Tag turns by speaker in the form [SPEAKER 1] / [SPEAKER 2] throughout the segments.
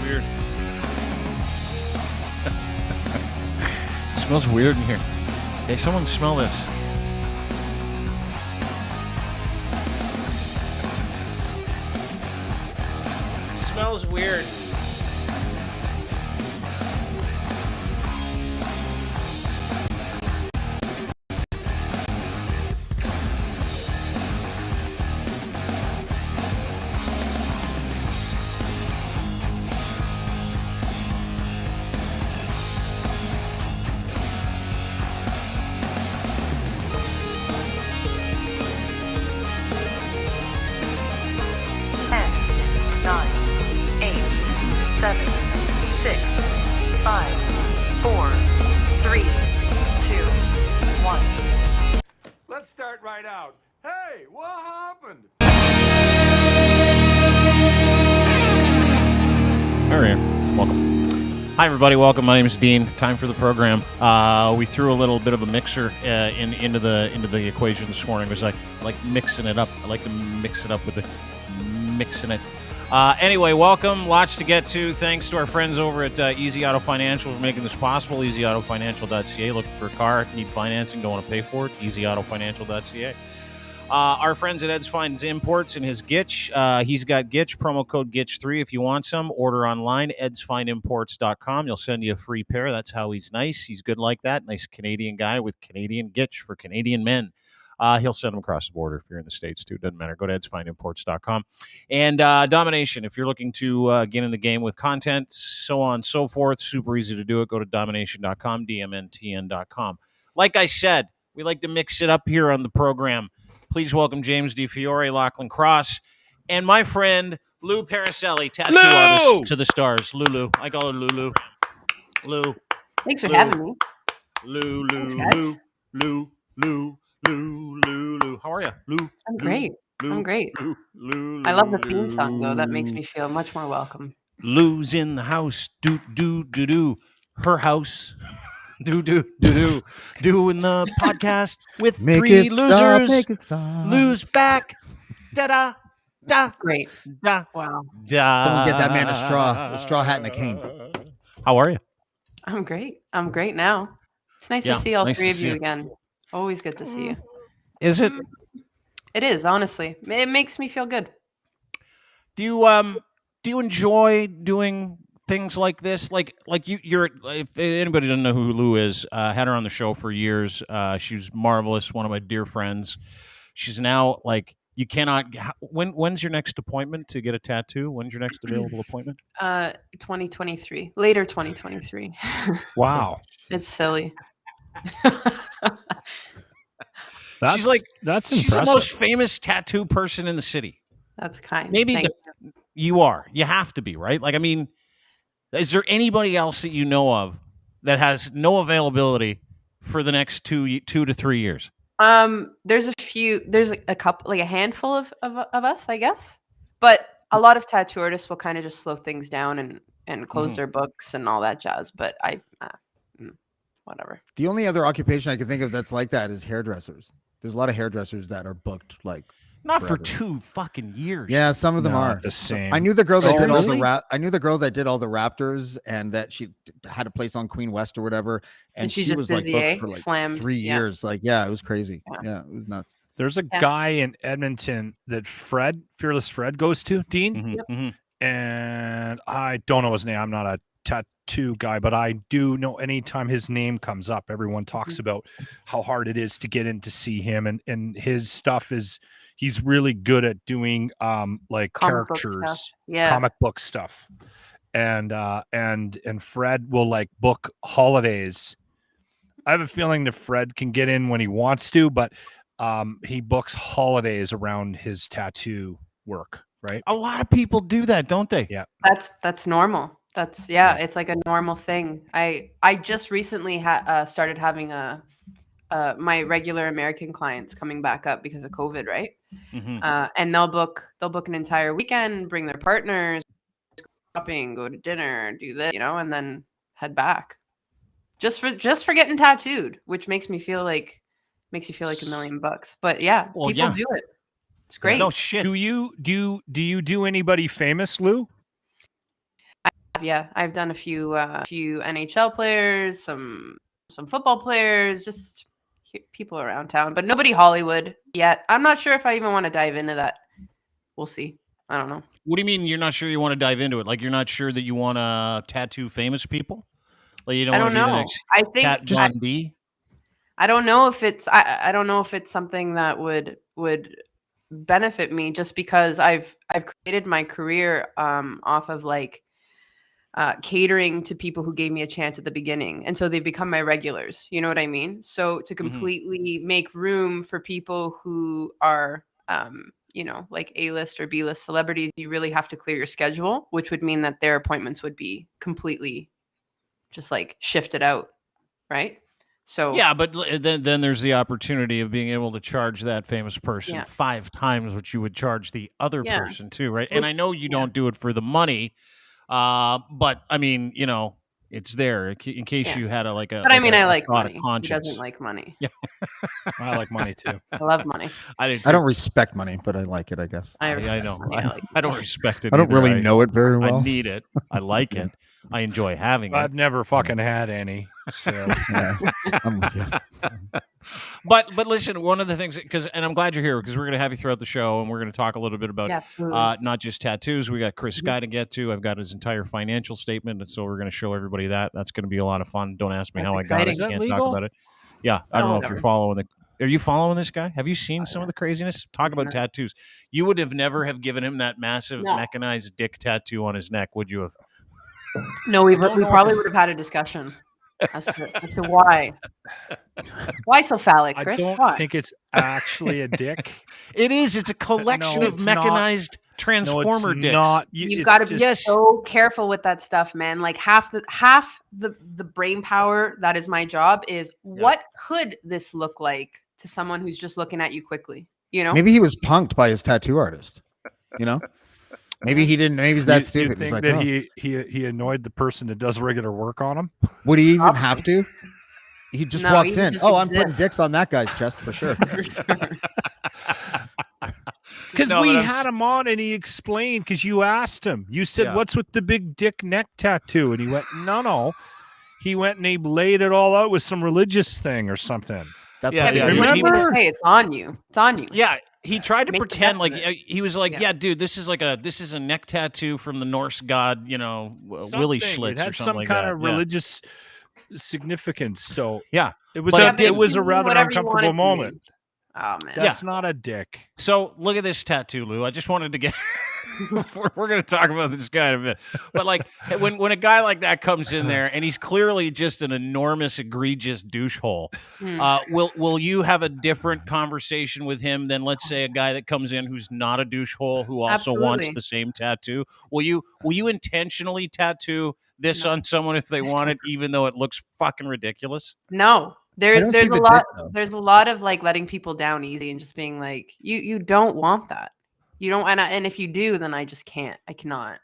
[SPEAKER 1] weird. It smells weird in here. Hey, someone smell this.
[SPEAKER 2] It smells weird.
[SPEAKER 3] Right out. Hey, what happened?
[SPEAKER 1] All right, welcome. Hi, everybody. Welcome. My name is Dean. Time for the program. We threw a little bit of a mixer into the equation this morning. It was like mixing it up. I like to mix it up with the mixing it. Anyway, welcome. Lots to get to. Thanks to our friends over at Easy Auto Financial for making this possible. EasyAutoFinancial.ca. Looking for a car, need financing, don't want to pay for it. EasyAutoFinancial.ca. Our friends at Ed's Finds Imports and his Gitch. He's got Gitch, promo code Gitch3 if you want some. Order online, edsfindimports.com. He'll send you a free pair. That's how he's nice. He's good like that. Nice Canadian guy with Canadian Gitch for Canadian men. He'll send them across the border if you're in the States, too. Doesn't matter. Go to edsfindimports.com. And Domination, if you're looking to get in the game with content, so on and so forth, super easy to do it. Go to domination.com, dmntn.com. Like I said, we like to mix it up here on the program. Please welcome James DeFiore, Lachlan Cross, and my friend Lou Paracelli, tattoo artist to the stars. Lulu. I call her Lulu. Lou.
[SPEAKER 4] Thanks for having me.
[SPEAKER 1] Lou.
[SPEAKER 4] Thanks, guys.
[SPEAKER 1] Lou. How are you? Lou.
[SPEAKER 4] I'm great.
[SPEAKER 1] Lou,
[SPEAKER 4] I'm great.
[SPEAKER 1] Lou,
[SPEAKER 4] I love the theme song, though. That makes me feel much more welcome.
[SPEAKER 1] Lou's in the house. Do. Her house. Do. Doing the podcast with
[SPEAKER 5] Make
[SPEAKER 1] three
[SPEAKER 5] it
[SPEAKER 1] losers.
[SPEAKER 5] stop, make it stop.
[SPEAKER 1] Lose back. Da.
[SPEAKER 4] Great.
[SPEAKER 1] Da.
[SPEAKER 4] Wow.
[SPEAKER 1] Da.
[SPEAKER 5] Someone get that man a straw hat and a cane.
[SPEAKER 1] How are you?
[SPEAKER 4] I'm great. I'm great now. It's nice to see all three of you again. Always good to see you.
[SPEAKER 1] Is it?
[SPEAKER 4] It is, honestly. It makes me feel good.
[SPEAKER 1] Do you enjoy doing things like this? Like you're. If anybody doesn't know who Lou is, had her on the show for years. She was marvelous. One of my dear friends. She's now like you cannot. When's your next appointment to get a tattoo? When's your next available appointment?
[SPEAKER 4] 2023. Later 2023.
[SPEAKER 6] Wow.
[SPEAKER 4] It's silly.
[SPEAKER 1] She's impressive. She's the most famous tattoo person in the city.
[SPEAKER 4] That's kind.
[SPEAKER 1] Maybe you are. You have to be, right? Like, I mean, is there anybody else that you know of that has no availability for the next 2 to 3 years?
[SPEAKER 4] There's a few. There's a couple, like a handful of us, I guess. But a lot of tattoo artists will kind of just slow things down and close their books and all that jazz. But whatever.
[SPEAKER 5] The only other occupation I can think of that's like that is hairdressers. There's a lot of hairdressers that are booked like
[SPEAKER 1] not
[SPEAKER 5] forever.
[SPEAKER 1] for 2 fucking years.
[SPEAKER 5] Yeah, some of them are
[SPEAKER 6] the same.
[SPEAKER 5] I knew the girl that did
[SPEAKER 1] really?
[SPEAKER 5] I knew the girl that did all the Raptors and that she had a place on Queen West or whatever, and she was
[SPEAKER 4] busy,
[SPEAKER 5] like booked for like 3 years. Like, yeah, it was crazy. Yeah, it was nuts.
[SPEAKER 6] There's a guy in Edmonton that Fearless Fred goes to, Dean. And I don't know his name. I'm not a tattoo guy, but I do know anytime his name comes up, everyone talks about how hard it is to get in to see him, and his stuff is he's really good at doing like characters, comic book stuff, and Fred will like book holidays. I have a feeling that Fred can get in when he wants to, but he books holidays around his tattoo work, right?
[SPEAKER 1] A lot of people do that, don't they?
[SPEAKER 6] Yeah,
[SPEAKER 4] That's normal. That's it's like a normal thing. I just recently started having my regular American clients coming back up because of COVID, right? And they'll book an entire weekend, bring their partners, shopping, go to dinner, do this, and then head back. Just for getting tattooed, which makes you feel like $1 million. But people do it. It's great.
[SPEAKER 1] No shit.
[SPEAKER 6] Do you do anybody famous, Lou?
[SPEAKER 4] Yeah, I've done a few NHL players, some football players, just people around town, but nobody Hollywood yet. I'm not sure if I even want to dive into that. We'll see. I don't know.
[SPEAKER 1] What do you mean you're not sure you want to dive into it? Like you're not sure that you want to tattoo famous people? Like you don't want to be the next
[SPEAKER 4] I think
[SPEAKER 1] Kat Von D?
[SPEAKER 4] I don't know if it's I don't know if it's something that would benefit me, just because I've created my career off of like catering to people who gave me a chance at the beginning, and so they've become my regulars. You know what I mean? So to completely make room for people who are you know, like A-list or B-list celebrities, you really have to clear your schedule, which would mean that their appointments would be completely just like shifted out, right? So
[SPEAKER 1] yeah, but then there's the opportunity of being able to charge that famous person 5 times what you would charge the other person too, right? And I know you don't do it for the money, but I mean, you know, it's there in case you had a. But
[SPEAKER 4] I mean, I like money. Who doesn't like money?
[SPEAKER 1] Yeah,
[SPEAKER 6] I like money too.
[SPEAKER 4] I love money.
[SPEAKER 5] I don't respect money, but I like it, I guess.
[SPEAKER 1] I know. I don't respect it.
[SPEAKER 5] I don't really know it very well.
[SPEAKER 1] I need it. I like it. I enjoy having it.
[SPEAKER 6] I've never fucking had any. So.
[SPEAKER 5] I'm with you.
[SPEAKER 1] But listen, one of the things, and I'm glad you're here because we're going to have you throughout the show, and we're going to talk a little bit about not just tattoos. We got Chris Guy to get to. I've got his entire financial statement, and so we're going to show everybody that. That's going to be a lot of fun. Don't ask me how I got it. I can't talk about it. Yeah, I don't know if you're following the. Are you following this guy? Have you seen some of the craziness? Talk about tattoos. You would have never have given him that massive mechanized dick tattoo on his neck, would you have?
[SPEAKER 4] No, we probably would have had a discussion as to why. Why so phallic, Chris?
[SPEAKER 6] I don't think it's actually a dick.
[SPEAKER 1] It is. It's a collection of mechanized transformer dicks.
[SPEAKER 4] You've got to be so careful with that stuff, man. Like half the brain power that is my job is what could this look like to someone who's just looking at you quickly? You know,
[SPEAKER 5] maybe he was punked by his tattoo artist. You know. Maybe he didn't. Maybe he's that stupid.
[SPEAKER 6] You think that he annoyed the person that does regular work on him?
[SPEAKER 5] Would he even have to? He just walks in. I'm putting dicks on that guy's chest for sure.
[SPEAKER 6] Because we had him on and he explained. Because you asked him. You said, "What's with the big dick neck tattoo?" And he went, "No." He went and he laid it all out with some religious thing or something.
[SPEAKER 5] That's
[SPEAKER 4] remember? Hey, it's on you. It's on you.
[SPEAKER 1] Yeah. He tried to pretend like he was like, yeah, dude, this is a neck tattoo from the Norse god, you know, Willy Schlitz or something
[SPEAKER 6] some
[SPEAKER 1] like
[SPEAKER 6] kind
[SPEAKER 1] that.
[SPEAKER 6] of religious significance. So
[SPEAKER 1] it
[SPEAKER 6] was a rather uncomfortable moment.
[SPEAKER 4] Oh man,
[SPEAKER 6] that's not a dick.
[SPEAKER 1] So look at this tattoo, Lou. I just wanted to get. We're going to talk about this guy in a bit, but like when a guy like that comes in there and he's clearly just an enormous, egregious douche hole, will you have a different conversation with him than, let's say, a guy that comes in who's not a douche hole who also wants the same tattoo? Will you intentionally tattoo this on someone if they want it, even though it looks fucking ridiculous?
[SPEAKER 4] No. There's a lot of like letting people down easy and just being like, you don't want that. You don't, and if you do, then I just can't. I cannot.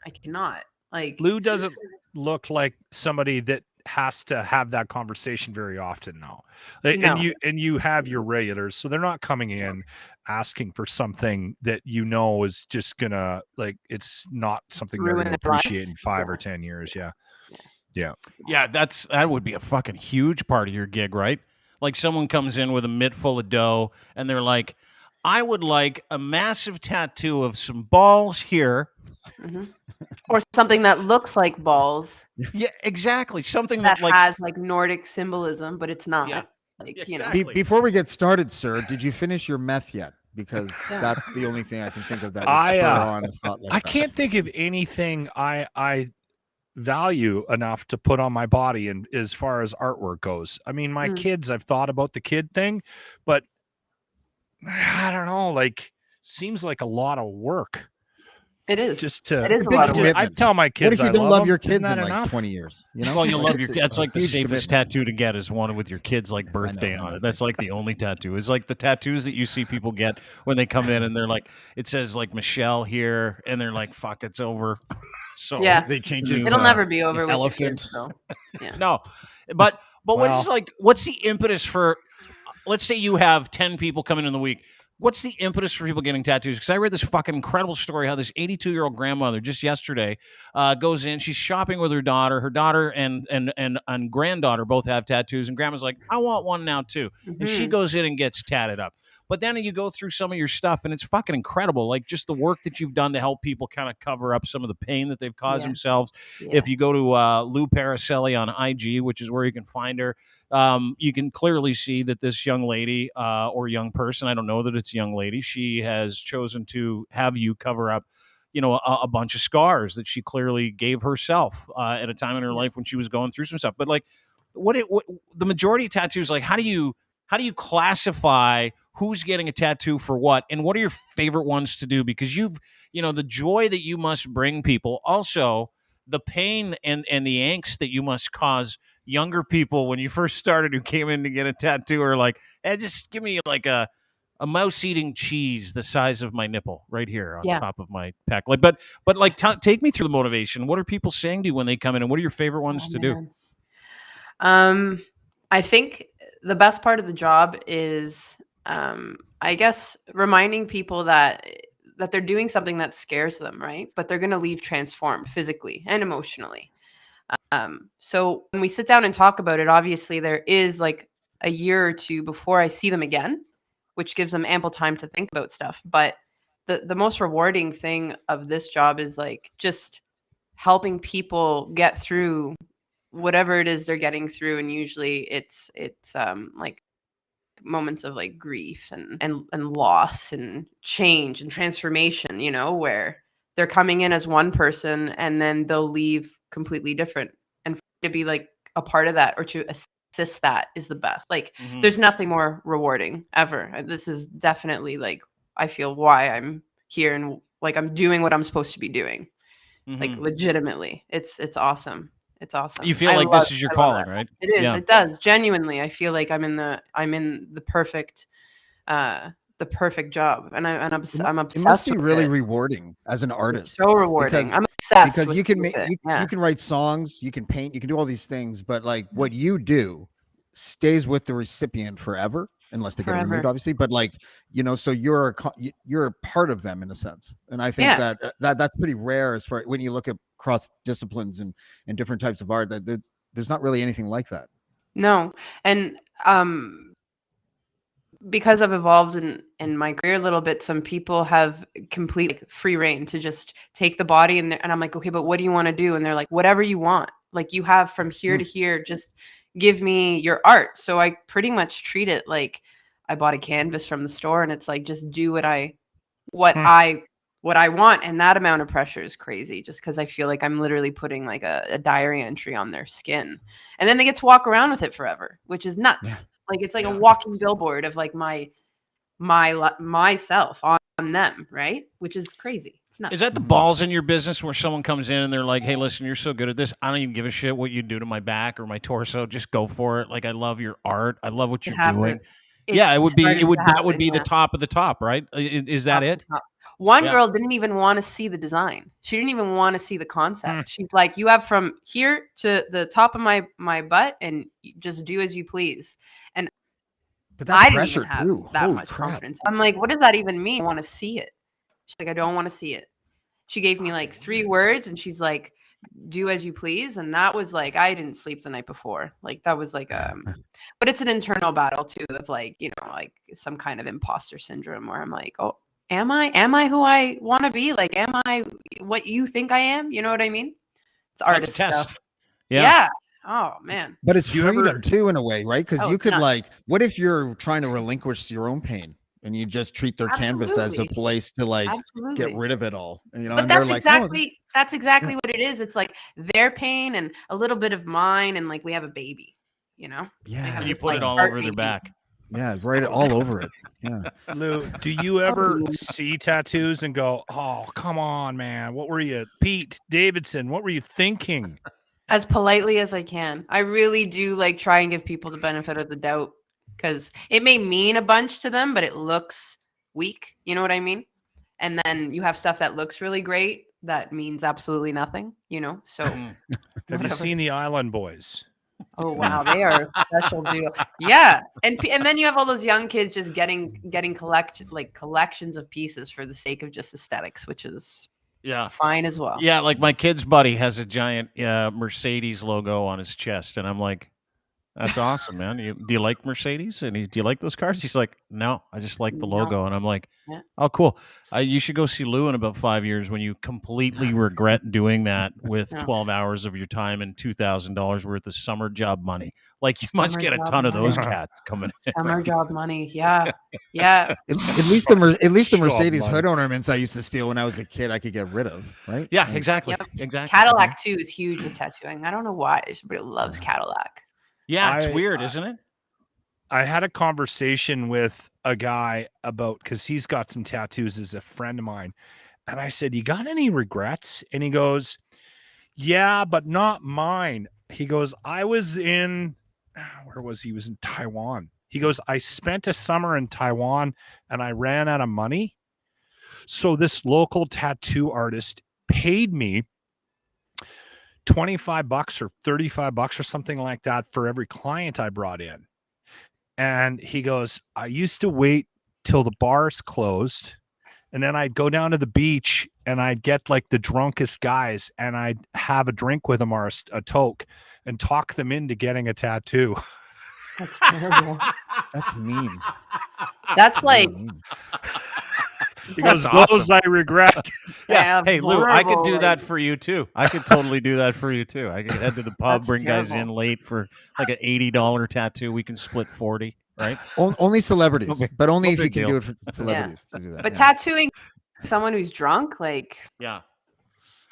[SPEAKER 4] Like
[SPEAKER 6] Lou doesn't look like somebody that has to have that conversation very often, though. And you have your regulars, so they're not coming in asking for something that you know is just gonna it's not something they're gonna appreciate in 5 or 10 years. Yeah.
[SPEAKER 1] That would be a fucking huge part of your gig, right? Like someone comes in with a mitt full of dough, and they're like, I would like a massive tattoo of some balls here.
[SPEAKER 4] Mm-hmm. Or something that looks like balls.
[SPEAKER 1] Yeah, exactly. Something
[SPEAKER 4] that has like Nordic symbolism, but it's not. Yeah.
[SPEAKER 5] Before we get started, sir, did you finish your meth yet? Because that's the only thing I can think of that would spur on a thought like
[SPEAKER 6] that. I can't think of anything I value enough to put on my body, and as far as artwork goes. I mean, my kids, I've thought about the kid thing, but I don't know, seems like a lot of work.
[SPEAKER 4] It is.
[SPEAKER 5] It is a lot of work.
[SPEAKER 6] I tell my kids,
[SPEAKER 5] what if you don't love your kids in like 20 years? You know?
[SPEAKER 1] Well, you'll love your kids. That's like the safest tattoo to get is one with your kid's birthday on it. That's like the only tattoo. It's like the tattoos that you see people get when they come in and they're like, it says like Michelle here, and they're like, fuck, it's over. So
[SPEAKER 5] they change it.
[SPEAKER 4] It'll never be over with
[SPEAKER 5] elephant.
[SPEAKER 4] Kids, so. Yeah.
[SPEAKER 1] No, but what's the impetus for? Let's say you have 10 people coming in the week. what's the impetus for people getting tattoos? Because I read this fucking incredible story how this 82-year-old grandmother just yesterday goes in. She's shopping with her daughter. Her daughter and granddaughter both have tattoos, and grandma's like, I want one now too. And she goes in and gets tatted up. But then you go through some of your stuff, and it's fucking incredible. Like just the work that you've done to help people kind of cover up some of the pain that they've caused themselves. If you go to Lou Paracelli on IG, which is where you can find her, you can clearly see that this young lady or young person, I don't know that it's a young lady, she has chosen to have you cover up, you know, a bunch of scars that she clearly gave herself at a time in her life when she was going through some stuff. But like, what the majority of tattoos, like, how do you classify who's getting a tattoo for what, and what are your favorite ones to do? Because the joy that you must bring people, also the pain and the angst that you must cause younger people when you first started who came in to get a tattoo are like, just give me like a mouse eating cheese the size of my nipple right here on top of my pec. Like, but like, take me through the motivation. What are people saying to you when they come in, and what are your favorite ones to do?
[SPEAKER 4] I think the best part of the job is, I guess, reminding people that they're doing something that scares them, right? But they're going to leave transformed physically and emotionally. So when we sit down and talk about it, obviously there is like a year or two before I see them again, which gives them ample time to think about stuff. But the most rewarding thing of this job is like just helping people get through whatever it is they're getting through. And usually it's like moments of like grief and loss and change and transformation, you know, where they're coming in as one person and then they'll leave completely different. And to be like a part of that or to assist that is the best. Like there's nothing more rewarding ever. This is definitely like, I feel why I'm here and like I'm doing what I'm supposed to be doing. Like legitimately. It's awesome. It's awesome.
[SPEAKER 1] You feel like this is your calling, right?
[SPEAKER 4] It is. Yeah. It does. Genuinely, I feel like I'm in the perfect job, and I'm obsessed.
[SPEAKER 5] It must be really rewarding as an artist.
[SPEAKER 4] It's so rewarding. I'm obsessed
[SPEAKER 5] because you can you can write songs, you can paint, you can do all these things, but like what you do stays with the recipient forever, unless they get removed, obviously. But like, you know, so you're a part of them in a sense, and I think that's pretty rare as far when you look at cross disciplines and different types of art. That there's not really anything like that.
[SPEAKER 4] No, and because I've evolved in my career a little bit, some people have complete free reign to just take the body and I'm like, okay, but what do you want to do? And they're like, whatever you want. Like you have from here to here, just give me your art. So I pretty much treat it like I bought a canvas from the store and it's like, just do what I want. And that amount of pressure is crazy just because I feel like I'm literally putting like a diary entry on their skin. And then they get to walk around with it forever, which is nuts. Yeah. Like it's like a walking billboard of like myself on them, right? Which is crazy. It's nuts.
[SPEAKER 1] Is that the balls in your business where someone comes in and they're like, hey, listen, you're so good at this. I don't even give a shit what you do to my back or my torso. Just go for it. Like, I love your art. I love what you're doing. Yeah, that would be the top of the top, right? Is that it?
[SPEAKER 4] One girl didn't even want to see the design. She didn't even want to see the concept. She's like, you have from here to the top of my butt and just do as you please. And
[SPEAKER 5] but that's
[SPEAKER 4] I didn't
[SPEAKER 5] pressure
[SPEAKER 4] even have
[SPEAKER 5] too.
[SPEAKER 4] that
[SPEAKER 5] Holy
[SPEAKER 4] much
[SPEAKER 5] crap.
[SPEAKER 4] confidence. I'm like, what does that even mean? I want to see it. She's like, I don't want to see it. She gave me like 3 words and she's like, do as you please. And that was like, I didn't sleep the night before. Like that was like, but it's an internal battle too of like, you know, like some kind of imposter syndrome where I'm like, oh, am I who I want to be? Like, am I what you think I am? You know what I mean? It's artist stuff. Yeah. Oh man.
[SPEAKER 5] But it's freedom too in a way, right? Because you could like, what if you're trying to relinquish your own pain and you just treat their canvas as a place to like get rid of it all? And, you know,
[SPEAKER 4] but
[SPEAKER 5] and
[SPEAKER 4] that's
[SPEAKER 5] like,
[SPEAKER 4] that's exactly what it is. It's like their pain and a little bit of mine, and like we have a baby, you know?
[SPEAKER 5] Yeah.
[SPEAKER 1] You put it all over their back.
[SPEAKER 5] Yeah, right, all over it. Yeah.
[SPEAKER 6] Lou, do you ever see tattoos and go, oh, come on, man? What were you, Pete Davidson? What were you thinking?
[SPEAKER 4] As politely as I can. I really do like try and give people the benefit of the doubt because it may mean a bunch to them, but it looks weak. You know what I mean? And then you have stuff that looks really great that means absolutely nothing, you know? So
[SPEAKER 6] have you seen The Island Boys?
[SPEAKER 4] Oh wow, they are a special duo. Yeah, and then you have all those young kids just getting collections of pieces for the sake of just aesthetics, which is fine as well.
[SPEAKER 1] Yeah, like my kid's buddy has a giant Mercedes logo on his chest, and I'm like, that's awesome, man. Do you like Mercedes? And do you like those cars? He's like, no, I just like the logo. And I'm like, oh, cool. You should go see Lou in about 5 years when you completely regret doing that with 12 hours of your time and $2,000 worth of summer job money. Like, you must get a ton of those cats coming in.
[SPEAKER 4] Summer job money. Yeah. Yeah.
[SPEAKER 5] At least the Mercedes hood ornaments I used to steal when I was a kid, I could get rid of, right?
[SPEAKER 1] Yeah, exactly. Exactly.
[SPEAKER 4] Cadillac, too, is huge with tattooing. I don't know why. Everybody loves Cadillac.
[SPEAKER 1] Yeah, it's weird, isn't it?
[SPEAKER 6] I had a conversation with a guy about, because he's got some tattoos as a friend of mine. And I said, you got any regrets? And he goes, yeah, but not mine. He goes, I was in, where was he? He was in Taiwan. He goes, I spent a summer in Taiwan and I ran out of money. So this local tattoo artist paid me $25 or $35 or something like that for every client I brought in. And he goes, I used to wait till the bars closed, and then I'd go down to the beach and I'd get like the drunkest guys and I'd have a drink with them or a toke and talk them into getting a tattoo.
[SPEAKER 4] That's terrible.
[SPEAKER 5] That's mean.
[SPEAKER 4] That's like
[SPEAKER 6] He goes, those I regret.
[SPEAKER 1] Yeah. Hey, Lou, I could do that for you too. I could totally do that for you too. I could head to the pub, bring guys in late for like an $80 tattoo. We can split 40, right?
[SPEAKER 5] Only celebrities, but only if you can do it for celebrities to do that.
[SPEAKER 4] But tattooing someone who's drunk, like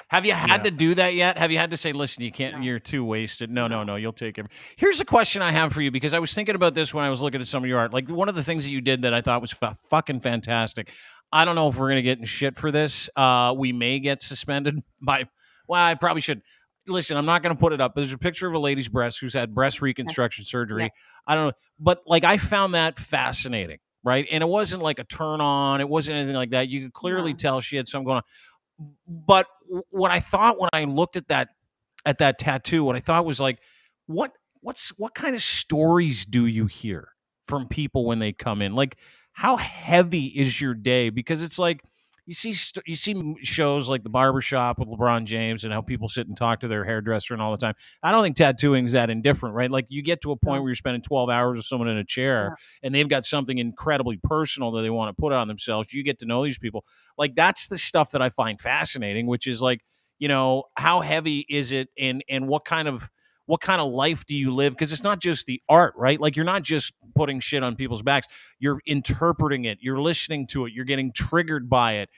[SPEAKER 1] Have you had to do that yet? Have you had to say, listen, you can't, you're too wasted? No, you'll take it. Here's a question I have for you, because I was thinking about this when I was looking at some of your art. Like, one of the things that you did that I thought was fucking fantastic. I don't know if we're going to get in shit for this. We may get suspended by, well, I probably should. Listen, I'm not going to put it up. There's a picture of a lady's breast who's had breast reconstruction surgery. I don't know. But like, I found that fascinating, right? And it wasn't like a turn on. It wasn't anything like that. You could clearly tell she had something going on. But what I thought when I looked at that tattoo, what I thought was like, what kind of stories do you hear from people when they come in? Like, how heavy is your day? Because it's like, you see shows like The Barbershop with LeBron James and how people sit and talk to their hairdresser and all the time. I don't think tattooing is that indifferent, right? Like, you get to a point where you're spending 12 hours with someone in a chair and they've got something incredibly personal that they want to put on themselves. You get to know these people. Like, that's the stuff that I find fascinating, which is like, you know, how heavy is it, and what kind of life do you live? Because it's not just the art, right? Like, you're not just putting shit on people's backs. You're interpreting it. You're listening to it. You're getting triggered by it.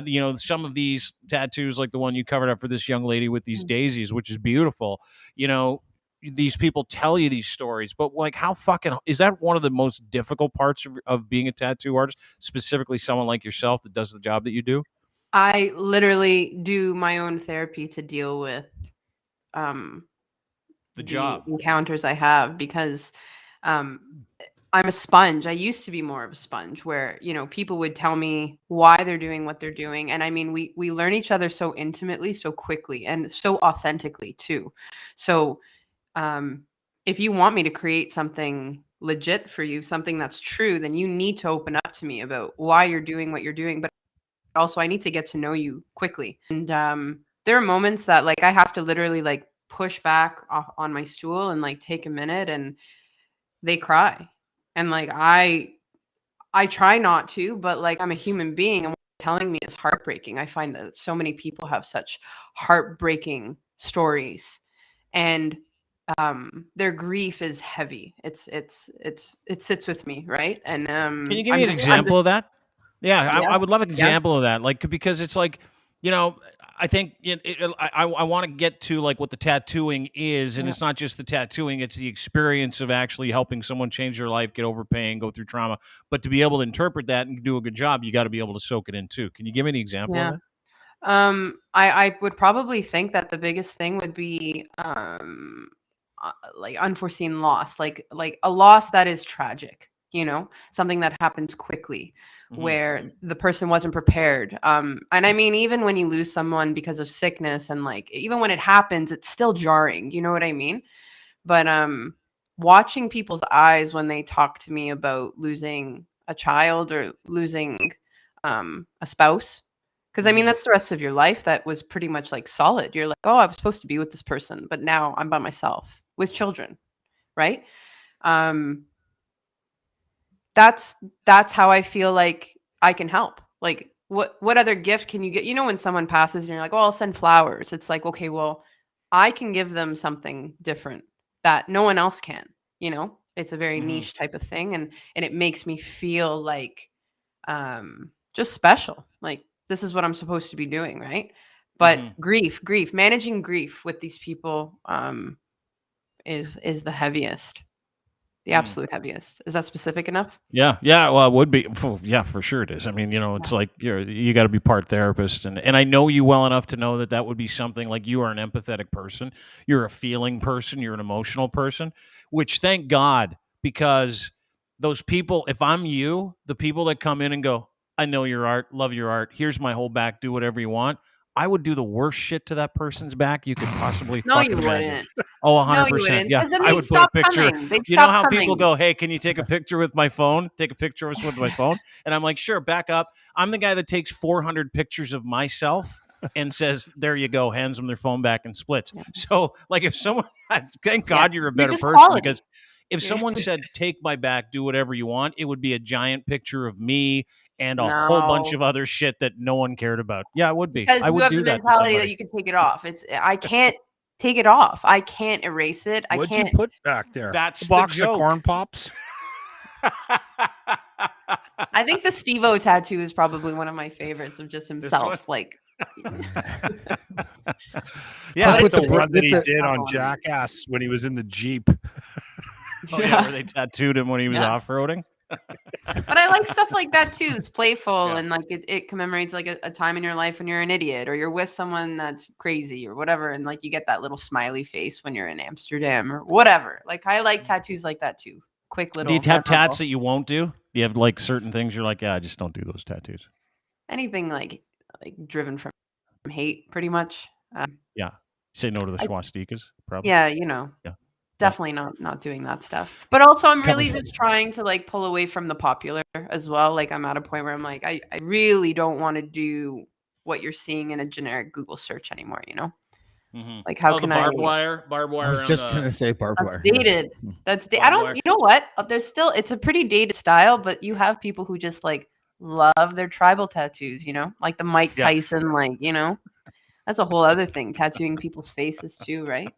[SPEAKER 1] You know, some of these tattoos, like the one you covered up for this young lady with these daisies, which is beautiful. You know, these people tell you these stories, but like, how fucking is that one of the most difficult parts of being a tattoo artist, specifically someone like yourself that does the job that you do?
[SPEAKER 4] I literally do my own therapy to deal with
[SPEAKER 1] the job
[SPEAKER 4] encounters I have, because I'm a sponge. I used to be more of a sponge where, you know, people would tell me why they're doing what they're doing. And I mean, we learn each other so intimately, so quickly, and so authentically too. So if you want me to create something legit for you, something that's true, then you need to open up to me about why you're doing what you're doing. But also, I need to get to know you quickly. And there are moments that like I have to literally like push back off on my stool and like take a minute, and they cry. And like I try not to, but like, I'm a human being, and what they're telling me is heartbreaking. I find that so many people have such heartbreaking stories, and their grief is heavy. It sits with me, right? And
[SPEAKER 1] can you give me an example of that? I would love an example of that, like, because it's like, you know, I think I want to get to like what the tattooing is, and it's not just the tattooing; it's the experience of actually helping someone change their life, get over pain, go through trauma. But to be able to interpret that and do a good job, you got to be able to soak it in too. Can you give me an example of that?
[SPEAKER 4] I would probably think that the biggest thing would be like unforeseen loss, like a loss that is tragic. You know, something that happens quickly, where the person wasn't prepared. And I mean, even when you lose someone because of sickness, and like, even when it happens, it's still jarring. You know what I mean? But watching people's eyes when they talk to me about losing a child or losing a spouse, because I mean that's the rest of your life that was pretty much like solid. You're like, oh, I was supposed to be with this person, but now I'm by myself with children, right? That's how I feel like I can help. Like what other gift can you get? You know, when someone passes and you're like, oh, I'll send flowers. It's like, okay, well, I can give them something different that no one else can, you know? It's a very niche type of thing, and it makes me feel like just special. Like this is what I'm supposed to be doing, right? But grief, managing grief with these people is the heaviest. The absolute heaviest. Is that specific enough?
[SPEAKER 1] Yeah. Well, it would be. Yeah, for sure it is. I mean, it's like you got to be part therapist, and I know you well enough to know that would be something like you are an empathetic person, you're a feeling person, you're an emotional person. Which thank God, because those people, if I'm you, the people that come in and go, I know your art, love your art, here's my whole back, do whatever you want. I would do the worst shit to that person's back you could possibly fucking imagine. Oh, 100%. Yeah, I would put a picture. You know how people go, hey, can you take a picture with my phone? Take a picture of us with my phone? And I'm like, sure, back up. I'm the guy that takes 400 pictures of myself and says, there you go, hands them their phone back and splits. So, like, if someone, thank God you're a better person, because if someone said, take my back, do whatever you want, it would be a giant picture of me and a whole bunch of other shit that no one cared about. Yeah, it would be.
[SPEAKER 4] Because
[SPEAKER 1] I would
[SPEAKER 4] you have
[SPEAKER 1] do
[SPEAKER 4] the mentality that you can take it off. I can't take it off. I can't erase it.
[SPEAKER 6] What'd
[SPEAKER 4] I can't.
[SPEAKER 6] you put back there?
[SPEAKER 1] That's
[SPEAKER 6] a box
[SPEAKER 1] the joke.
[SPEAKER 6] of corn pops.
[SPEAKER 4] I think the Steve-O tattoo is probably one of my favorites of just himself. Like,
[SPEAKER 6] yeah, with the one that he did on Jackass when he was in the Jeep.
[SPEAKER 1] Oh yeah, where they tattooed him when he was off-roading.
[SPEAKER 4] But I like stuff like that too. It's playful and like it commemorates like a time in your life when you're an idiot or you're with someone that's crazy or whatever, and like you get that little smiley face when you're in Amsterdam or whatever. Like I like tattoos like that too. Quick little.
[SPEAKER 1] Do you have tats that you won't do? Do you have like certain things you're like, yeah, I just don't do those tattoos?
[SPEAKER 4] Anything like driven from hate, pretty much.
[SPEAKER 1] Yeah, say no to the swastikas, probably.
[SPEAKER 4] Yeah, Yeah. Definitely not doing that stuff. But also I'm really just trying to like pull away from the popular as well. Like I'm at a point where I'm like, I really don't want to do what you're seeing in a generic Google search anymore, Like how can
[SPEAKER 1] barbed wire?
[SPEAKER 5] I was just gonna say barbed wire.
[SPEAKER 4] Dated. That's I don't you know what? There's still it's a pretty dated style, but you have people who just like love their tribal tattoos, like the Mike Tyson, that's a whole other thing. Tattooing people's faces too, right?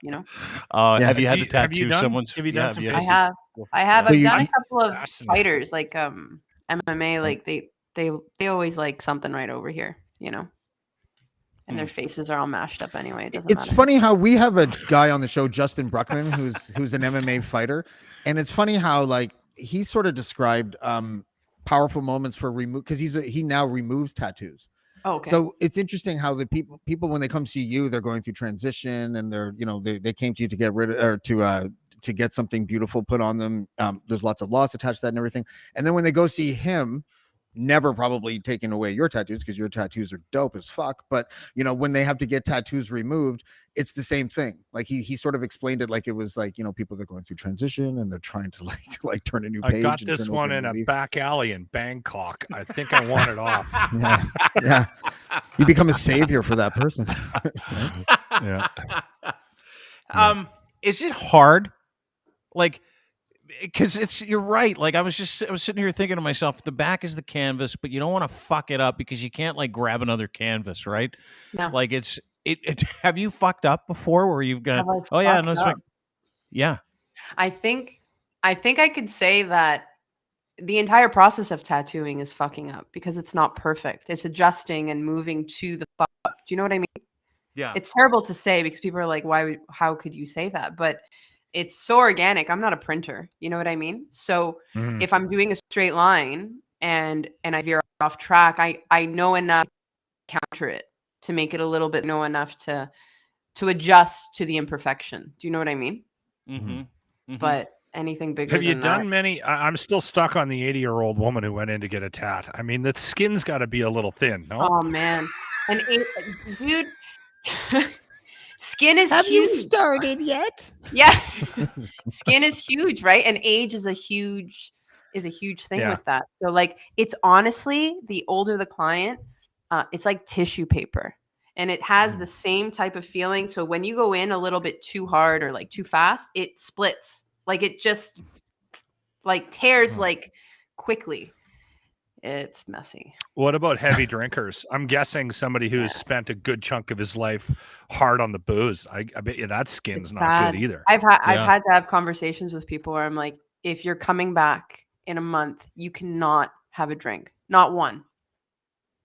[SPEAKER 1] Have you had to tattoo someone's?
[SPEAKER 6] Have you done some faces?
[SPEAKER 4] I have. I've done a couple of fighters, like MMA. Like they always like something right over here, and their faces are all mashed up anyway.
[SPEAKER 5] It's funny how we have a guy on the show, Justin Bruckman, who's an MMA fighter, and it's funny how like he sort of described powerful moments for remove because he now removes tattoos.
[SPEAKER 4] Oh, okay.
[SPEAKER 5] So it's interesting how the people when they come see you, they're going through transition and they're they came to you to get rid of or to get something beautiful put on them. There's lots of loss attached to that and everything. And then when they go see him, never probably taking away your tattoos because your tattoos are dope as fuck. But when they have to get tattoos removed, it's the same thing. Like he sort of explained it like it was like people that are going through transition and they're trying to like turn a new page.
[SPEAKER 6] I got this one in a back alley in Bangkok. I think I want it off.
[SPEAKER 5] Yeah. You become a savior for that person.
[SPEAKER 6] Yeah.
[SPEAKER 1] Is it hard? Like, because you're right. Like I was sitting here thinking to myself, the back is the canvas, but you don't want to fuck it up because you can't like grab another canvas, right?
[SPEAKER 4] No.
[SPEAKER 1] Like it have you fucked up before where you've got yeah.
[SPEAKER 4] I think I could say that the entire process of tattooing is fucking up because it's not perfect. It's adjusting and moving to the fuck up. Do you know what I mean?
[SPEAKER 1] Yeah.
[SPEAKER 4] It's terrible to say because people are like, how could you say that? But it's so organic. I'm not a printer. You know what I mean? So if I'm doing a straight line and I veer off track, I know enough to counter it to make it a little bit know enough to adjust to the imperfection. Do you know what I mean?
[SPEAKER 1] Mm-hmm. Mm-hmm.
[SPEAKER 4] But anything bigger
[SPEAKER 6] have you
[SPEAKER 4] than
[SPEAKER 6] done
[SPEAKER 4] that,
[SPEAKER 6] many? I'm still stuck on the 80-year-old woman who went in to get a tat. I mean, the skin's got to be a little thin, no?
[SPEAKER 4] Oh man, dude. Skin is
[SPEAKER 5] Have
[SPEAKER 4] huge.
[SPEAKER 5] you started yet?
[SPEAKER 4] Yeah. Skin is huge, right? And age is a huge thing
[SPEAKER 6] Yeah.
[SPEAKER 4] with that. So like it's honestly, the older the client, it's like tissue paper. And it has the same type of feeling. So when you go in a little bit too hard or like too fast, it splits. Like it just like tears like quickly. It's messy.
[SPEAKER 6] What about heavy drinkers? I'm guessing somebody who's spent a good chunk of his life hard on the booze. I bet you that skin's not
[SPEAKER 4] bad.
[SPEAKER 6] good either.
[SPEAKER 4] I've had to have conversations with people where I'm like, if you're coming back in a month, you cannot have a drink. Not one.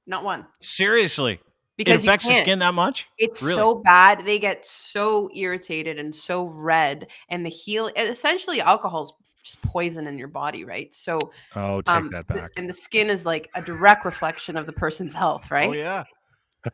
[SPEAKER 4] Not one.
[SPEAKER 1] Seriously.
[SPEAKER 4] Because
[SPEAKER 1] it affects
[SPEAKER 4] you
[SPEAKER 1] the
[SPEAKER 4] can't.
[SPEAKER 1] skin that much?
[SPEAKER 4] It's
[SPEAKER 1] Really?
[SPEAKER 4] so bad. They get so irritated and so red. And essentially alcohol's just poison in your body, right? So
[SPEAKER 6] take that back.
[SPEAKER 4] and the skin is like a direct reflection of the person's health, right?
[SPEAKER 1] Oh, yeah.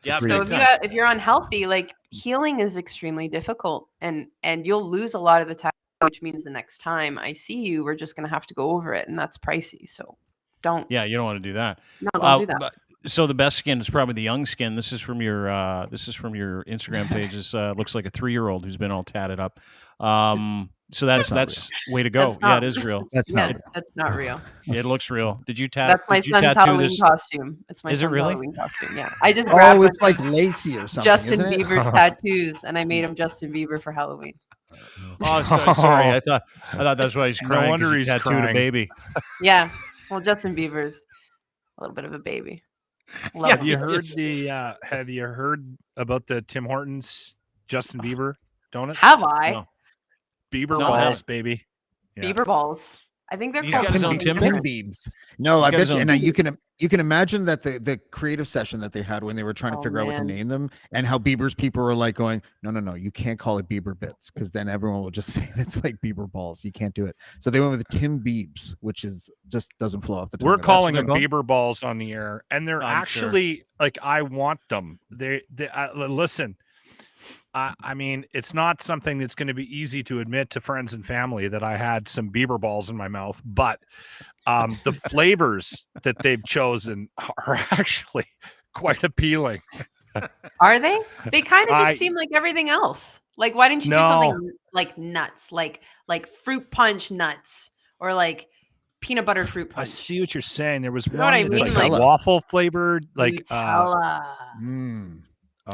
[SPEAKER 5] Yeah,
[SPEAKER 4] So if you're unhealthy, like healing is extremely difficult and you'll lose a lot of the time, which means the next time I see you, we're just going to have to go over it. And that's pricey. So don't.
[SPEAKER 1] Yeah, you don't want to do that.
[SPEAKER 4] No, don't do that.
[SPEAKER 1] So the best skin is probably the young skin. This is from your Instagram page. This looks like a 3-year-old who's been all tatted up. So that's way to go. Yeah, it is real.
[SPEAKER 5] That's not
[SPEAKER 4] real.
[SPEAKER 1] It looks real. Did you tattoo?
[SPEAKER 4] That's my son's Halloween costume. It's my
[SPEAKER 1] Is it
[SPEAKER 4] son's
[SPEAKER 1] really?
[SPEAKER 4] Halloween costume. Yeah, I just grabbed
[SPEAKER 5] it's like lacy or something.
[SPEAKER 4] Justin
[SPEAKER 5] isn't it?
[SPEAKER 4] Bieber's tattoos, and I made him Justin Bieber for Halloween.
[SPEAKER 1] Oh, sorry. I thought that's why he's crying.
[SPEAKER 6] No wonder
[SPEAKER 1] 'cause you
[SPEAKER 6] he's
[SPEAKER 1] tattooed
[SPEAKER 6] crying.
[SPEAKER 1] a baby.
[SPEAKER 4] Yeah, well, Justin Bieber's a little bit of a baby.
[SPEAKER 6] Have you heard about the Tim Hortons Justin Bieber donuts?
[SPEAKER 4] Have I?
[SPEAKER 1] No.
[SPEAKER 6] Bieber
[SPEAKER 1] No,
[SPEAKER 6] balls, baby. Yeah.
[SPEAKER 4] Bieber balls. I think they're
[SPEAKER 1] He's
[SPEAKER 4] called
[SPEAKER 1] got his own
[SPEAKER 5] Tim
[SPEAKER 1] Timber?
[SPEAKER 5] Beebs. No,
[SPEAKER 1] He's
[SPEAKER 5] I
[SPEAKER 1] got
[SPEAKER 5] bet
[SPEAKER 1] his
[SPEAKER 5] you.
[SPEAKER 1] own
[SPEAKER 5] And you can imagine that the creative session that they had when they were trying to
[SPEAKER 4] Oh,
[SPEAKER 5] figure out what to
[SPEAKER 4] man.
[SPEAKER 5] name them, and how Bieber's people were like going, no, you can't call it Bieber bits because then everyone will just say it's like Bieber balls. You can't do it. So they went with the Tim Beebs, which is just doesn't flow off the tongue.
[SPEAKER 6] We're
[SPEAKER 5] That's
[SPEAKER 6] calling
[SPEAKER 5] what
[SPEAKER 6] them
[SPEAKER 5] they're called?
[SPEAKER 6] Bieber balls on the air, and they're
[SPEAKER 1] I'm
[SPEAKER 6] actually like I want them. They listen. I mean, it's not something that's going to be easy to admit to friends and family that I had some Bieber balls in my mouth, but the flavors that they've chosen are actually quite appealing.
[SPEAKER 4] Are they? They kind of just seem like everything else. Like, why didn't you do something like nuts, like fruit punch nuts, or like peanut butter fruit punch?
[SPEAKER 6] I see what you're saying. There was
[SPEAKER 4] know
[SPEAKER 6] one
[SPEAKER 4] what I
[SPEAKER 6] that's
[SPEAKER 4] mean?
[SPEAKER 6] like waffle flavored, like
[SPEAKER 4] Nutella.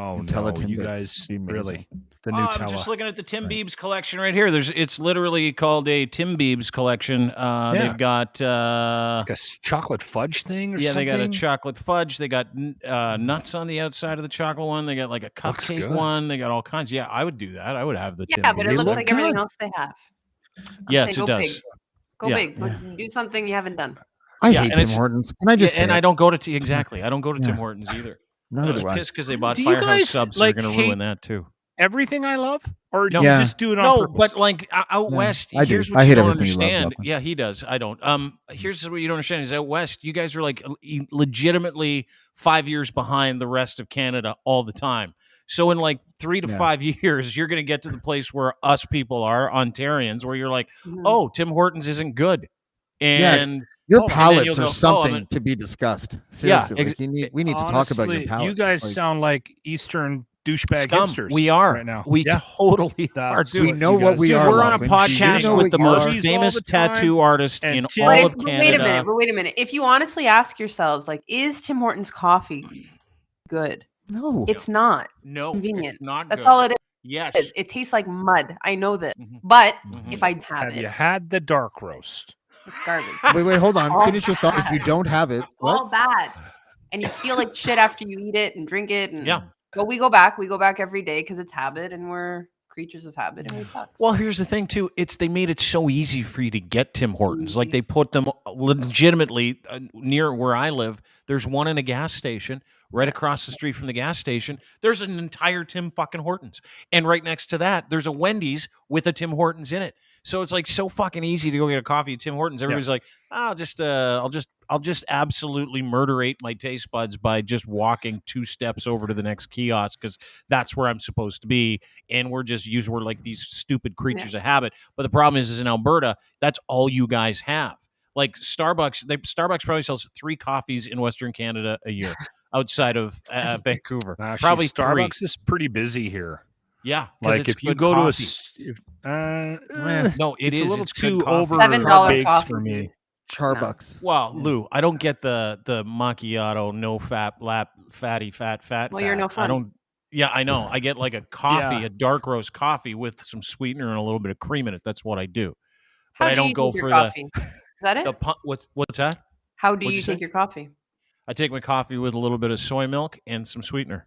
[SPEAKER 6] oh
[SPEAKER 5] Nutella
[SPEAKER 6] no, you
[SPEAKER 5] Timbits.
[SPEAKER 6] guys
[SPEAKER 5] Be amazing.
[SPEAKER 6] really the
[SPEAKER 1] Oh,
[SPEAKER 6] Nutella.
[SPEAKER 1] I'm just looking at the Tim Biebs collection right here. It's literally called a Tim Biebs collection. They've got
[SPEAKER 6] like a chocolate fudge thing or something.
[SPEAKER 1] they got a chocolate fudge. They got nuts on the outside of the chocolate one. They got like a cupcake
[SPEAKER 6] good.
[SPEAKER 1] one. They got all kinds. Yeah, I would do that. I would have the Tim
[SPEAKER 4] Yeah, but
[SPEAKER 1] Biebs.
[SPEAKER 4] it looks
[SPEAKER 6] look
[SPEAKER 4] like everything
[SPEAKER 6] good.
[SPEAKER 4] else they have.
[SPEAKER 1] Yes,
[SPEAKER 4] Go
[SPEAKER 1] it does.
[SPEAKER 4] big. Go
[SPEAKER 1] Yeah.
[SPEAKER 4] big. Do something you haven't done.
[SPEAKER 5] I
[SPEAKER 1] Yeah,
[SPEAKER 5] hate
[SPEAKER 1] and
[SPEAKER 5] Tim
[SPEAKER 1] it's-
[SPEAKER 5] Hortons. Can I just say
[SPEAKER 1] and
[SPEAKER 5] it?
[SPEAKER 1] I don't go to exactly. I don't go to
[SPEAKER 5] Yeah.
[SPEAKER 1] Tim Hortons either. I
[SPEAKER 5] Neither
[SPEAKER 1] was
[SPEAKER 5] do I.
[SPEAKER 1] pissed because they bought
[SPEAKER 6] Do you
[SPEAKER 1] Firehouse
[SPEAKER 6] guys,
[SPEAKER 1] subs.
[SPEAKER 6] like,
[SPEAKER 1] They're going to ruin
[SPEAKER 6] hate-
[SPEAKER 1] that too.
[SPEAKER 6] Everything I love, or
[SPEAKER 1] No.
[SPEAKER 6] you
[SPEAKER 5] Yeah.
[SPEAKER 6] just do it on
[SPEAKER 1] No,
[SPEAKER 6] purpose?
[SPEAKER 1] but like out
[SPEAKER 5] Yeah,
[SPEAKER 1] west,
[SPEAKER 5] I do.
[SPEAKER 1] here's what
[SPEAKER 5] I
[SPEAKER 1] you
[SPEAKER 5] hate
[SPEAKER 1] don't
[SPEAKER 5] everything you love,
[SPEAKER 1] understand.
[SPEAKER 5] Lachlan.
[SPEAKER 1] Yeah, he does. I don't. Here's what you don't understand is out west, you guys are like legitimately 5 years behind the rest of Canada all the time. So in like 3 to
[SPEAKER 5] Yeah.
[SPEAKER 1] 5 years, you're going to get to the place where us people are Ontarians, where you're like,
[SPEAKER 4] Mhm.
[SPEAKER 1] oh, Tim Hortons isn't good, and
[SPEAKER 5] Your
[SPEAKER 1] and then
[SPEAKER 5] palates
[SPEAKER 1] you'll
[SPEAKER 5] are
[SPEAKER 1] go,
[SPEAKER 5] something to be discussed. Seriously, like we need to talk about your
[SPEAKER 6] Honestly,
[SPEAKER 5] palates.
[SPEAKER 6] you guys
[SPEAKER 5] Like,
[SPEAKER 6] sound like Eastern douchebag
[SPEAKER 1] scum.
[SPEAKER 6] hipsters.
[SPEAKER 1] We are
[SPEAKER 6] right now.
[SPEAKER 1] We
[SPEAKER 6] Yeah.
[SPEAKER 1] totally are.
[SPEAKER 6] That's
[SPEAKER 1] Dude,
[SPEAKER 5] we know what we
[SPEAKER 1] Dude,
[SPEAKER 5] are.
[SPEAKER 1] we're on a
[SPEAKER 5] Lachlan. Do you
[SPEAKER 1] podcast
[SPEAKER 5] know
[SPEAKER 1] with
[SPEAKER 5] what
[SPEAKER 1] the
[SPEAKER 5] you
[SPEAKER 1] most
[SPEAKER 5] are?
[SPEAKER 6] Orgies
[SPEAKER 1] famous
[SPEAKER 6] all the time,
[SPEAKER 1] tattoo artist
[SPEAKER 6] and
[SPEAKER 1] in
[SPEAKER 6] Tim-
[SPEAKER 1] all of
[SPEAKER 4] But
[SPEAKER 1] Canada.
[SPEAKER 4] wait a minute. If you honestly ask yourselves, like, is Tim Hortons coffee good?
[SPEAKER 5] No,
[SPEAKER 4] It's not
[SPEAKER 1] No,
[SPEAKER 4] convenient.
[SPEAKER 1] it's not
[SPEAKER 4] That's
[SPEAKER 1] good.
[SPEAKER 4] all it
[SPEAKER 1] Yes.
[SPEAKER 4] is. It tastes like mud. I know this.
[SPEAKER 1] Mhm.
[SPEAKER 4] But
[SPEAKER 1] Mhm.
[SPEAKER 4] if I have
[SPEAKER 6] Have you
[SPEAKER 4] it,
[SPEAKER 6] had the dark roast?
[SPEAKER 4] it's garbage.
[SPEAKER 5] wait, hold on.
[SPEAKER 4] All
[SPEAKER 5] Finish your thought. If you
[SPEAKER 4] bad.
[SPEAKER 5] don't have it,
[SPEAKER 4] All
[SPEAKER 5] what?
[SPEAKER 4] bad. And you feel like shit after you eat it and drink it. And
[SPEAKER 1] Yeah.
[SPEAKER 4] But we go back. We go back every day because it's habit, and we're creatures of habit, and we suck.
[SPEAKER 1] Well, here's the thing too. They made it so easy for you to get Tim Hortons. Like they put them legitimately near where I live. There's one in a gas station right across the street from the gas station. There's an entire Tim fucking Hortons, and right next to that, there's a Wendy's with a Tim Hortons in it. So it's like so fucking easy to go get a coffee at Tim Hortons. Everybody's like, I'll just absolutely murderate my taste buds by just walking 2 steps over to the next kiosk because that's where I'm supposed to be. And we're like these stupid creatures of habit. But the problem is in Alberta, that's all you guys have. Like Starbucks probably sells 3 coffees in Western Canada a year outside of Vancouver.
[SPEAKER 6] Actually,
[SPEAKER 1] Probably
[SPEAKER 6] Starbucks
[SPEAKER 1] 3.
[SPEAKER 6] is pretty busy here.
[SPEAKER 1] Yeah,
[SPEAKER 6] like if you go to
[SPEAKER 1] no,
[SPEAKER 6] it's a little
[SPEAKER 1] it's good
[SPEAKER 6] too
[SPEAKER 1] coffee.
[SPEAKER 6] over
[SPEAKER 4] $7
[SPEAKER 6] baked
[SPEAKER 4] coffee
[SPEAKER 6] for me.
[SPEAKER 4] dude.
[SPEAKER 5] Charbucks.
[SPEAKER 1] Well, Lou, I don't get the macchiato, no fat, fat.
[SPEAKER 4] Well, you're no
[SPEAKER 1] I
[SPEAKER 4] fun.
[SPEAKER 1] don't. Yeah, I know. I get like a coffee, a dark roast coffee with some sweetener and a little bit of cream in it. That's what I do. But I don't go for
[SPEAKER 4] coffee? Is that it?
[SPEAKER 1] What's that?
[SPEAKER 4] How do
[SPEAKER 1] What'd
[SPEAKER 4] you
[SPEAKER 1] you say?
[SPEAKER 4] take your coffee?
[SPEAKER 1] I take my coffee with a little bit of soy milk and some sweetener.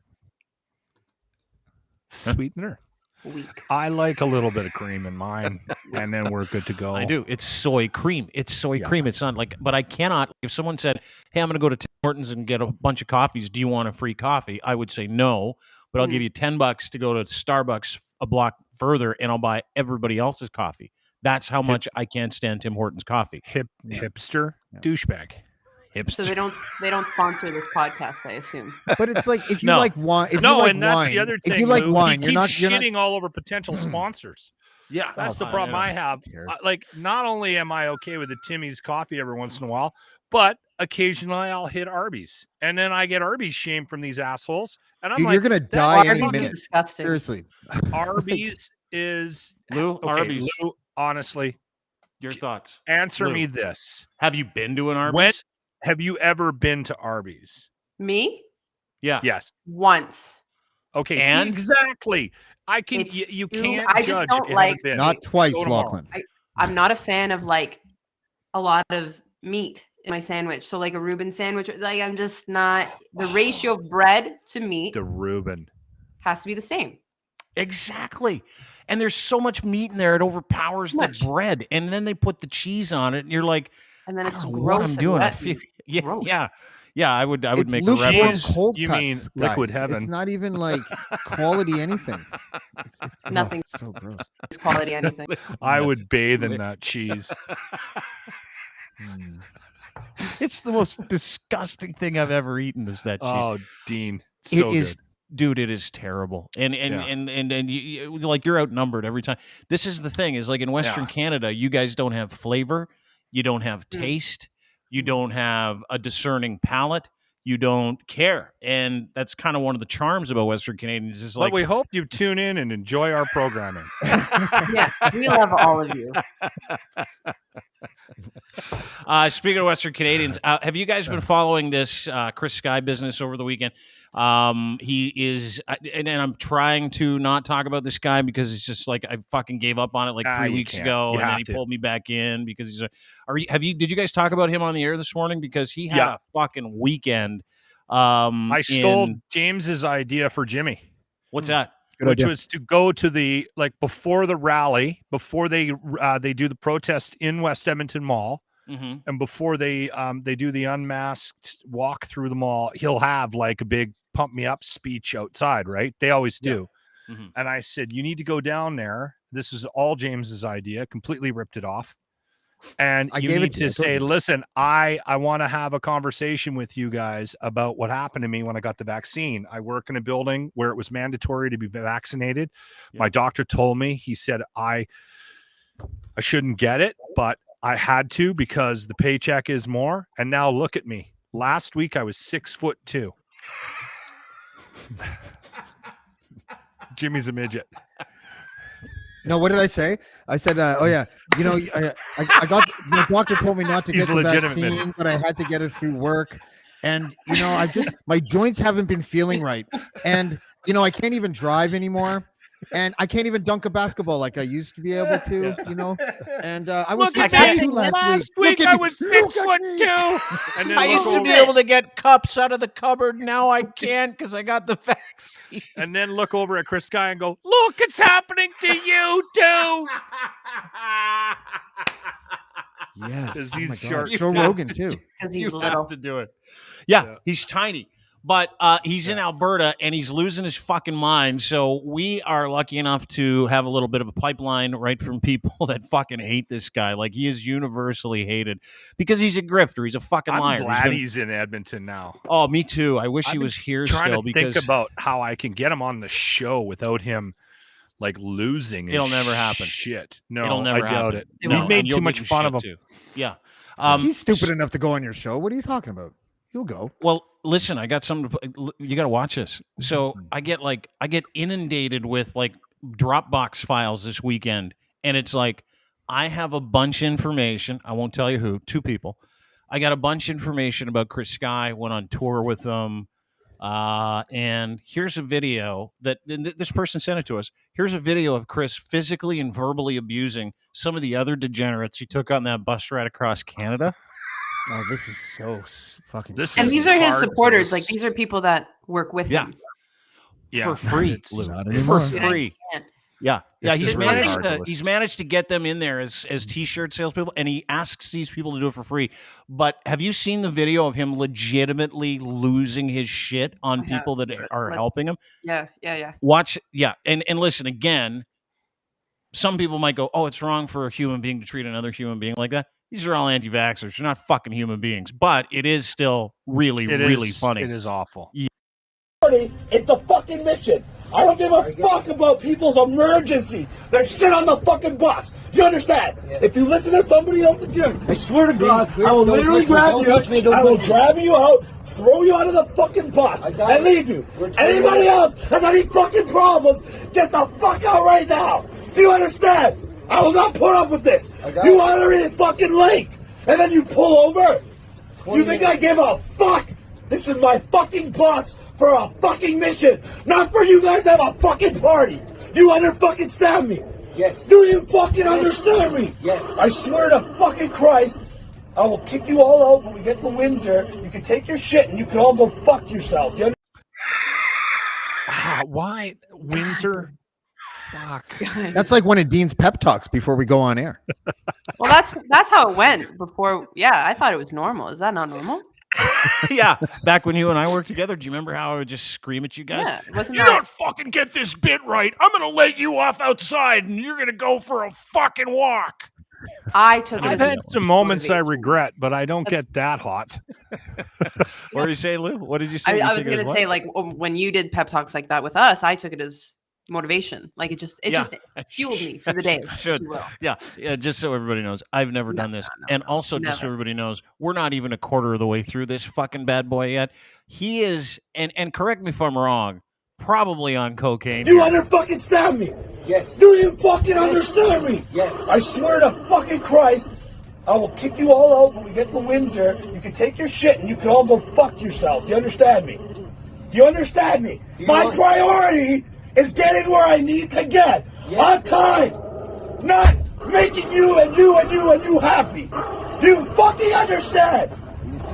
[SPEAKER 6] Sweetener.
[SPEAKER 4] Weak.
[SPEAKER 6] I like a little bit of cream in mine, and then we're good to go.
[SPEAKER 1] I do. It's soy cream. It's soy cream. It's not like, but I cannot. If someone said, "Hey, I'm going to go to Tim Hortons and get a bunch of coffees. Do you want a free coffee?" I would say no, but I'll give you $10 to go to Starbucks a block further, and I'll buy everybody else's coffee. That's how much I can't stand Tim Hortons coffee.
[SPEAKER 6] Hipster douchebag.
[SPEAKER 4] So they don't sponsor this podcast, I assume.
[SPEAKER 5] But it's like if you
[SPEAKER 1] No.
[SPEAKER 5] like wine, if
[SPEAKER 6] No,
[SPEAKER 5] you like
[SPEAKER 6] and that's
[SPEAKER 5] wine,
[SPEAKER 6] the other thing.
[SPEAKER 5] if you like
[SPEAKER 6] Lou,
[SPEAKER 5] wine,
[SPEAKER 6] he
[SPEAKER 5] you're not
[SPEAKER 6] keeps shitting all over potential sponsors.
[SPEAKER 1] Yeah,
[SPEAKER 6] That's the problem I have. Like, not only am I okay with the Timmy's coffee every once in a while, but occasionally I'll hit Arby's, and then I get Arby's shame from these assholes, and I'm
[SPEAKER 5] Dude,
[SPEAKER 6] like,
[SPEAKER 5] you're gonna die any
[SPEAKER 4] Arby's is
[SPEAKER 5] minute.
[SPEAKER 4] disgusting.
[SPEAKER 5] Seriously,
[SPEAKER 6] Arby's is
[SPEAKER 1] Lou, Arby's.
[SPEAKER 6] Lou, honestly,
[SPEAKER 1] Your thoughts?
[SPEAKER 6] answer
[SPEAKER 1] Lou.
[SPEAKER 6] me this:
[SPEAKER 1] Have you been to an Arby's?
[SPEAKER 6] When have you ever been to Arby's?
[SPEAKER 4] Me?
[SPEAKER 1] Yeah.
[SPEAKER 6] Yes.
[SPEAKER 4] Once.
[SPEAKER 6] Okay.
[SPEAKER 1] And?
[SPEAKER 6] See, exactly. I can.
[SPEAKER 4] It's
[SPEAKER 6] You
[SPEAKER 4] too-
[SPEAKER 6] can't.
[SPEAKER 4] I just
[SPEAKER 6] judge
[SPEAKER 4] don't
[SPEAKER 6] if you
[SPEAKER 4] like-
[SPEAKER 6] haven't been.
[SPEAKER 5] not twice,
[SPEAKER 6] Go tomorrow.
[SPEAKER 5] Lachlan.
[SPEAKER 4] I'm not a fan of like a lot of meat in my sandwich. So like a Reuben sandwich, like I'm just not the ratio of bread to meat
[SPEAKER 6] The Reuben.
[SPEAKER 4] has to be the same.
[SPEAKER 1] Exactly. And there's so much meat in there, it overpowers the
[SPEAKER 4] Much.
[SPEAKER 1] bread. And then they put the cheese on it, and you're like,
[SPEAKER 4] And then
[SPEAKER 1] I
[SPEAKER 4] it's
[SPEAKER 1] don't know
[SPEAKER 4] gross.
[SPEAKER 1] what I'm
[SPEAKER 4] and
[SPEAKER 1] doing. I
[SPEAKER 4] wet
[SPEAKER 1] feel,
[SPEAKER 4] and gross.
[SPEAKER 1] yeah. I would
[SPEAKER 5] It's
[SPEAKER 1] make a
[SPEAKER 5] lukewarm
[SPEAKER 1] reference.
[SPEAKER 5] cold
[SPEAKER 6] You
[SPEAKER 5] cuts,
[SPEAKER 6] mean liquid
[SPEAKER 5] guys.
[SPEAKER 6] heaven.
[SPEAKER 5] It's not even like quality anything. It's
[SPEAKER 4] Nothing.
[SPEAKER 5] it's so gross.
[SPEAKER 4] It's quality anything.
[SPEAKER 6] I would bathe in that cheese.
[SPEAKER 1] It's the most disgusting thing I've ever eaten. Is that cheese?
[SPEAKER 6] Oh, Dean,
[SPEAKER 1] It
[SPEAKER 6] so
[SPEAKER 1] is,
[SPEAKER 6] good.
[SPEAKER 1] dude. It is terrible. And like you're outnumbered every time. This is the thing. Is like in Western Canada, you guys don't have flavor, you don't have taste, you don't have a discerning palate. You don't care, and that's kind of one of the charms about Western Canadians. Is like
[SPEAKER 6] But we hope you tune in and enjoy our programming.
[SPEAKER 4] Yeah, we love all of you.
[SPEAKER 1] Speaking of Western Canadians, have you guys been following this Chris Sky business over the weekend? He is, and I'm trying to not talk about this guy because it's just like I fucking gave up on it like 3
[SPEAKER 6] you
[SPEAKER 1] weeks
[SPEAKER 6] can't.
[SPEAKER 1] ago,
[SPEAKER 6] You
[SPEAKER 1] and then
[SPEAKER 6] have
[SPEAKER 1] he
[SPEAKER 6] to.
[SPEAKER 1] pulled me back in because he's. Did you guys talk about him on the air this morning? Because he had a fucking weekend.
[SPEAKER 6] I stole James's idea for Jimmy.
[SPEAKER 1] What's that?
[SPEAKER 5] Good
[SPEAKER 6] Which
[SPEAKER 5] idea.
[SPEAKER 6] was to go to the before the rally, before they do the protest in West Edmonton Mall,
[SPEAKER 1] Mm-hmm.
[SPEAKER 6] and before they do the unmasked walk through the mall, he'll have like a big pump me up speech outside, right? They always do.
[SPEAKER 1] Yeah. Mm-hmm.
[SPEAKER 6] And I said, you need to go down there. This is all James's idea. Completely ripped it off. And
[SPEAKER 5] I
[SPEAKER 6] you
[SPEAKER 5] gave it
[SPEAKER 6] need
[SPEAKER 5] to
[SPEAKER 6] to
[SPEAKER 5] you. I told
[SPEAKER 6] say,
[SPEAKER 5] you.
[SPEAKER 6] listen, I want to have a conversation with you guys about what happened to me when I got the vaccine. I work in a building where it was mandatory to be vaccinated.
[SPEAKER 1] Yeah.
[SPEAKER 6] My doctor told me, he said, I shouldn't get it, but I had to because the paycheck is more. And now look at me. Last week I was 6'2". Jimmy's a midget.
[SPEAKER 5] No, what did I say? I said, "Oh yeah, you know, I got the doctor told me not to
[SPEAKER 6] He's
[SPEAKER 5] get the
[SPEAKER 6] legitimate, man.
[SPEAKER 5] vaccine, but I had to get it through work, and you know, I just my joints haven't been feeling right, and you know, I can't even drive anymore, and I can't even dunk a basketball like I used to be able to, you know, and I was
[SPEAKER 6] Look at
[SPEAKER 5] 6'2"
[SPEAKER 6] me.
[SPEAKER 5] last week.
[SPEAKER 6] Last week
[SPEAKER 5] Look
[SPEAKER 6] I
[SPEAKER 5] at
[SPEAKER 6] was
[SPEAKER 5] me. Look at
[SPEAKER 6] 6'2". And then
[SPEAKER 1] I
[SPEAKER 6] look
[SPEAKER 1] used to be
[SPEAKER 6] over-
[SPEAKER 1] able to get cups out of the cupboard. Now I can't because I got the vaccine.
[SPEAKER 6] and then look over at Chris Sky and go, look, it's happening to you too.
[SPEAKER 5] Yes,
[SPEAKER 6] 'Cause
[SPEAKER 5] oh
[SPEAKER 6] he's
[SPEAKER 5] my
[SPEAKER 6] short.
[SPEAKER 5] God. Joe Rogan too.
[SPEAKER 4] Because
[SPEAKER 1] You
[SPEAKER 4] he's little.
[SPEAKER 1] have to do it. Yeah,
[SPEAKER 6] Yeah.
[SPEAKER 1] he's tiny, but he's in Alberta and he's losing his fucking mind. So we are lucky enough to have a little bit of a pipeline right from people that fucking hate this guy. Like he is universally hated because he's a grifter. He's a fucking
[SPEAKER 6] I'm
[SPEAKER 1] liar.
[SPEAKER 6] glad
[SPEAKER 1] been-
[SPEAKER 6] he's in Edmonton now.
[SPEAKER 1] Oh, me too. I wish
[SPEAKER 6] I've
[SPEAKER 1] he
[SPEAKER 6] been
[SPEAKER 1] was here
[SPEAKER 6] Trying
[SPEAKER 1] still
[SPEAKER 6] to
[SPEAKER 1] because
[SPEAKER 6] think about how I can get him on the show without him like losing. his
[SPEAKER 1] It'll never happen.
[SPEAKER 6] Shit. No,
[SPEAKER 1] it'll never
[SPEAKER 6] I doubt
[SPEAKER 1] happen.
[SPEAKER 6] it.
[SPEAKER 4] It
[SPEAKER 6] We've
[SPEAKER 4] won't.
[SPEAKER 6] made
[SPEAKER 1] And you'll
[SPEAKER 6] too
[SPEAKER 1] give
[SPEAKER 6] much
[SPEAKER 1] him
[SPEAKER 6] fun of him.
[SPEAKER 1] shit, too. Yeah.
[SPEAKER 5] He's stupid enough to go on your show. What are you talking about? He'll go.
[SPEAKER 1] Well, listen, I got something. You got to watch this. So I get inundated with like Dropbox files this weekend, and it's like I have a bunch of information. I won't tell you who. 2 people. I got a bunch of information about Chris Sky. Went on tour with them. And here's a video that this person sent it to us. Here's a video of Chris physically and verbally abusing some of the other degenerates he took on that bus ride across Canada.
[SPEAKER 5] Oh, this is so fucking.
[SPEAKER 4] And these are his supporters. Like, these are people that work with him.
[SPEAKER 1] Yeah, for free. For free. Yeah. He's managed to get them in there as t-shirt salespeople, and he asks these people to do it for free. But have you seen the video of him legitimately losing his shit on people that are helping him?
[SPEAKER 4] Yeah.
[SPEAKER 1] Watch. Yeah, and listen again. Some people might go, "Oh, it's wrong for a human being to treat another human being like that." These are all anti-vaxxers. They're not fucking human beings, but it is still really funny.
[SPEAKER 6] It is awful.
[SPEAKER 1] Yeah.
[SPEAKER 7] It's the fucking mission. I don't give a fuck about people's emergencies. There's shit on the fucking bus. Do you understand? Yeah. If you listen to somebody else again, I swear to God, I will literally grab you. I will grab you out, throw you out of the fucking bus, and leave you. Anybody else has any fucking problems, get the fuck out right now. Do you understand? I will not put up with this. You are already fucking late, and then you pull over. You think I give a fuck? This is my fucking bus. For a fucking mission, not for you guys to have a fucking party. Do you understand me? Yes. Do you fucking understand me? Yes. I swear to fucking Christ, I will kick you all out when we get to Windsor. You can take your shit and you can all go fuck yourselves.
[SPEAKER 6] Why Windsor? Fuck.
[SPEAKER 5] That's like one of Dean's pep talks before we go on air.
[SPEAKER 4] Well, that's how it went before. Yeah, I thought it was normal. Is that not normal?
[SPEAKER 1] Yeah, back when you and I worked together, do you remember how I would just scream at you guys?
[SPEAKER 4] Yeah,
[SPEAKER 1] you don't fucking get this bit right. I'm going to let you off outside, and you're going to go for a fucking walk.
[SPEAKER 4] I've
[SPEAKER 6] had some moments I regret, but I don't get that hot.
[SPEAKER 1] What did you say, Lou? What did you say?
[SPEAKER 4] I was going to say, like, when you did pep talks like that with us, I took it as motivation. Like, it just fueled me for the day.
[SPEAKER 1] Yeah. Just so everybody knows, I've never done this. And also, just so everybody knows, we're not even a quarter of the way through this fucking bad boy yet. He is, and correct me if I'm wrong, probably on cocaine.
[SPEAKER 7] You understand me? Yes. Do you fucking understand me? Yes. I swear to fucking Christ, I will kick you all out when we get to Windsor. You can take your shit and you can all go fuck yourselves. Do you understand me? Do you understand me? My priority is getting where I need to get on time, not making you and you happy. Do you fucking understand?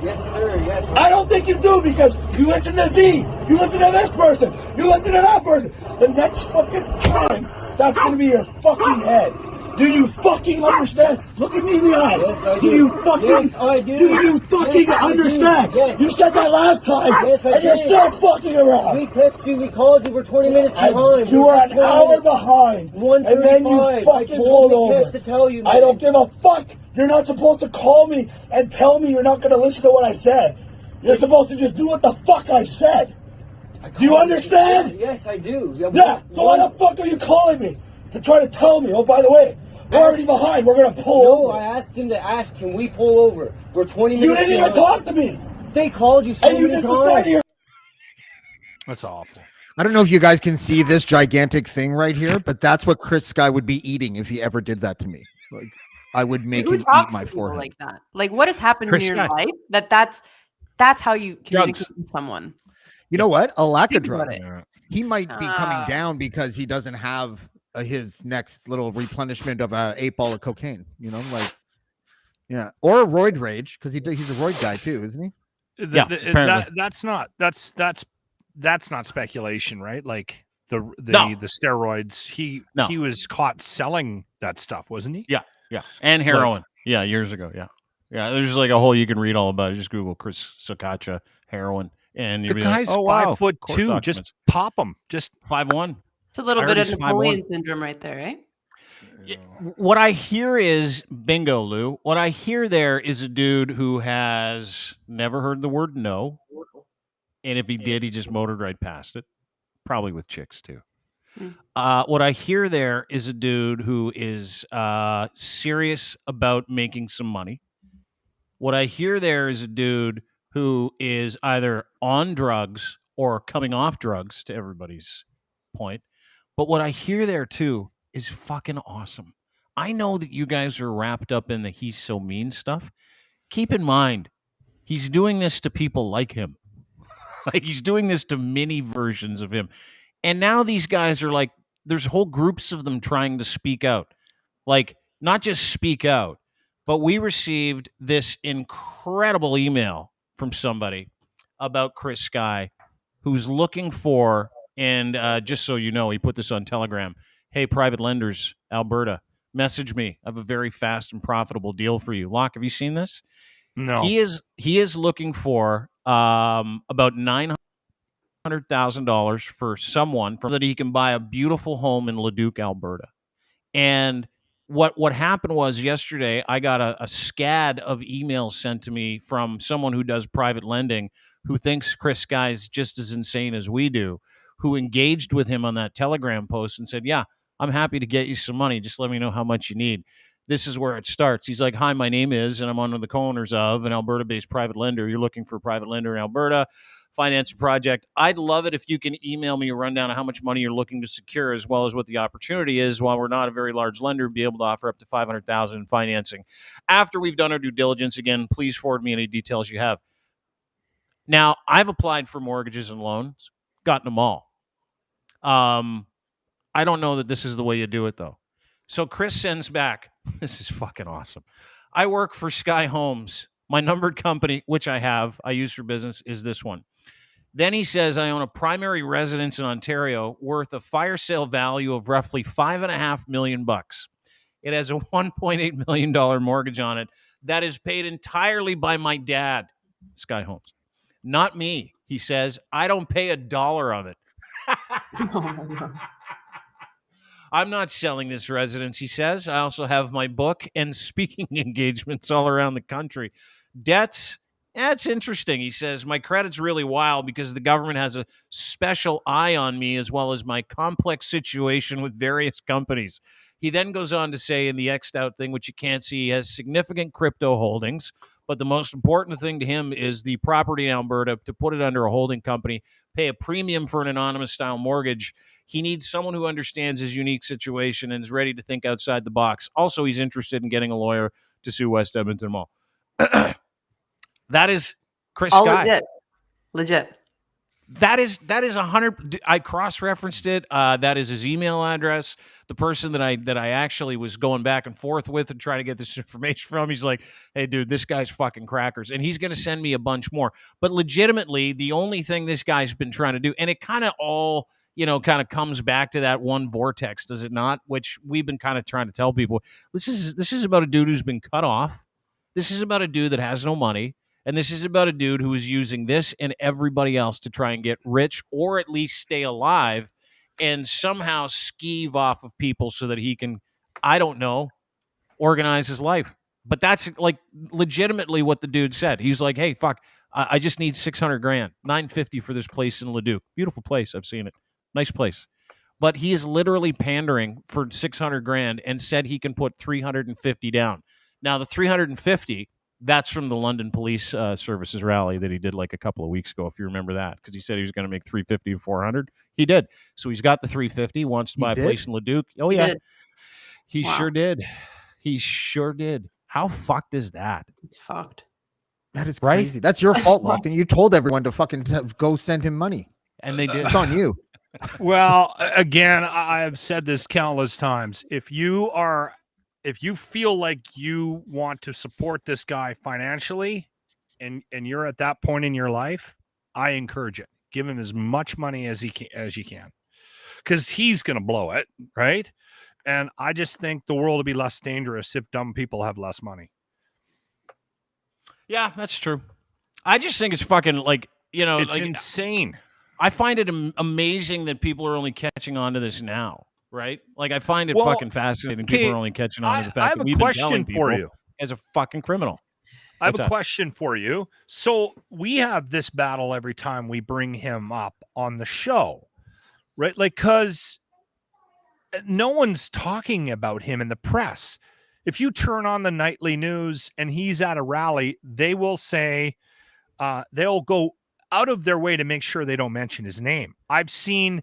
[SPEAKER 8] Yes, sir. Yes.
[SPEAKER 7] I don't think you do because you listen to Z, you listen to this person, you listen to that person. The next fucking time, that's gonna be your fucking head. Do you fucking understand? Look at me in the eyes.
[SPEAKER 8] Yes, I do.
[SPEAKER 7] Do you fucking?
[SPEAKER 8] Yes, I do.
[SPEAKER 7] Do you fucking understand?
[SPEAKER 8] Yes.
[SPEAKER 7] You said that last time,
[SPEAKER 8] yes,
[SPEAKER 7] and you're still fucking around.
[SPEAKER 8] We texted you, we called you, we're 20 minutes behind.
[SPEAKER 7] You are an hour behind, and then you fucking pulled over.
[SPEAKER 8] To tell you,
[SPEAKER 7] I don't give a fuck. You're not supposed to call me and tell me you're not going to listen to what I said. You're supposed to just do what the fuck I said. Do you understand?
[SPEAKER 8] Yes, I do.
[SPEAKER 7] Yeah, so why the fuck are you calling me? To try to tell me, oh, by the way, we're already behind, we're going to pull over.
[SPEAKER 8] No, I asked him to ask, can we pull over? We're 20 minutes
[SPEAKER 7] You didn't even talk to me.
[SPEAKER 8] They called you so
[SPEAKER 7] and you
[SPEAKER 8] many
[SPEAKER 7] just
[SPEAKER 8] times.
[SPEAKER 7] decided you're...
[SPEAKER 6] That's awful.
[SPEAKER 5] I don't know if you guys can see this gigantic thing right here, but that's what Chris Sky would be eating if he ever did that to me. Like, I would make him eat my forehead.
[SPEAKER 4] Like that. Like, what has happened in your life that's how you communicate with someone?
[SPEAKER 5] You know what? A lack of drugs. He might be coming down because he doesn't have his next little replenishment of a 8 ball of cocaine. You know, like, yeah, or a roid rage because he's a roid guy too, isn't he?
[SPEAKER 6] That's not speculation, right? Like the steroids. He was caught selling that stuff, wasn't he?
[SPEAKER 1] Yeah, and heroin. Years ago. Yeah. There's like a whole you can read all about it. Just Google Chris Socaccia heroin, and
[SPEAKER 6] the guy's like, 5'2". Just pop him. Just
[SPEAKER 1] 5'1".
[SPEAKER 4] It's a little bit of Napoleon syndrome right there, right?
[SPEAKER 1] What I hear is bingo, Lou. What I hear there is a dude who has never heard the word no, and if he did, he just motored right past it, probably with chicks too. What I hear there is a dude who is serious about making some money. What I hear there is a dude who is either on drugs or coming off drugs, to everybody's point. But what I hear there too is fucking awesome. I know that you guys are wrapped up in the he's so mean stuff. Keep in mind, he's doing this to people like him. Like he's doing this to mini versions of him. And now these guys are like, there's whole groups of them trying to speak out. Like, not just speak out, but we received this incredible email from somebody about Chris Sky, who's looking for, and just so you know, he put this on Telegram. Hey, private lenders, Alberta, message me. I have a very fast and profitable deal for you. Locke, have you seen this?
[SPEAKER 6] No.
[SPEAKER 1] He is looking for about $900,000 for someone that he can buy a beautiful home in Leduc, Alberta. And what happened was yesterday, I got a scad of emails sent to me from someone who does private lending, who thinks Chris Guy's just as insane as we do, who engaged with him on that Telegram post and said, yeah, I'm happy to get you some money. Just let me know how much you need. This is where it starts. He's like, hi, my name is, and I'm one of the co-owners of an Alberta-based private lender. You're looking for a private lender in Alberta, finance a project. I'd love it if you can email me a rundown of how much money you're looking to secure, as well as what the opportunity is. While we're not a very large lender, be able to offer up to $500,000 in financing. After we've done our due diligence, again, please forward me any details you have. Now, I've applied for mortgages and loans, gotten them all. I don't know that this is the way you do it, though. So Chris sends back, this is fucking awesome. I work for Sky Homes. My numbered company, which I use for business, is this one. Then he says, I own a primary residence in Ontario worth a fire sale value of roughly $5.5 million. It has a $1.8 million mortgage on it that is paid entirely by my dad, Sky Homes. Not me, he says. I don't pay a dollar of it. I'm not selling this residence, he says. I also have my book and speaking engagements all around the country. Debts, that's interesting. He says, my credit's really wild because the government has a special eye on me, as well as my complex situation with various companies. He then goes on to say in the X'd out thing, which you can't see, he has significant crypto holdings, but the most important thing to him is the property in Alberta, to put it under a holding company, pay a premium for an anonymous style mortgage. He needs someone who understands his unique situation and is ready to think outside the box. Also, he's interested in getting a lawyer to sue West Edmonton Mall. That is Chris
[SPEAKER 4] All
[SPEAKER 1] Sky.
[SPEAKER 4] Legit.
[SPEAKER 1] That is 100. I cross-referenced it. That is his email address. The person that I actually was going back and forth with and trying to get this information from, he's like, hey, dude, this guy's fucking crackers. And he's going to send me a bunch more. But legitimately, the only thing this guy's been trying to do, and it kind of all, kind of comes back to that one vortex, does it not? Which we've been kind of trying to tell people. This is about a dude who's been cut off. This is about a dude that has no money. And this is about a dude who is using this and everybody else to try and get rich, or at least stay alive and somehow skeeve off of people so that he can, I don't know, organize his life. But that's like legitimately what the dude said. He's like, hey, fuck, I just need $600,000, $950 for this place in Leduc. Beautiful place. I've seen it. Nice place. But he is literally pandering for $600,000 and said he can put $350 down. Now, the $350, that's from the London Police Services rally that he did like a couple of weeks ago, if you remember that, because he said he was going to make $350 to $400. He did. So he's got the $350, wants to buy a place in Leduc. Oh, yeah. He sure did. He sure did. How fucked is that?
[SPEAKER 4] It's fucked.
[SPEAKER 5] That is crazy. Right? That's your fault, Locke. And you told everyone to fucking go send him money.
[SPEAKER 1] And they did.
[SPEAKER 5] It's on you.
[SPEAKER 6] Well, again, I have said this countless times. If you feel like you want to support this guy financially and you're at that point in your life, I encourage it. Give him as much money as you can. Because he's going to blow it, right? And I just think the world will be less dangerous if dumb people have less money.
[SPEAKER 1] Yeah, that's true. I just think it's fucking it's
[SPEAKER 6] insane.
[SPEAKER 1] I find it amazing that people are only catching on to this now. Right? Like, I find it fucking fascinating. People are only catching on to the fact that we've been telling people for you as a fucking criminal.
[SPEAKER 6] I have a question for you. So we have this battle every time we bring him up on the show, right? Like, because no one's talking about him in the press. If you turn on the nightly news and he's at a rally, they will say, they'll go out of their way to make sure they don't mention his name. I've seen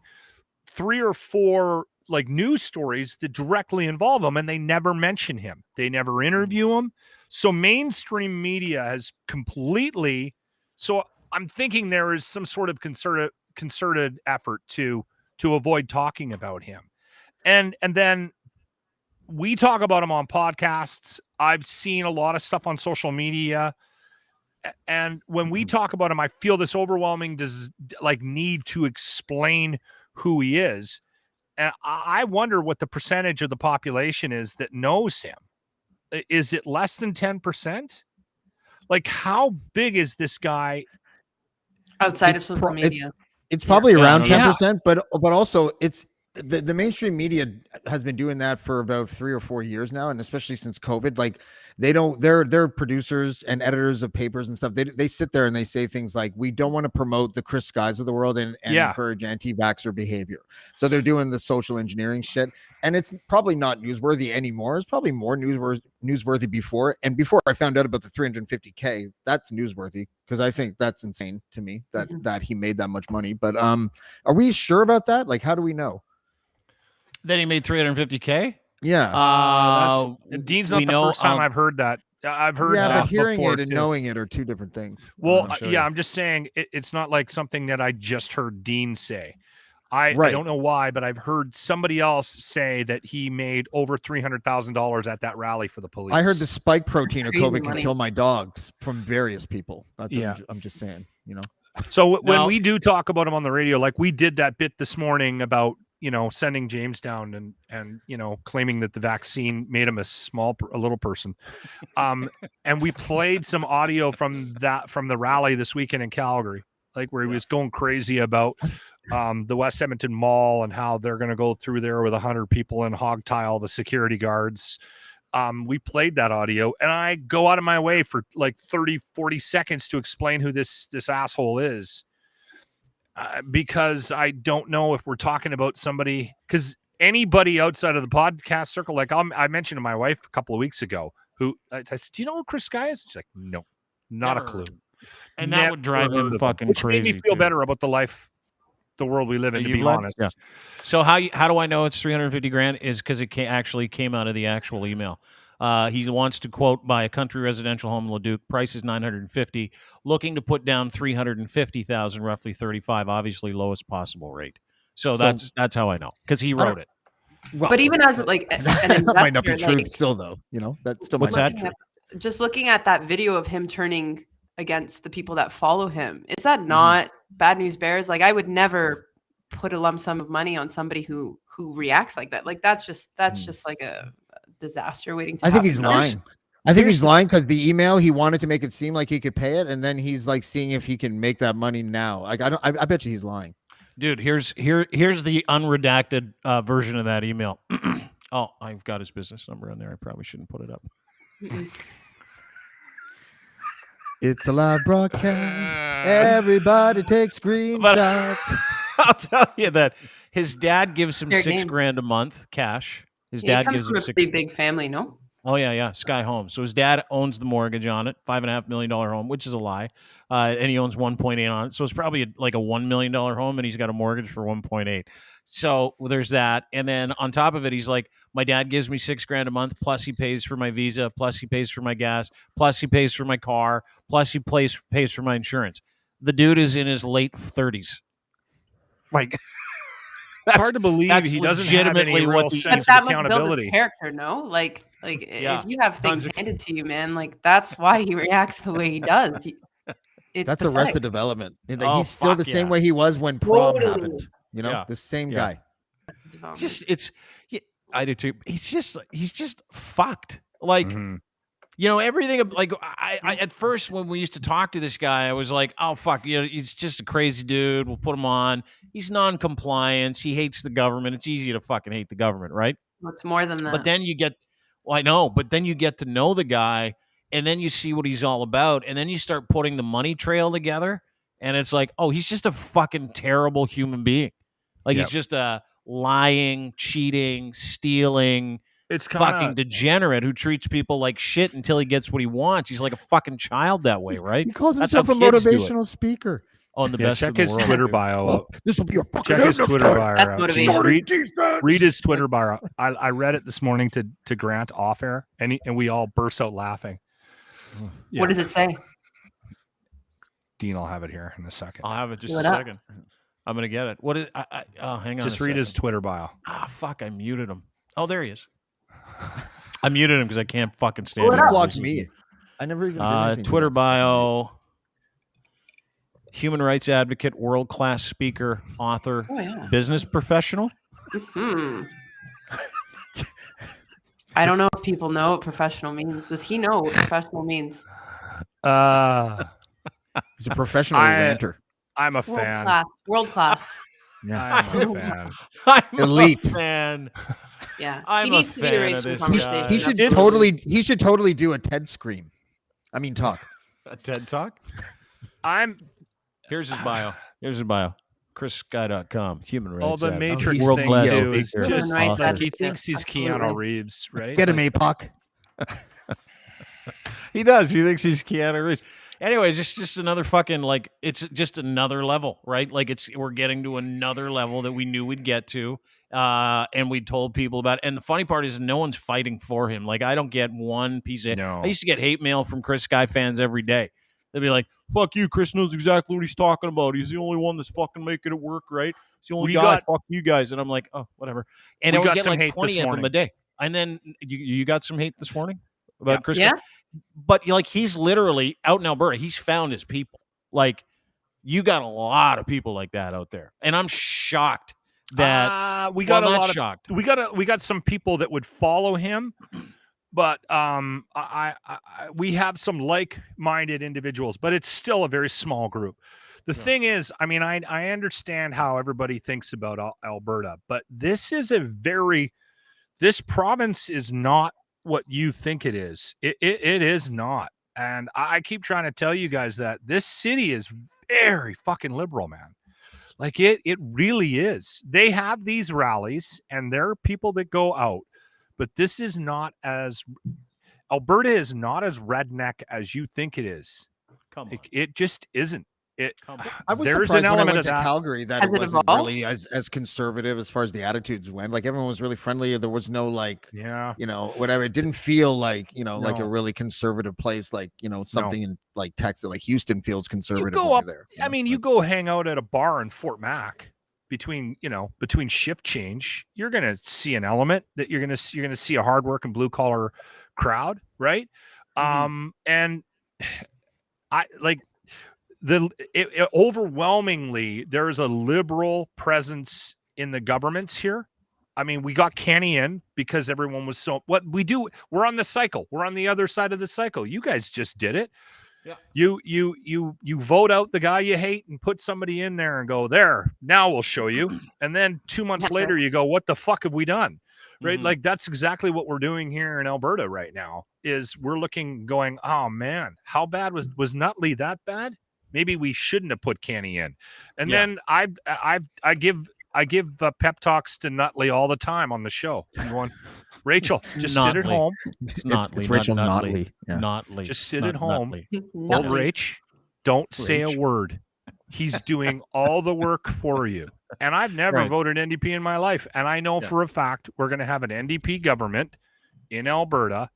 [SPEAKER 6] 3 or 4 like news stories that directly involve him, and they never mention him. They never interview him. So mainstream media has completely. So I'm thinking there is some sort of concerted effort to avoid talking about him, and then we talk about him on podcasts. I've seen a lot of stuff on social media. And when we talk about him, I feel this overwhelming need to explain who he is. And I wonder what the percentage of the population is that knows him. Is it less than 10%? Like, how big is this guy
[SPEAKER 4] outside of social media?
[SPEAKER 5] It's probably around 10%, but also it's the mainstream media has been doing that for about 3 or 4 years now, and especially since COVID. Like, they're producers and editors of papers and stuff. They sit there and they say things like, we don't want to promote the Chris Skies of the world and encourage anti-vaxxer behavior. So they're doing the social engineering shit, and it's probably not newsworthy anymore. It's probably more newsworthy before. And before I found out about the 350K, that's newsworthy, because I think that's insane to me that he made that much money. But are we sure about that? Like, how do we know
[SPEAKER 1] that he made 350K?
[SPEAKER 5] Yeah.
[SPEAKER 6] Dean's not the first time I've heard that. I've heard that
[SPEAKER 5] but hearing
[SPEAKER 6] before
[SPEAKER 5] it and knowing it are two different things.
[SPEAKER 6] Well, I'm just saying it's not like something that I just heard Dean say. I don't know why, but I've heard somebody else say that he made over $300,000 at that rally for the police.
[SPEAKER 5] I heard the spike protein of COVID can kill my dogs from various people. That's what I'm just saying, you know.
[SPEAKER 6] So when we do talk about him on the radio, like we did that bit this morning about, you know, sending James down and you know, claiming that the vaccine made him a little person. And we played some audio from the rally this weekend in Calgary, like where he was going crazy about the West Edmonton Mall and how they're going to go through there with 100 people and hog-tie all the security guards. We played that audio, and I go out of my way for like 30-40 seconds to explain who this asshole is. Because I don't know if we're talking about somebody, because anybody outside of the podcast circle, like I mentioned to my wife a couple of weeks ago, who I said, do you know who Chris Sky is? She's like, no, not a clue.
[SPEAKER 1] And that would drive him fucking
[SPEAKER 6] which
[SPEAKER 1] crazy.
[SPEAKER 6] Made me feel better about the world we live in, to be honest.
[SPEAKER 1] Yeah. So how do I know it's 350 grand? Is because it actually came out of the actual email. He wants to quote, buy a country residential home in Leduc. Price is $950. Looking to put down $350,000, roughly 35. Obviously, lowest possible rate. So that's how I know, because he wrote it.
[SPEAKER 4] Well, but even as like an investor,
[SPEAKER 5] that might not be true still, though. You know, that's still
[SPEAKER 1] what's that true?
[SPEAKER 4] Just looking at that video of him turning against the people that follow him, is that not bad news bears? Like, I would never put a lump sum of money on somebody who reacts like that. Like, that's just like a disaster waiting to happen.
[SPEAKER 5] I think he's lying. I think he's lying because the email, he wanted to make it seem like he could pay it, and then he's like seeing if he can make that money now. Like, I bet you he's lying.
[SPEAKER 1] Dude, here's the unredacted version of that email. Oh, I've got his business number in there. I probably shouldn't put it up.
[SPEAKER 5] It's a live broadcast. Everybody take screenshots.
[SPEAKER 1] I'll tell you that his dad gives him $6,000 a month cash. His dad gives him
[SPEAKER 4] a pretty big family, no?
[SPEAKER 1] Oh yeah, Sky Homes. So his dad owns the mortgage on it, $5.5 million home, which is a lie, and he owns 1.8 on it. So it's probably like a $1 million home, and he's got a mortgage for 1.8. So there's that, and then on top of it, he's like, my dad gives me $6,000 a month, plus he pays for my visa, plus he pays for my gas, plus he pays for my car, plus he pays for my insurance. The dude is in his late 30s. Like.
[SPEAKER 6] It's hard to believe he doesn't have any real sense of accountability.
[SPEAKER 4] Character, no? Like if you have things handed to you, man, like that's why he reacts the way he does.
[SPEAKER 5] That's Arrested Development. He's still the same way he was when prom happened. You know, the same guy.
[SPEAKER 1] I do too. He's just fucked. Like. You know, everything, like, I at first, when we used to talk to this guy, I was like, oh, fuck, you know, he's just a crazy dude. We'll put him on. He's non-compliant. He hates the government. It's easy to fucking hate the government, right?
[SPEAKER 4] What's more than that?
[SPEAKER 1] But then you get, I know, but then you get to know the guy, and then you see what he's all about, and then you start putting the money trail together, and it's like, oh, he's just a fucking terrible human being. Like, he's just a lying, cheating, stealing, it's fucking degenerate who treats people like shit until he gets what he wants. He's like a fucking child that way, right?
[SPEAKER 5] He calls himself a motivational speaker.
[SPEAKER 1] on the best
[SPEAKER 6] check
[SPEAKER 1] in the
[SPEAKER 6] his
[SPEAKER 1] world.
[SPEAKER 6] Twitter bio out.
[SPEAKER 5] This will be your fucking
[SPEAKER 6] Check his Twitter bio
[SPEAKER 4] That's
[SPEAKER 6] out.
[SPEAKER 4] motivation.
[SPEAKER 6] Read his Twitter bio. I read it this morning to Grant off air, and we all burst out laughing. Yeah.
[SPEAKER 4] What does it say?
[SPEAKER 6] Dean, I'll have it here in a second.
[SPEAKER 1] I'll have it just
[SPEAKER 4] What
[SPEAKER 1] a
[SPEAKER 4] up?
[SPEAKER 1] second. I'm gonna get it. What is? Hang on.
[SPEAKER 6] Just read his Twitter bio.
[SPEAKER 1] Fuck! I muted him. Oh, there he is. I muted him because I can't fucking stand
[SPEAKER 4] What
[SPEAKER 1] him.
[SPEAKER 4] up?
[SPEAKER 5] blocked me. I never even did anything to
[SPEAKER 1] Twitter
[SPEAKER 5] that.
[SPEAKER 1] bio. Human rights advocate, world-class speaker, author,
[SPEAKER 4] Oh, yeah.
[SPEAKER 1] business professional.
[SPEAKER 4] Hmm. I don't know if people know what professional means. Does he know what professional means?
[SPEAKER 5] He's a professional ranter.
[SPEAKER 6] I'm a
[SPEAKER 4] World
[SPEAKER 6] fan.
[SPEAKER 4] class. World class.
[SPEAKER 5] Yeah.
[SPEAKER 6] I'm a fan.
[SPEAKER 1] I'm
[SPEAKER 5] Elite.
[SPEAKER 1] a fan.
[SPEAKER 4] Yeah.
[SPEAKER 1] I'm
[SPEAKER 4] he
[SPEAKER 1] a
[SPEAKER 4] needs to be
[SPEAKER 1] fan of
[SPEAKER 4] erased from
[SPEAKER 1] this
[SPEAKER 4] conversation.
[SPEAKER 1] guy.
[SPEAKER 5] He should
[SPEAKER 6] It's-
[SPEAKER 5] totally do a TED scream. I mean, talk.
[SPEAKER 1] A TED Talk. Here's his bio. ChrisSky.com. Human rights.
[SPEAKER 6] All the
[SPEAKER 1] advocate.
[SPEAKER 6] Matrix
[SPEAKER 5] he's
[SPEAKER 6] thing
[SPEAKER 1] world-class
[SPEAKER 6] too is
[SPEAKER 1] speaker,
[SPEAKER 6] just
[SPEAKER 4] Human rights
[SPEAKER 6] like he
[SPEAKER 4] advocate.
[SPEAKER 6] thinks he's Keanu
[SPEAKER 4] Absolutely.
[SPEAKER 6] Reeves, right?
[SPEAKER 5] Get him,
[SPEAKER 6] Like,
[SPEAKER 5] APOC.
[SPEAKER 1] He does. He thinks he's Keanu Reeves. Anyway, just another fucking it's just another level, right? Like we're getting to another level that we knew we'd get to, and we told people about it. And the funny part is no one's fighting for him. Like I don't get one piece of.
[SPEAKER 6] No.
[SPEAKER 1] I used to get hate mail from Chris Sky fans every day. They'd be like, "Fuck you, Chris knows exactly what he's talking about. He's the only one that's fucking making it work, right? He's the only guy. Fuck you guys." And I'm like, "Oh, whatever." And I
[SPEAKER 6] We
[SPEAKER 1] would
[SPEAKER 6] got
[SPEAKER 1] get
[SPEAKER 6] some
[SPEAKER 1] like
[SPEAKER 6] hate
[SPEAKER 1] 20
[SPEAKER 6] this
[SPEAKER 1] of them
[SPEAKER 6] morning.
[SPEAKER 1] a day. And then you got some hate this morning about Chris.
[SPEAKER 4] Yeah.
[SPEAKER 1] But like he's literally out in Alberta. He's found his people. Like you got a lot of people like that out there, and I'm shocked that
[SPEAKER 6] we got
[SPEAKER 1] well,
[SPEAKER 6] a
[SPEAKER 1] not
[SPEAKER 6] lot of
[SPEAKER 1] shocked.
[SPEAKER 6] we got some people that would follow him, but we have some like-minded individuals, but it's still a very small group. The thing is, I mean, I understand how everybody thinks about Alberta, but this province is not what you think it is. It is not. And I keep trying to tell you guys that this city is very fucking liberal, man. Like it really is. They have these rallies and there are people that go out, but this is not as Alberta is not as redneck as you think it is.
[SPEAKER 1] Come on.
[SPEAKER 6] It just isn't.
[SPEAKER 5] I was
[SPEAKER 6] there's
[SPEAKER 5] surprised
[SPEAKER 6] an
[SPEAKER 5] when I
[SPEAKER 6] element
[SPEAKER 5] went
[SPEAKER 6] of
[SPEAKER 5] to
[SPEAKER 6] that.
[SPEAKER 5] Calgary that
[SPEAKER 4] Has
[SPEAKER 5] it
[SPEAKER 4] it
[SPEAKER 5] wasn't
[SPEAKER 4] evolved?
[SPEAKER 5] really as conservative as far as the attitudes went. Like everyone was really friendly. There was no whatever. It didn't feel like like a really conservative place, like something in like Texas, like Houston feels conservative
[SPEAKER 6] You go
[SPEAKER 5] over
[SPEAKER 6] up
[SPEAKER 5] there.
[SPEAKER 6] I mean, you go hang out at a bar in Fort Mac between shift change, you're gonna see an element that you're gonna see a hardworking blue collar crowd, right? And I like overwhelmingly there's a liberal presence in the governments here. I mean, we got Kenny in because everyone was we're on the cycle. We're on the other side of the cycle. You guys just did it. Yeah. You vote out the guy you hate and put somebody in there and go, there, now we'll show you. And then 2 months later you go, what the fuck have we done? Right? Like that's exactly what we're doing here in Alberta right now is we're looking going, oh man, how bad was Nutley that bad? Maybe we shouldn't have put Kenny in. And then I give pep talks to Nutley all the time on the show. I'm going, Rachel, just sit at home.
[SPEAKER 1] It's Notley,
[SPEAKER 5] it's Rachel
[SPEAKER 1] not
[SPEAKER 5] Notley. Yeah.
[SPEAKER 1] Notley.
[SPEAKER 6] Just sit
[SPEAKER 1] not
[SPEAKER 6] at home.
[SPEAKER 1] Notley.
[SPEAKER 6] Old Rach, don't say a
[SPEAKER 1] Rach.
[SPEAKER 6] word. He's doing all the work for you. And I've never voted NDP in my life. And I know for a fact we're going to have an NDP government in Alberta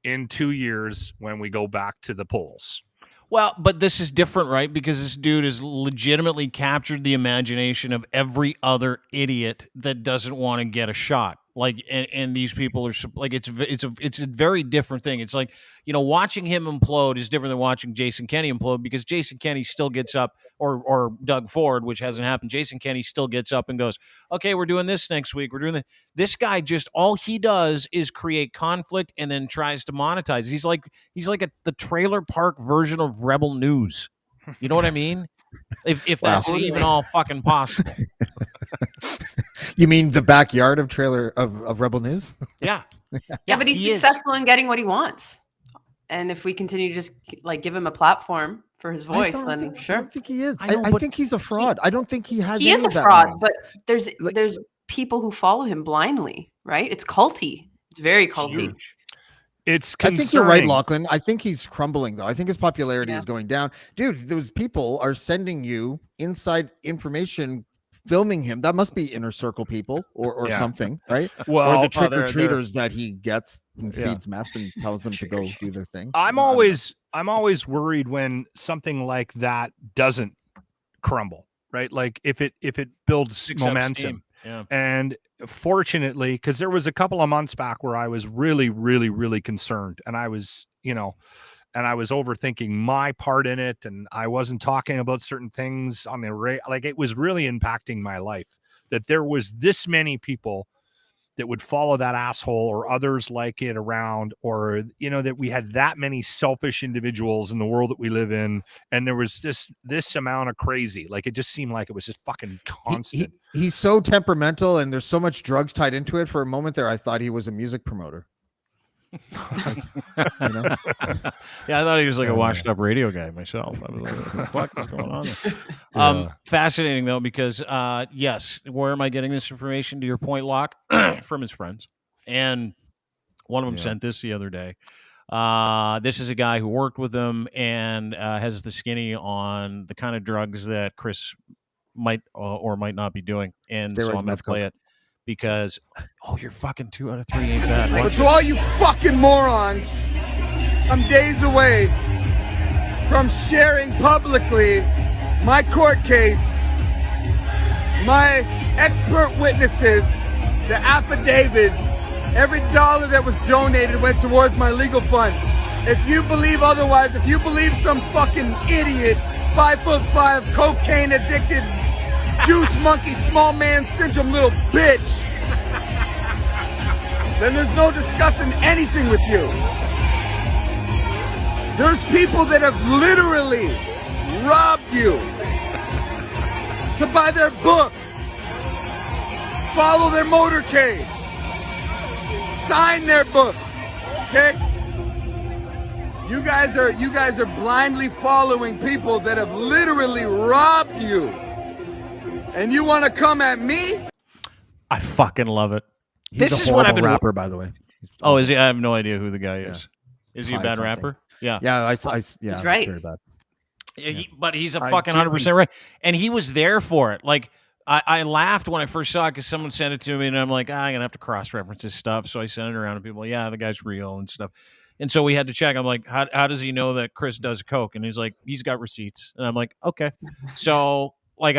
[SPEAKER 6] in 2 years when we go back to the polls.
[SPEAKER 1] Well, but this is different, right? Because this dude has legitimately captured the imagination of every other idiot that doesn't want to get a shot. Like, and these people are like, it's a very different thing. It's like, watching him implode is different than watching Jason Kenney implode because Jason Kenney still gets up, or Doug Ford, which hasn't happened. Jason Kenney still gets up and goes, okay, we're doing this next week. We're doing that. This guy all he does is create conflict and then tries to monetize it. He's like the trailer park version of Rebel News. You know what I mean? If that's even all fucking possible.
[SPEAKER 5] You mean the backyard of Rebel News?
[SPEAKER 1] Yeah.
[SPEAKER 4] Yeah, but he's successful in getting what he wants. And if we continue to just give him a platform for his voice, then sure.
[SPEAKER 5] I don't think he is.
[SPEAKER 1] I
[SPEAKER 5] think he's a fraud. I don't think he has.
[SPEAKER 4] He
[SPEAKER 5] any
[SPEAKER 4] is a
[SPEAKER 5] of that
[SPEAKER 4] fraud,
[SPEAKER 5] money.
[SPEAKER 4] but there's people who follow him blindly, right? It's culty. It's very culty.
[SPEAKER 6] Huge. It's
[SPEAKER 5] I
[SPEAKER 6] concerning.
[SPEAKER 5] think you're right, Lachlan. I think he's crumbling, though. I think his popularity is going down. Dude, those people are sending you inside information filming him. That must be inner circle people or something, right?
[SPEAKER 6] Well,
[SPEAKER 5] or the trick-or-treaters that he gets and feeds meth and tells them to go do their thing.
[SPEAKER 6] I'm always worried when something like that doesn't crumble, right? Like if it builds momentum.
[SPEAKER 1] Yeah.
[SPEAKER 6] And fortunately, because there was a couple of months back where I was really, really, really concerned, and I was, and I was overthinking my part in it, and I wasn't talking about certain things on the like it was really impacting my life, that there was this many people that would follow that asshole or others like it around, or that we had that many selfish individuals in the world that we live in, and there was this amount of crazy. Like it just seemed like it was just fucking constant.
[SPEAKER 5] He's so temperamental, and there's so much drugs tied into it. For a moment there, I thought he was a music promoter.
[SPEAKER 1] Yeah, I thought he was like a washed up radio guy myself. I was like, what the fuck is going on there? Fascinating though, because yes, where am I getting this information? To your point, Locke, from his friends, and one of them sent this the other day. This is a guy who worked with him and has the skinny on the kind of drugs that Chris might or might not be doing, and so I'm going to play it. Because, you're fucking 2 out of 3 ain't bad.
[SPEAKER 9] But to all you fucking morons, I'm days away from sharing publicly my court case, my expert witnesses, the affidavits, every dollar that was donated went towards my legal funds. If you believe otherwise, if you believe some fucking idiot, 5'5", cocaine addicted, juice monkey, small man syndrome little bitch, then there's no discussing anything with you. There's people that have literally robbed you to buy their book, follow their motorcade, sign their book. Okay? You guys are blindly following people that have literally robbed you. And you want to come at me?
[SPEAKER 1] I fucking love it.
[SPEAKER 5] He's a horrible rapper, by the way.
[SPEAKER 1] Oh, is he? I have no idea who the guy is. Is he a bad rapper? Yeah.
[SPEAKER 5] Yeah,
[SPEAKER 4] he's right.
[SPEAKER 5] Very bad.
[SPEAKER 1] But he's a fucking 100% right. And he was there for it. Like, I laughed when I first saw it because someone sent it to me, and I'm like, I'm going to have to cross-reference this stuff. So I sent it around to people. Yeah, the guy's real and stuff. And so we had to check. I'm like, how does he know that Chris does coke? And he's like, he's got receipts. And I'm like, okay. So, like,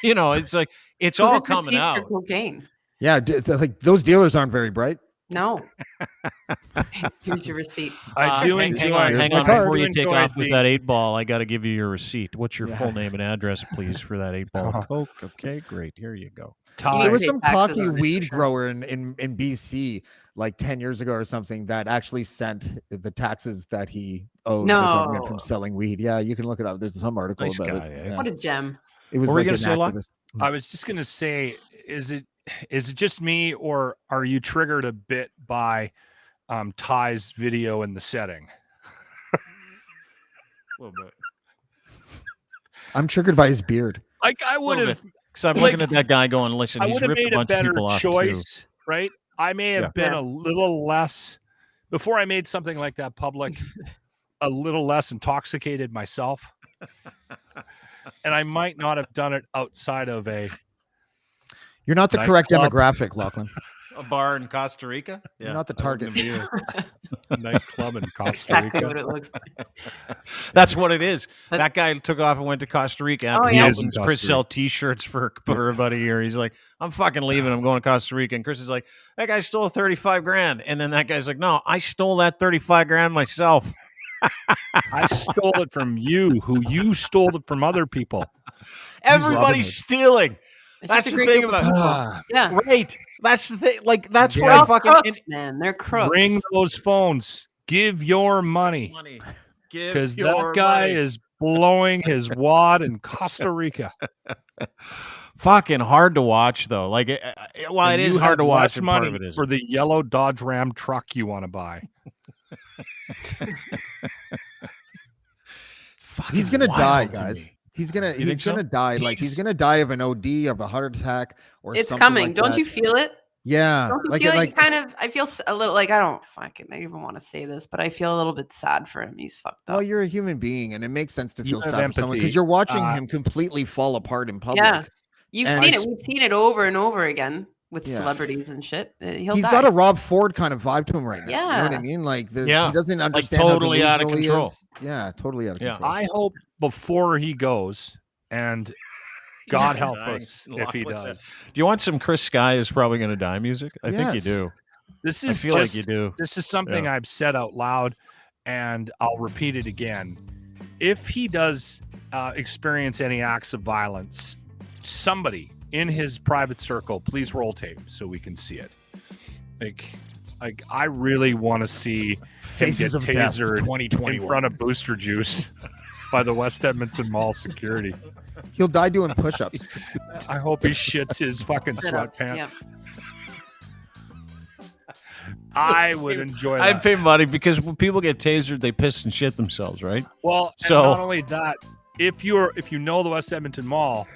[SPEAKER 1] it's like, it's all coming out.
[SPEAKER 4] Cocaine.
[SPEAKER 5] Yeah, like those dealers aren't very bright.
[SPEAKER 4] No. Here's your receipt.
[SPEAKER 6] I do enjoy.
[SPEAKER 1] Hang on, before you take off with that 8-ball, I got to give you your receipt. What's your full name and address, please, for that 8-ball Coke? Okay, great. Here you go.
[SPEAKER 5] There was some cocky weed grower in BC like 10 years ago or something that actually sent the taxes that he owed the government from selling weed. Yeah, you can look it up. There's some article about it.
[SPEAKER 1] Yeah.
[SPEAKER 4] What a gem.
[SPEAKER 5] It was
[SPEAKER 1] what
[SPEAKER 5] like
[SPEAKER 1] were you gonna say,
[SPEAKER 6] I was just going to say, is it just me, or are you triggered a bit by Ty's video in the setting?
[SPEAKER 1] A little bit.
[SPEAKER 5] I'm triggered by his beard.
[SPEAKER 6] Like I would have,
[SPEAKER 1] because I'm looking at that guy going, listen, he's ripped a bunch of people off
[SPEAKER 6] choice,
[SPEAKER 1] too.
[SPEAKER 6] Right? I may have been a little less, before I made something like that public, a little less intoxicated myself. And I might not have done it outside of a...
[SPEAKER 5] You're not the correct demographic, Lachlan.
[SPEAKER 1] A bar in Costa Rica? Yeah,
[SPEAKER 5] you're not the target.
[SPEAKER 6] A nightclub in Costa Rica.
[SPEAKER 4] What it looks like.
[SPEAKER 1] That's what it is. That guy took off and went to Costa Rica after he helped Chris sell T-shirts for about a year. He's like, I'm fucking leaving. I'm going to Costa Rica. And Chris is like, that guy stole $35,000. And then that guy's like, no, I stole that $35,000 myself.
[SPEAKER 6] I stole it from you, who you stole it from other people.
[SPEAKER 1] Everybody's stealing. That's the thing about
[SPEAKER 4] yeah.
[SPEAKER 1] Right. That's the thing. Like, that's what
[SPEAKER 4] I
[SPEAKER 1] fucking...
[SPEAKER 4] crooks, man. They're crooks.
[SPEAKER 6] Bring those phones. Give your money. Because that guy is blowing his wad in Costa Rica.
[SPEAKER 1] Fucking hard to watch, though. Like, it is hard to watch. And part of it is
[SPEAKER 6] for the yellow Dodge Ram truck you want to buy.
[SPEAKER 5] He's gonna die, guys. He's gonna die. Like he's gonna die of an OD, of a heart attack, or
[SPEAKER 4] it's
[SPEAKER 5] something
[SPEAKER 4] coming.
[SPEAKER 5] like
[SPEAKER 4] Don't
[SPEAKER 5] that.
[SPEAKER 4] you feel it?
[SPEAKER 5] Yeah,
[SPEAKER 4] Don't you
[SPEAKER 5] like
[SPEAKER 4] feel
[SPEAKER 5] it,
[SPEAKER 4] like
[SPEAKER 5] like
[SPEAKER 4] kind of? I feel a little like I even want to say this, but I feel a little bit sad for him. He's fucked up.
[SPEAKER 5] well, you're a human being, and it makes sense to feel
[SPEAKER 6] have
[SPEAKER 5] sad for someone
[SPEAKER 6] empathy.
[SPEAKER 5] because you're watching him completely fall apart in public.
[SPEAKER 4] Yeah, you've
[SPEAKER 5] And
[SPEAKER 4] seen it. We've seen it over and over again with
[SPEAKER 5] Yeah.
[SPEAKER 4] celebrities and shit. He'll
[SPEAKER 5] He's
[SPEAKER 4] die.
[SPEAKER 5] got a Rob Ford kind of vibe to him right now. You know what I
[SPEAKER 4] Yeah.
[SPEAKER 5] mean? Like, he
[SPEAKER 1] Yeah.
[SPEAKER 5] doesn't
[SPEAKER 1] Like,
[SPEAKER 5] understand
[SPEAKER 1] totally
[SPEAKER 5] how
[SPEAKER 1] out of
[SPEAKER 5] delusional he
[SPEAKER 1] control.
[SPEAKER 5] is. Yeah, totally out of
[SPEAKER 1] Yeah.
[SPEAKER 5] control.
[SPEAKER 6] I hope before he goes, and God help
[SPEAKER 1] dying.
[SPEAKER 6] us if he
[SPEAKER 1] What's that?
[SPEAKER 6] does.
[SPEAKER 1] Do you want some Chris Sky is probably going to die music? I think you
[SPEAKER 5] Yes.
[SPEAKER 1] do.
[SPEAKER 6] This
[SPEAKER 1] I
[SPEAKER 6] is
[SPEAKER 1] feel
[SPEAKER 6] just,
[SPEAKER 1] like you do.
[SPEAKER 6] This is something I've said out loud, and I'll repeat it again. If he does experience any acts of violence, somebody in his private circle, please roll tape so we can see it. Like I really want to see
[SPEAKER 5] Faces
[SPEAKER 6] him
[SPEAKER 5] of
[SPEAKER 6] get
[SPEAKER 5] Death
[SPEAKER 6] tasered
[SPEAKER 5] 2021
[SPEAKER 6] in front of Booster Juice by the West Edmonton Mall security.
[SPEAKER 5] He'll die doing push-ups.
[SPEAKER 6] I hope he shits his fucking
[SPEAKER 4] Sit-ups,
[SPEAKER 6] sweatpants.
[SPEAKER 4] yeah.
[SPEAKER 6] I would enjoy that.
[SPEAKER 1] I'd pay money because when people get tasered, they piss and shit themselves, right?
[SPEAKER 6] Well,
[SPEAKER 1] So-
[SPEAKER 6] and not only that, if you know the West Edmonton Mall,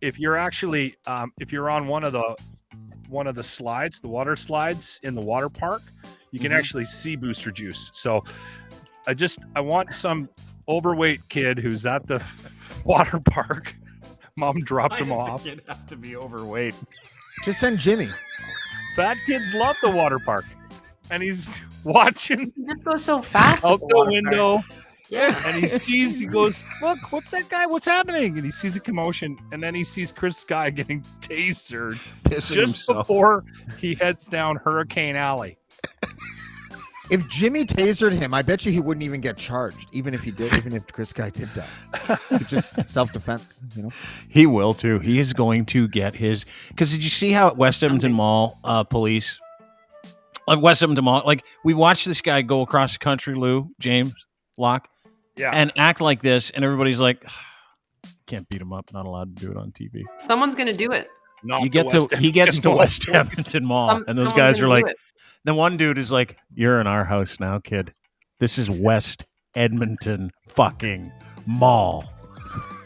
[SPEAKER 6] if you're actually if you're on one of the slides, the water slides in the water park, you can actually see Booster Juice. So I want some overweight kid who's at the water park. Mom dropped him off.
[SPEAKER 1] You'd have to be overweight.
[SPEAKER 5] Just send Jimmy.
[SPEAKER 6] Fat kids love the water park, and he's watching
[SPEAKER 4] He just goes so fast.
[SPEAKER 6] out
[SPEAKER 4] at
[SPEAKER 6] the
[SPEAKER 4] water park.
[SPEAKER 6] window.
[SPEAKER 4] Yeah.
[SPEAKER 6] And he goes, look, what's that guy? What's happening? And he sees a commotion, and then he sees Chris Sky getting tasered
[SPEAKER 5] Pissing
[SPEAKER 6] just
[SPEAKER 5] himself.
[SPEAKER 6] before he heads down Hurricane Alley.
[SPEAKER 5] If Jimmy tasered him, I bet you he wouldn't even get charged, even if Chris Guy did die. It's just self-defense, you know?
[SPEAKER 1] He will too. He is going to get his. Because did you see how at West Edmonton Mall police, like West Edmonton Mall, like we watched this guy go across the country, James Locke, and act like this, and everybody's like, can't beat him up, not allowed to do it on TV.
[SPEAKER 4] Someone's gonna do it.
[SPEAKER 6] Not
[SPEAKER 1] He
[SPEAKER 6] the
[SPEAKER 1] gets to
[SPEAKER 6] Mall.
[SPEAKER 1] West Edmonton Mall, and those
[SPEAKER 4] Someone's
[SPEAKER 1] guys are
[SPEAKER 4] gonna
[SPEAKER 1] like,
[SPEAKER 4] do it.
[SPEAKER 1] the one dude is like, "You're in our house now, kid. This is West Edmonton fucking Mall."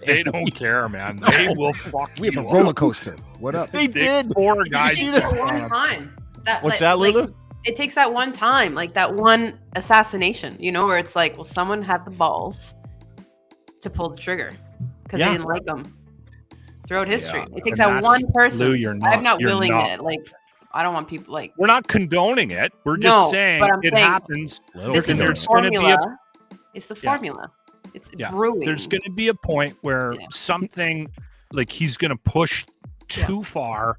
[SPEAKER 6] They don't care, man. They will fuck
[SPEAKER 5] We have a
[SPEAKER 6] you
[SPEAKER 5] roller
[SPEAKER 6] up.
[SPEAKER 5] coaster. What up?
[SPEAKER 1] They did.
[SPEAKER 6] Four
[SPEAKER 1] you
[SPEAKER 6] guys.
[SPEAKER 1] see
[SPEAKER 4] That
[SPEAKER 1] that?
[SPEAKER 4] one time.
[SPEAKER 1] What's that, Lulu?
[SPEAKER 4] It takes that one time, like that one assassination, where it's like, well, someone had the balls to pull the trigger because
[SPEAKER 1] Yeah.
[SPEAKER 4] they didn't like them throughout history.
[SPEAKER 6] Yeah,
[SPEAKER 4] It takes
[SPEAKER 6] and
[SPEAKER 4] that
[SPEAKER 6] that's-
[SPEAKER 4] one person.
[SPEAKER 6] Lou, you're
[SPEAKER 4] I'm not
[SPEAKER 6] you're
[SPEAKER 4] willing
[SPEAKER 6] not.
[SPEAKER 4] it. Like, I don't want people like.
[SPEAKER 6] We're not condoning it. We're just
[SPEAKER 4] No,
[SPEAKER 6] saying
[SPEAKER 4] but I'm
[SPEAKER 6] it
[SPEAKER 4] saying
[SPEAKER 6] happens.
[SPEAKER 4] This is the
[SPEAKER 6] There's gonna be a
[SPEAKER 4] formula. It's the
[SPEAKER 6] Yeah.
[SPEAKER 4] formula. It's
[SPEAKER 6] Yeah.
[SPEAKER 4] brewing.
[SPEAKER 6] There's going to be a point where
[SPEAKER 4] Yeah.
[SPEAKER 6] something like he's going to push too far,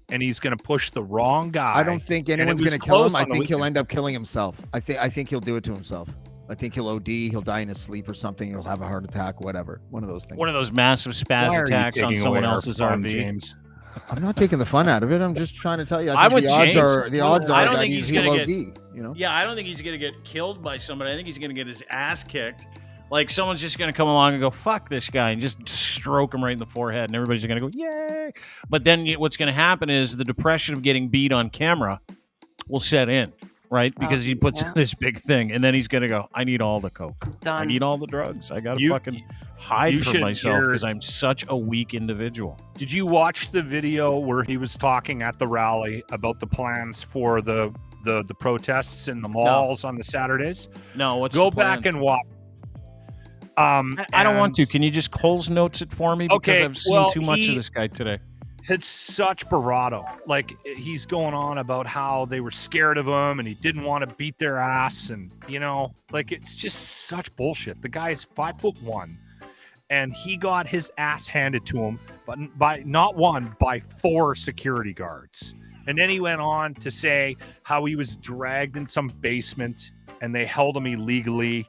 [SPEAKER 6] and he's going to push the wrong guy.
[SPEAKER 5] I don't think
[SPEAKER 6] And it
[SPEAKER 5] anyone's
[SPEAKER 6] was
[SPEAKER 5] going to kill him.
[SPEAKER 6] close
[SPEAKER 5] I
[SPEAKER 6] on the
[SPEAKER 5] think he'll
[SPEAKER 6] weekend.
[SPEAKER 5] end up killing himself. I think he'll do it to himself. I think he'll OD. He'll die in his sleep or something. He'll have a heart attack, whatever. One of those things.
[SPEAKER 1] One of those massive spaz
[SPEAKER 6] Why are you
[SPEAKER 1] attacks on
[SPEAKER 6] taking
[SPEAKER 1] someone
[SPEAKER 6] away our
[SPEAKER 1] else's
[SPEAKER 6] fun,
[SPEAKER 1] RV.
[SPEAKER 6] James?
[SPEAKER 5] I'm not taking the fun out of it. I'm just trying to tell you.
[SPEAKER 1] I'm
[SPEAKER 5] I think
[SPEAKER 1] with
[SPEAKER 5] the odds
[SPEAKER 1] James.
[SPEAKER 5] are the odds
[SPEAKER 1] I
[SPEAKER 5] are
[SPEAKER 1] don't
[SPEAKER 5] that
[SPEAKER 1] think he's
[SPEAKER 5] he'll
[SPEAKER 1] gonna
[SPEAKER 5] OD.
[SPEAKER 1] get-
[SPEAKER 5] You know.
[SPEAKER 1] Yeah, I don't think he's going to get killed by somebody. I think he's going to get his ass kicked. Like someone's just going to come along and go, "Fuck this guy," and just stroke him right in the forehead, and everybody's going to go, "Yay!" But then what's going to happen is the depression of getting beat on camera will set in, right? Because he puts
[SPEAKER 4] yeah.
[SPEAKER 1] this big thing, and then he's going to go, "I need all the coke. I
[SPEAKER 4] Done.
[SPEAKER 1] need all the drugs. I got to
[SPEAKER 6] You-
[SPEAKER 1] fucking hide
[SPEAKER 6] you
[SPEAKER 1] from
[SPEAKER 6] should
[SPEAKER 1] myself
[SPEAKER 6] hear-
[SPEAKER 1] because I'm such a weak individual."
[SPEAKER 6] Did you watch the video where he was talking at the rally about the plans for the protests in the malls on the Saturdays?
[SPEAKER 1] No, what's
[SPEAKER 6] Go
[SPEAKER 1] the plan?
[SPEAKER 6] back and watch.
[SPEAKER 1] I don't want to. Can you just Cole's notes it for me? Because
[SPEAKER 6] Okay,
[SPEAKER 1] I've seen
[SPEAKER 6] well,
[SPEAKER 1] too much of
[SPEAKER 6] he-
[SPEAKER 1] this guy today.
[SPEAKER 6] It's such bravado. Like he's going on about how they were scared of him and he didn't want to beat their ass, and like it's just such bullshit. The guy's 5'1", and he got his ass handed to him, but by not one, by 4 security guards. And then he went on to say how he was dragged in some basement and they held him illegally.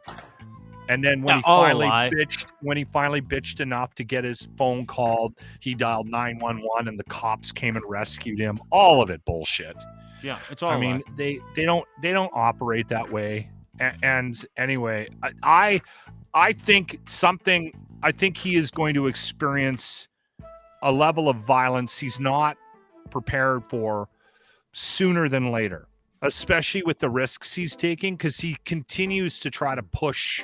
[SPEAKER 6] And then when he finally bitched enough to get his phone called, he dialed 911 and the cops came and rescued him. All of it bullshit.
[SPEAKER 1] Yeah, it's all.
[SPEAKER 6] I mean, they don't operate that way. And anyway, I think he is going to experience a level of violence he's not prepared for sooner than later, especially with the risks he's taking, because he continues to try to push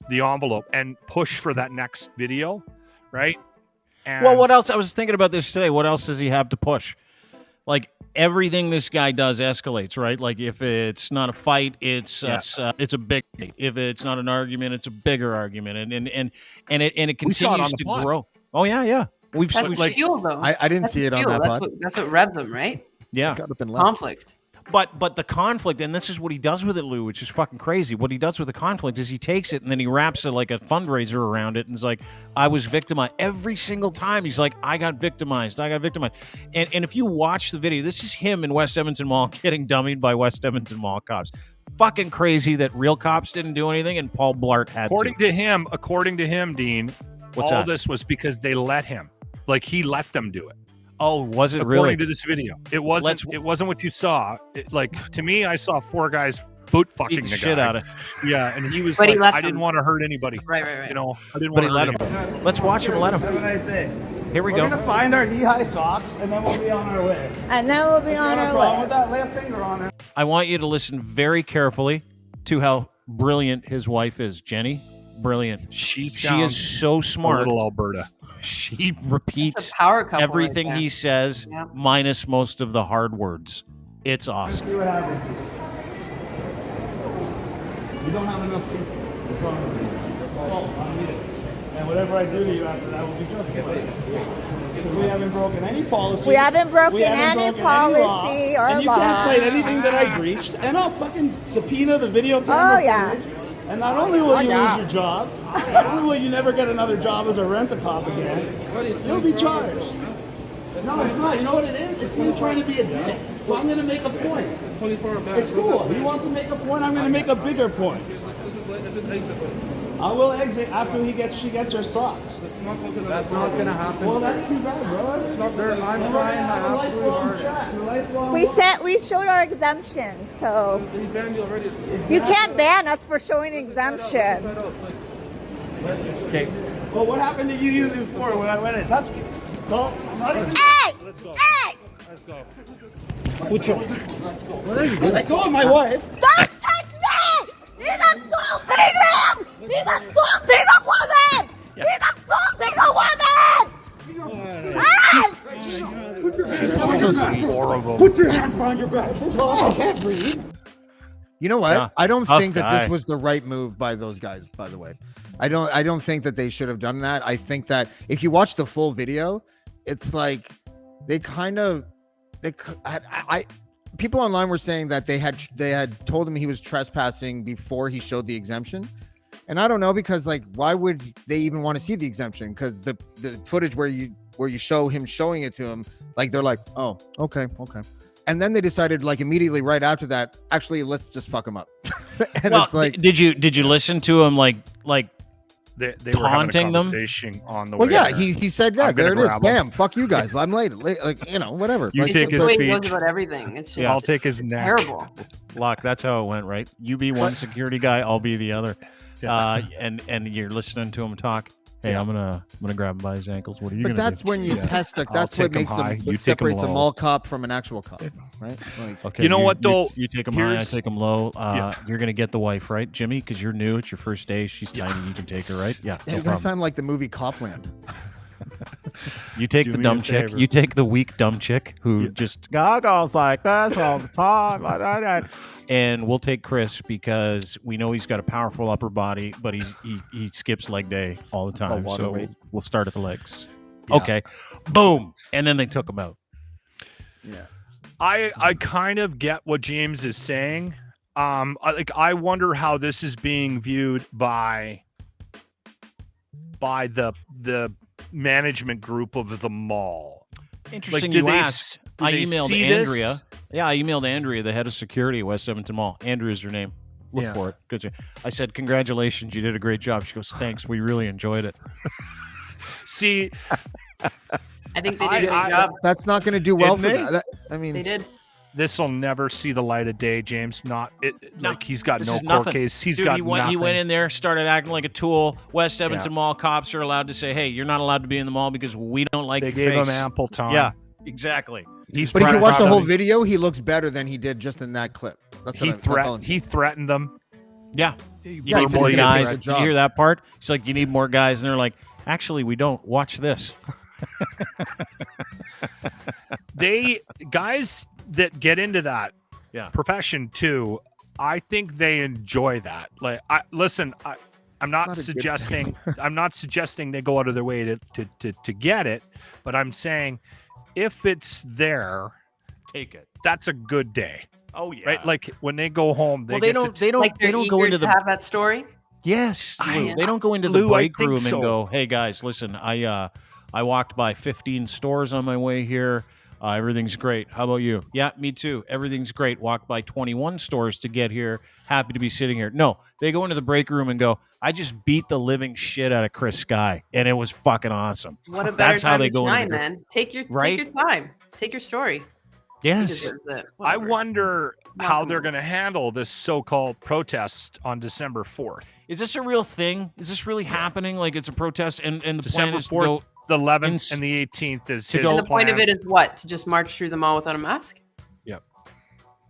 [SPEAKER 6] the envelope and push for that next video, right? And
[SPEAKER 1] well, what else? I was thinking about this today. What else does he have to push? Like, everything this guy does escalates, right? Like if it's not a fight, it's a big fight. If it's not an argument, it's a bigger argument, and it continues to grow. Oh yeah. We've
[SPEAKER 4] like fuel though.
[SPEAKER 5] I didn't see it on that pod.
[SPEAKER 4] That's what revs them, right?
[SPEAKER 1] Yeah,
[SPEAKER 4] Conflict.
[SPEAKER 1] But the conflict, and this is what he does with it, Lou, which is fucking crazy. What he does with the conflict is he takes it and then he wraps it like a fundraiser around it, and is like, I was victimized. Every single time he's like, I got victimized. And if you watch the video, this is him in West Edmonton Mall getting dummied by West Edmonton Mall cops. Fucking crazy that real cops didn't do anything and Paul Blart had
[SPEAKER 6] according to him, Dean, all this was because they let him. Like he let them do it.
[SPEAKER 1] Oh, was it
[SPEAKER 6] according
[SPEAKER 1] really?
[SPEAKER 6] According to this video, it wasn't what you saw. Like to me, I saw 4 guys boot fucking the
[SPEAKER 1] shit
[SPEAKER 6] guy.
[SPEAKER 1] Out of.
[SPEAKER 6] Yeah, and he was like, I didn't want to hurt anybody.
[SPEAKER 4] Right.
[SPEAKER 6] You know, I didn't
[SPEAKER 1] want
[SPEAKER 6] to
[SPEAKER 1] let
[SPEAKER 6] hurt
[SPEAKER 1] him. Let's watch him. Let him.
[SPEAKER 7] Have a nice day.
[SPEAKER 1] Here we go.
[SPEAKER 7] We're gonna find our knee-high socks, and then we'll be on our way.
[SPEAKER 10] With
[SPEAKER 7] that left finger on it.
[SPEAKER 1] I want you to listen very carefully to how brilliant his wife is, Jenny. Brilliant. She is so smart.
[SPEAKER 6] Little Alberta.
[SPEAKER 1] She repeats
[SPEAKER 4] power couple
[SPEAKER 1] everything he says, minus most of the hard words. It's awesome.
[SPEAKER 7] See what happens. You don't have enough people. What's wrong with you? Oh, I need it. And whatever I do to you after that will be justified. We haven't broken any policy.
[SPEAKER 10] We haven't broken any policy or law.
[SPEAKER 7] And you can't cite anything that I breached. And I'll fucking subpoena the video camera footage. And not only will you lose your job, not only will you never get another job as a rent-a-cop again, you'll be charged. No, it's not. You know what it is? It's me trying to be a dick. So I'm going to make a point. It's cool. He wants to make a point. I'm going to make a bigger point. I will exit after she gets her socks.
[SPEAKER 9] That's not going to happen.
[SPEAKER 7] Well, that's too bad, bro.
[SPEAKER 9] It's not there. I'm trying.
[SPEAKER 10] We showed our exemption, so you can't ban us for showing exemption.
[SPEAKER 1] Okay.
[SPEAKER 7] Well, what happened to you using for when I touched you? Well,
[SPEAKER 10] hey! Hey!
[SPEAKER 9] Let's go.
[SPEAKER 7] Let's go with my wife.
[SPEAKER 10] Don't touch me! He's assaulting him! He's assaulting a woman! He's assaulting a woman!
[SPEAKER 5] She's so horrible.
[SPEAKER 7] Put your hands behind your back. I can't breathe.
[SPEAKER 5] You know what?
[SPEAKER 1] Yeah,
[SPEAKER 5] I don't think that
[SPEAKER 1] guy.
[SPEAKER 5] this was the right move by those guys, by the way. I don't think that they should have done that. I think that if you watch the full video, it's like people online were saying that they had told him he was trespassing before he showed the exemption. And I don't know, because like, why would they even want to see the exemption? Because the footage where you show him showing it to him, like they're like, oh, okay. And then they decided, like, immediately right after that, actually, let's just fuck him up. And
[SPEAKER 1] well,
[SPEAKER 5] it's like,
[SPEAKER 1] did you listen to him like
[SPEAKER 6] they
[SPEAKER 1] taunting
[SPEAKER 6] were having a
[SPEAKER 1] them?
[SPEAKER 6] conversation on the
[SPEAKER 5] well,
[SPEAKER 6] way
[SPEAKER 5] yeah,
[SPEAKER 6] there.
[SPEAKER 5] he said that. There it is.
[SPEAKER 6] Grab
[SPEAKER 5] Bam. Fuck you guys. I'm late. Like, whatever.
[SPEAKER 6] You
[SPEAKER 5] like,
[SPEAKER 6] take his
[SPEAKER 4] the way
[SPEAKER 6] feet.
[SPEAKER 4] he goes about everything. It's just
[SPEAKER 6] I'll take his neck.
[SPEAKER 4] terrible.
[SPEAKER 1] Lock, that's how it went, right? You be one security guy, I'll be the other.
[SPEAKER 6] Yeah.
[SPEAKER 1] And you're listening to him talk. Hey, I'm gonna grab him by his ankles. What are you
[SPEAKER 5] But
[SPEAKER 1] gonna
[SPEAKER 5] that's
[SPEAKER 1] do?
[SPEAKER 5] when you test it.
[SPEAKER 6] I'll
[SPEAKER 5] That's what
[SPEAKER 6] take 'em
[SPEAKER 5] makes
[SPEAKER 6] high,
[SPEAKER 5] him,
[SPEAKER 6] you
[SPEAKER 5] what
[SPEAKER 6] take 'em
[SPEAKER 5] separates a
[SPEAKER 6] low.
[SPEAKER 5] mall cop from an actual cop, right? Like,
[SPEAKER 1] Okay,
[SPEAKER 6] You know what, though?
[SPEAKER 1] You take him high, I
[SPEAKER 6] Here's-
[SPEAKER 1] take him low.
[SPEAKER 6] Yeah.
[SPEAKER 1] You're gonna get the wife, right, Jimmy? Because you're new. It's your first day. She's tiny. You can take her, right? Yeah.
[SPEAKER 5] you
[SPEAKER 1] No
[SPEAKER 5] guys
[SPEAKER 1] problem.
[SPEAKER 5] sound like the movie Copland.
[SPEAKER 1] You take
[SPEAKER 6] Do
[SPEAKER 1] the
[SPEAKER 6] me
[SPEAKER 1] dumb
[SPEAKER 6] a
[SPEAKER 1] chick.
[SPEAKER 6] favor.
[SPEAKER 1] You take the weak dumb chick who just goggles like this all the time. And we'll take Chris because we know he's got a powerful upper body, but he skips leg day all the time.
[SPEAKER 5] water
[SPEAKER 1] So
[SPEAKER 5] weight.
[SPEAKER 1] we'll start at the legs.
[SPEAKER 6] Yeah.
[SPEAKER 1] Okay. Boom. And then they took him out.
[SPEAKER 5] Yeah.
[SPEAKER 6] I kind of get what James is saying. I wonder how this is being viewed by the management group of the mall.
[SPEAKER 1] Interesting
[SPEAKER 6] Like,
[SPEAKER 1] you asked. I
[SPEAKER 6] they
[SPEAKER 1] emailed
[SPEAKER 6] see this?
[SPEAKER 1] Andrea. Yeah, I emailed Andrea, the head of security at West Edmonton Mall. Andrea's her name. Look
[SPEAKER 6] Yeah.
[SPEAKER 1] for it. Good. I said, congratulations, you did a great job. She goes, thanks. We really enjoyed it.
[SPEAKER 6] See,
[SPEAKER 4] I think they did a good job.
[SPEAKER 5] That's not going to do well
[SPEAKER 6] Didn't
[SPEAKER 5] for
[SPEAKER 6] they?
[SPEAKER 5] that. I mean,
[SPEAKER 4] They did.
[SPEAKER 6] this will never see the light of day, James. Not it.
[SPEAKER 1] No,
[SPEAKER 6] like he's got
[SPEAKER 1] this
[SPEAKER 6] no
[SPEAKER 1] is
[SPEAKER 6] court
[SPEAKER 1] nothing.
[SPEAKER 6] case. He's
[SPEAKER 1] Dude,
[SPEAKER 6] got
[SPEAKER 1] he went
[SPEAKER 6] nothing.
[SPEAKER 1] in there, started acting like a tool. West Edmonton Mall cops are allowed to say, hey, you're not allowed to be in the mall because we don't like
[SPEAKER 6] They
[SPEAKER 1] your
[SPEAKER 6] gave
[SPEAKER 1] face.
[SPEAKER 6] him ample time.
[SPEAKER 1] Yeah, exactly.
[SPEAKER 6] He's
[SPEAKER 5] but if you
[SPEAKER 6] proud
[SPEAKER 5] watch the
[SPEAKER 6] of
[SPEAKER 5] whole
[SPEAKER 6] him.
[SPEAKER 5] video, he looks better than he did just in that clip. That's
[SPEAKER 6] He threatened them.
[SPEAKER 1] Yeah.
[SPEAKER 5] Yeah,
[SPEAKER 1] You
[SPEAKER 5] he
[SPEAKER 1] need
[SPEAKER 5] said
[SPEAKER 1] more
[SPEAKER 5] he did a
[SPEAKER 1] guys.
[SPEAKER 5] good
[SPEAKER 1] Did you hear
[SPEAKER 5] job.
[SPEAKER 1] that part? He's like, you need more guys. And they're like, actually, we don't. Watch this.
[SPEAKER 6] They guys that get into that
[SPEAKER 1] Yeah.
[SPEAKER 6] profession too, I think they enjoy that. Like, I'm not suggesting they go out of their way to get it, but I'm saying if it's there,
[SPEAKER 1] take it.
[SPEAKER 6] That's a good day.
[SPEAKER 1] Oh yeah.
[SPEAKER 6] Right? Like when they go home,
[SPEAKER 1] they don't go into the
[SPEAKER 4] have that story.
[SPEAKER 1] Yes, Lou. They don't go into the break room and go, "Hey guys, listen, I walked by 15 stores on my way here. Everything's great. How about you? Yeah, me too. Everything's great. Walked by 21 stores to get here. Happy to be sitting here." No, they go into the break room and go, "I just beat the living shit out of Chris Sky, and it was fucking awesome."
[SPEAKER 4] What a better
[SPEAKER 1] That's
[SPEAKER 4] time
[SPEAKER 1] how they
[SPEAKER 4] to
[SPEAKER 1] go
[SPEAKER 4] shine,
[SPEAKER 1] into
[SPEAKER 4] man. Take your time. Take your story.
[SPEAKER 1] Yes.
[SPEAKER 6] I wonder how they're going to handle this so-called protest on December 4th.
[SPEAKER 1] Is this a real thing? Is this really happening? Like it's a protest, and the
[SPEAKER 6] December
[SPEAKER 1] plan is
[SPEAKER 6] 4th,
[SPEAKER 1] to go
[SPEAKER 6] the 11th, and the 18th is
[SPEAKER 1] to
[SPEAKER 6] his
[SPEAKER 1] go.
[SPEAKER 4] The point of it is what? To just march through the mall without a mask?
[SPEAKER 6] Yep.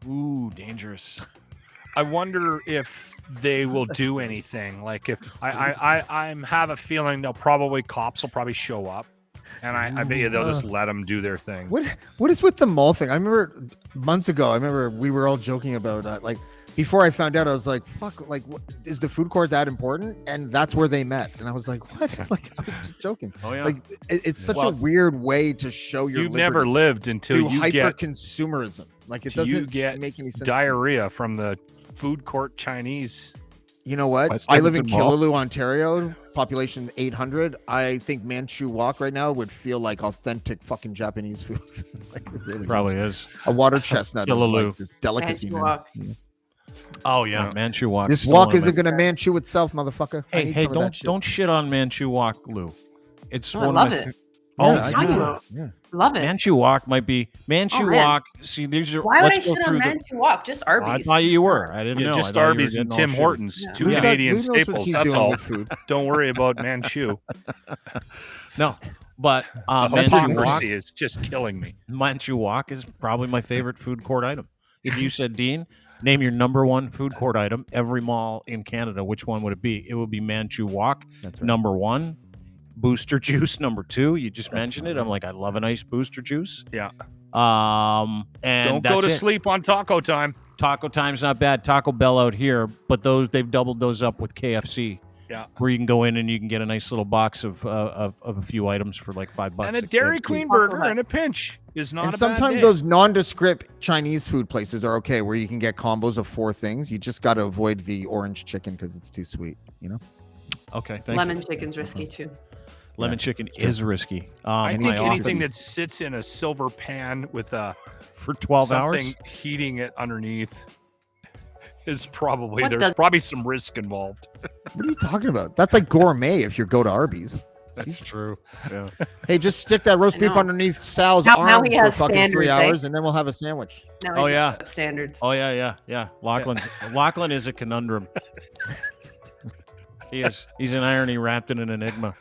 [SPEAKER 1] Ooh, dangerous.
[SPEAKER 6] I wonder if they will do anything. Like if I have a feeling cops will probably show up. And I bet you they'll just let them do their thing.
[SPEAKER 5] What is with the mall thing? I remember months ago. We were all joking about like before I found out. I was like, "Fuck! Like, is the food court that important?" And that's where they met. And I was like, "What?" Like I was just joking.
[SPEAKER 1] Oh yeah.
[SPEAKER 5] Like it's such a weird way to show your.
[SPEAKER 6] You've never lived until you
[SPEAKER 5] hyper
[SPEAKER 6] get
[SPEAKER 5] consumerism. Like it doesn't make any sense.
[SPEAKER 6] Diarrhea from the food court Chinese.
[SPEAKER 5] You know what? I live in Killaloe, Ontario. Population 800. I think Manchu Wok right now would feel like authentic fucking Japanese food. Like it really
[SPEAKER 1] probably is.
[SPEAKER 5] A water chestnut is like this delicacy, man.
[SPEAKER 1] Oh yeah, Manchu Wok.
[SPEAKER 5] This wok isn't gonna Manchu itself, motherfucker.
[SPEAKER 1] Hey, don't shit on Manchu Wok, Lou. It's one
[SPEAKER 4] love
[SPEAKER 1] of
[SPEAKER 4] it.
[SPEAKER 5] Yeah.
[SPEAKER 4] Love it.
[SPEAKER 1] Manchu Wok might be Manchu Wok. See, these are.
[SPEAKER 4] Why would I
[SPEAKER 1] let's go
[SPEAKER 4] shit on
[SPEAKER 1] through
[SPEAKER 4] Manchu Wok? Just Arby's.
[SPEAKER 1] I thought you were. I didn't know.
[SPEAKER 6] Just
[SPEAKER 1] I
[SPEAKER 6] Arby's and Tim Hortons, two Canadian staples. That's all. Don't worry about Manchu.
[SPEAKER 1] No, but
[SPEAKER 6] Manchu
[SPEAKER 1] Wok
[SPEAKER 6] is just killing me.
[SPEAKER 1] Manchu Wok is probably my favorite food court item. If you said, Dean, name your number one food court item, every mall in Canada, which one would it be? It would be Manchu Wok.
[SPEAKER 5] That's right.
[SPEAKER 1] Number one. Booster juice number two. You just mentioned it. I'm like, I love a nice booster juice.
[SPEAKER 6] Yeah.
[SPEAKER 1] And
[SPEAKER 6] don't go to sleep on taco time.
[SPEAKER 1] Taco time's not bad. Taco Bell out here, but they've doubled those up with KFC.
[SPEAKER 6] Yeah.
[SPEAKER 1] Where you can go in and you can get a nice little box of a few items for like $5.
[SPEAKER 6] And a Dairy Queen burger in a pinch is not.
[SPEAKER 5] And
[SPEAKER 6] a
[SPEAKER 5] sometimes
[SPEAKER 6] bad day.
[SPEAKER 5] those nondescript Chinese food places are okay, where you can get combos of 4 things. You just got to avoid the orange chicken because it's too sweet. You know.
[SPEAKER 1] Okay.
[SPEAKER 4] Lemon chicken's risky too.
[SPEAKER 1] Lemon chicken is risky.
[SPEAKER 6] I think anything that sits in a silver pan with
[SPEAKER 1] for 12 hours
[SPEAKER 6] heating it underneath is probably
[SPEAKER 4] What
[SPEAKER 6] probably some risk involved.
[SPEAKER 5] What are you talking about? That's like gourmet if you go to Arby's.
[SPEAKER 1] That's true. Yeah.
[SPEAKER 5] Hey, just stick that roast beef underneath Sal's
[SPEAKER 4] Now
[SPEAKER 5] arm
[SPEAKER 4] he
[SPEAKER 5] for
[SPEAKER 4] has
[SPEAKER 5] fucking 3
[SPEAKER 4] standards,
[SPEAKER 5] hours, and then we'll have a sandwich.
[SPEAKER 4] Now he's got standards.
[SPEAKER 1] Oh yeah. Lachlan is a conundrum. He's an irony wrapped in an enigma.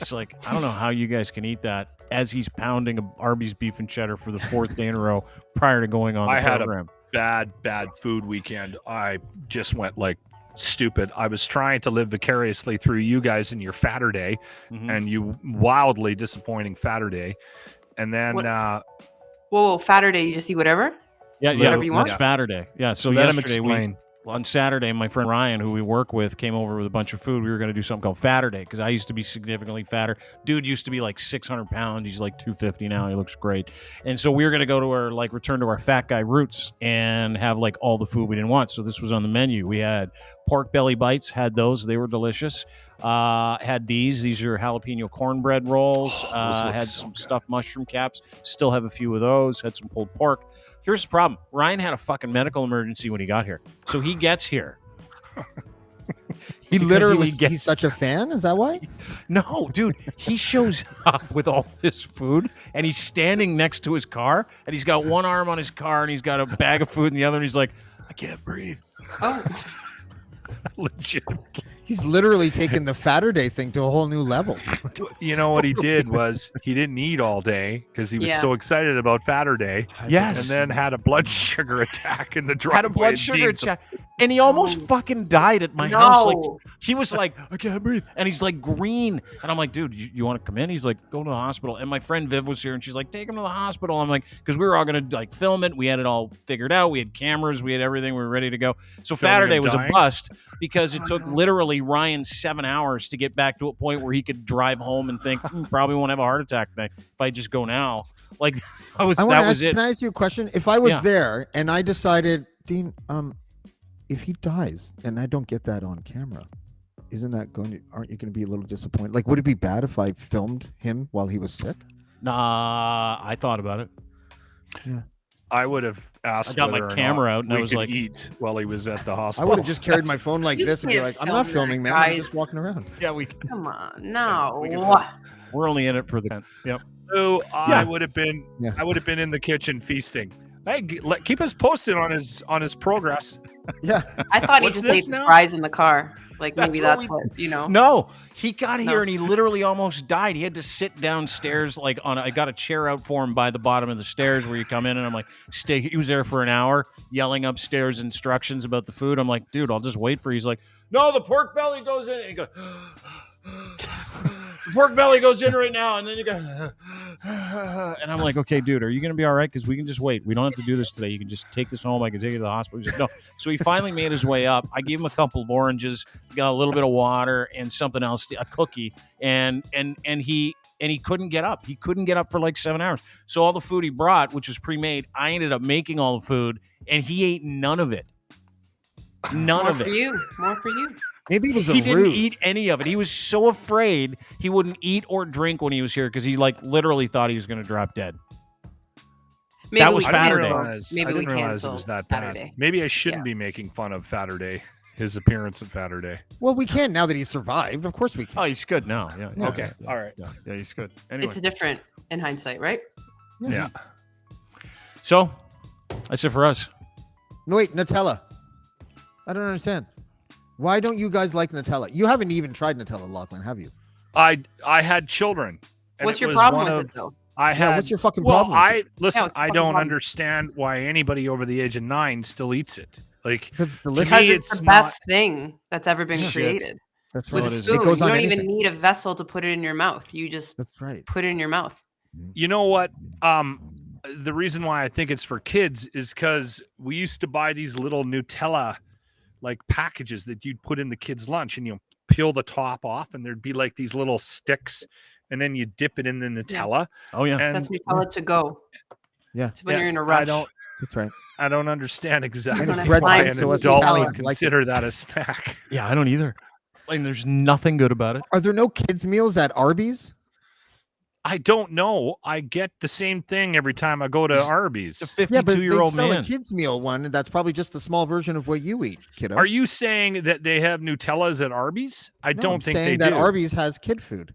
[SPEAKER 1] It's like, I don't know how you guys can eat that as he's pounding a Arby's beef and cheddar for the 4th day in a row prior to going on the program.
[SPEAKER 6] Had a bad food weekend. I just went like stupid. I was trying to live vicariously through you guys in your Fatter Day, and you wildly disappointing Fatter Day. And then
[SPEAKER 4] whoa, Fatter Day, you just eat whatever?
[SPEAKER 1] Yeah,
[SPEAKER 4] whatever you want?
[SPEAKER 1] That's Fatter Day. Yeah, so
[SPEAKER 6] Let him
[SPEAKER 1] yesterday on Saturday, my friend Ryan, who we work with, came over with a bunch of food. We were going to do something called Fatter Day because I used to be significantly fatter. Dude used to be like 600 pounds. He's like 250 now. He looks great. And so we were going to go to return to our fat guy roots and have like all the food we didn't want. So this was on the menu. We had pork belly bites, had those. They were delicious. Had these. These are jalapeno cornbread rolls. Had some stuffed mushroom caps. Still have a few of those. Had some pulled pork. Here's the problem. Ryan had a fucking medical emergency when he got here. So he gets here.
[SPEAKER 5] He's such a fan? Is that why?
[SPEAKER 1] No, dude. He shows up with all this food, and he's standing next to his car, and he's got one arm on his car, and he's got a bag of food in the other, and he's like, I can't breathe.
[SPEAKER 4] Oh.
[SPEAKER 6] Legit.
[SPEAKER 5] He's literally taken the Fatter Day thing to a whole new level.
[SPEAKER 6] You know what he did was he didn't eat all day because he was so excited about Fatter Day.
[SPEAKER 1] Yes.
[SPEAKER 6] And then had a blood sugar attack in the driveway.
[SPEAKER 1] Had a blood sugar attack. And he almost fucking died at my house. Like he was like, I can't breathe, and he's like green, and I'm like, dude, you want to come in? He's like, go to the hospital. And my friend Viv was here, and she's like, take him to the hospital. I'm like, because we were all gonna like film it. We had it all figured out. We had cameras. We had everything. We were ready to go. So Saturday was a bust because it took literally Ryan 7 hours to get back to a point where he could drive home and think probably won't have a heart attack if I just go now. Like that was it.
[SPEAKER 5] Can I ask you a question? If I was there and I decided, Dean, if he dies and I don't get that on camera, aren't you going to be a little disappointed? Like, would it be bad if I filmed him while he was sick?
[SPEAKER 1] Nah, I thought about it.
[SPEAKER 5] Yeah.
[SPEAKER 6] I would have asked.
[SPEAKER 1] I got my camera out and I was like,
[SPEAKER 6] eat while he was at the
[SPEAKER 5] I
[SPEAKER 6] hospital.
[SPEAKER 5] would have just carried my phone like this and be like, I'm not filming, man. I'm just walking around.
[SPEAKER 1] Yeah, we
[SPEAKER 4] Come on, no.
[SPEAKER 1] We're only in it for the. Yep.
[SPEAKER 6] So I would have been. Yeah. I would have been in the kitchen feasting. Hey, keep us posted on his progress.
[SPEAKER 5] Yeah.
[SPEAKER 4] I thought he just ate fries in the car. Like maybe that's what
[SPEAKER 1] No, he got here and he literally almost died. He had to sit downstairs I got a chair out for him by the bottom of the stairs where you come in, and I'm like, stay. He was there for an hour yelling upstairs instructions about the food. I'm like, dude, I'll just wait for you. He's like, no, the pork belly goes in. And he goes, the pork belly goes in right now, and then you go, and I'm like, okay, dude, are you gonna be all right? Because we can just wait. We don't have to do this today. You can just take this home. I can take you to the hospital. He's like, no. So he finally made his way up. I gave him a couple of oranges, got a little bit of water, and something else, a cookie, and he couldn't get up. He couldn't get up for like 7 hours. So all the food he brought, which was pre-made, I ended up making all the food, and he ate none of it. None of it.
[SPEAKER 4] More for you.
[SPEAKER 5] Maybe
[SPEAKER 1] he didn't eat any of it. He was so afraid he wouldn't eat or drink when he was here because he literally thought he was going to drop dead.
[SPEAKER 4] Maybe
[SPEAKER 1] that was Saturday.
[SPEAKER 6] I didn't realize it was that bad. Saturday. Maybe I shouldn't be making fun of Saturday, his appearance of Saturday.
[SPEAKER 5] Well, we can now that he's survived. Of course we can.
[SPEAKER 1] Oh, he's good now. Yeah.
[SPEAKER 6] Okay.
[SPEAKER 1] All right. Yeah, he's good. Anyway.
[SPEAKER 4] It's different in hindsight, right?
[SPEAKER 6] Yeah.
[SPEAKER 1] So, that's it for us.
[SPEAKER 5] No, wait, Nutella. I don't understand. Why don't you guys like Nutella? You haven't even tried Nutella, Lachlan, have you?
[SPEAKER 6] I had children.
[SPEAKER 4] What's your problem with it, though?
[SPEAKER 5] What's your fucking problem?
[SPEAKER 6] I don't understand why anybody over the age of 9 still eats it. Like,
[SPEAKER 5] because
[SPEAKER 4] it's the best thing that's ever been created.
[SPEAKER 5] That's
[SPEAKER 4] right. With a spoon, you don't even need a vessel to put it in your mouth. You just put it in your mouth.
[SPEAKER 6] You know what? The reason why I think it's for kids is because we used to buy these little Nutella like packages that you'd put in the kids' lunch, and you peel the top off, and there'd be like these little sticks, and then you dip it in the Nutella.
[SPEAKER 1] Yeah. Oh yeah,
[SPEAKER 4] and that's Nutella to go.
[SPEAKER 5] Yeah,
[SPEAKER 4] when you're in a rush.
[SPEAKER 5] That's right.
[SPEAKER 6] I don't understand exactly
[SPEAKER 5] why
[SPEAKER 6] an adult would consider that a snack.
[SPEAKER 1] Yeah, I don't either. Like, there's nothing good about it.
[SPEAKER 5] Are there no kids' meals at Arby's?
[SPEAKER 6] I don't know. I get the same thing every time I go to Arby's.
[SPEAKER 1] The 52-year-old man.
[SPEAKER 5] Sell a kids' meal one, and that's probably just the small version of what you eat, kiddo.
[SPEAKER 6] Are you saying that they have Nutellas at Arby's? I don't think they do.
[SPEAKER 5] that Arby's has kid food.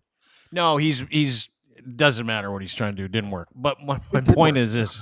[SPEAKER 1] No, he's doesn't matter what he's trying to do. It didn't work. But my point is this.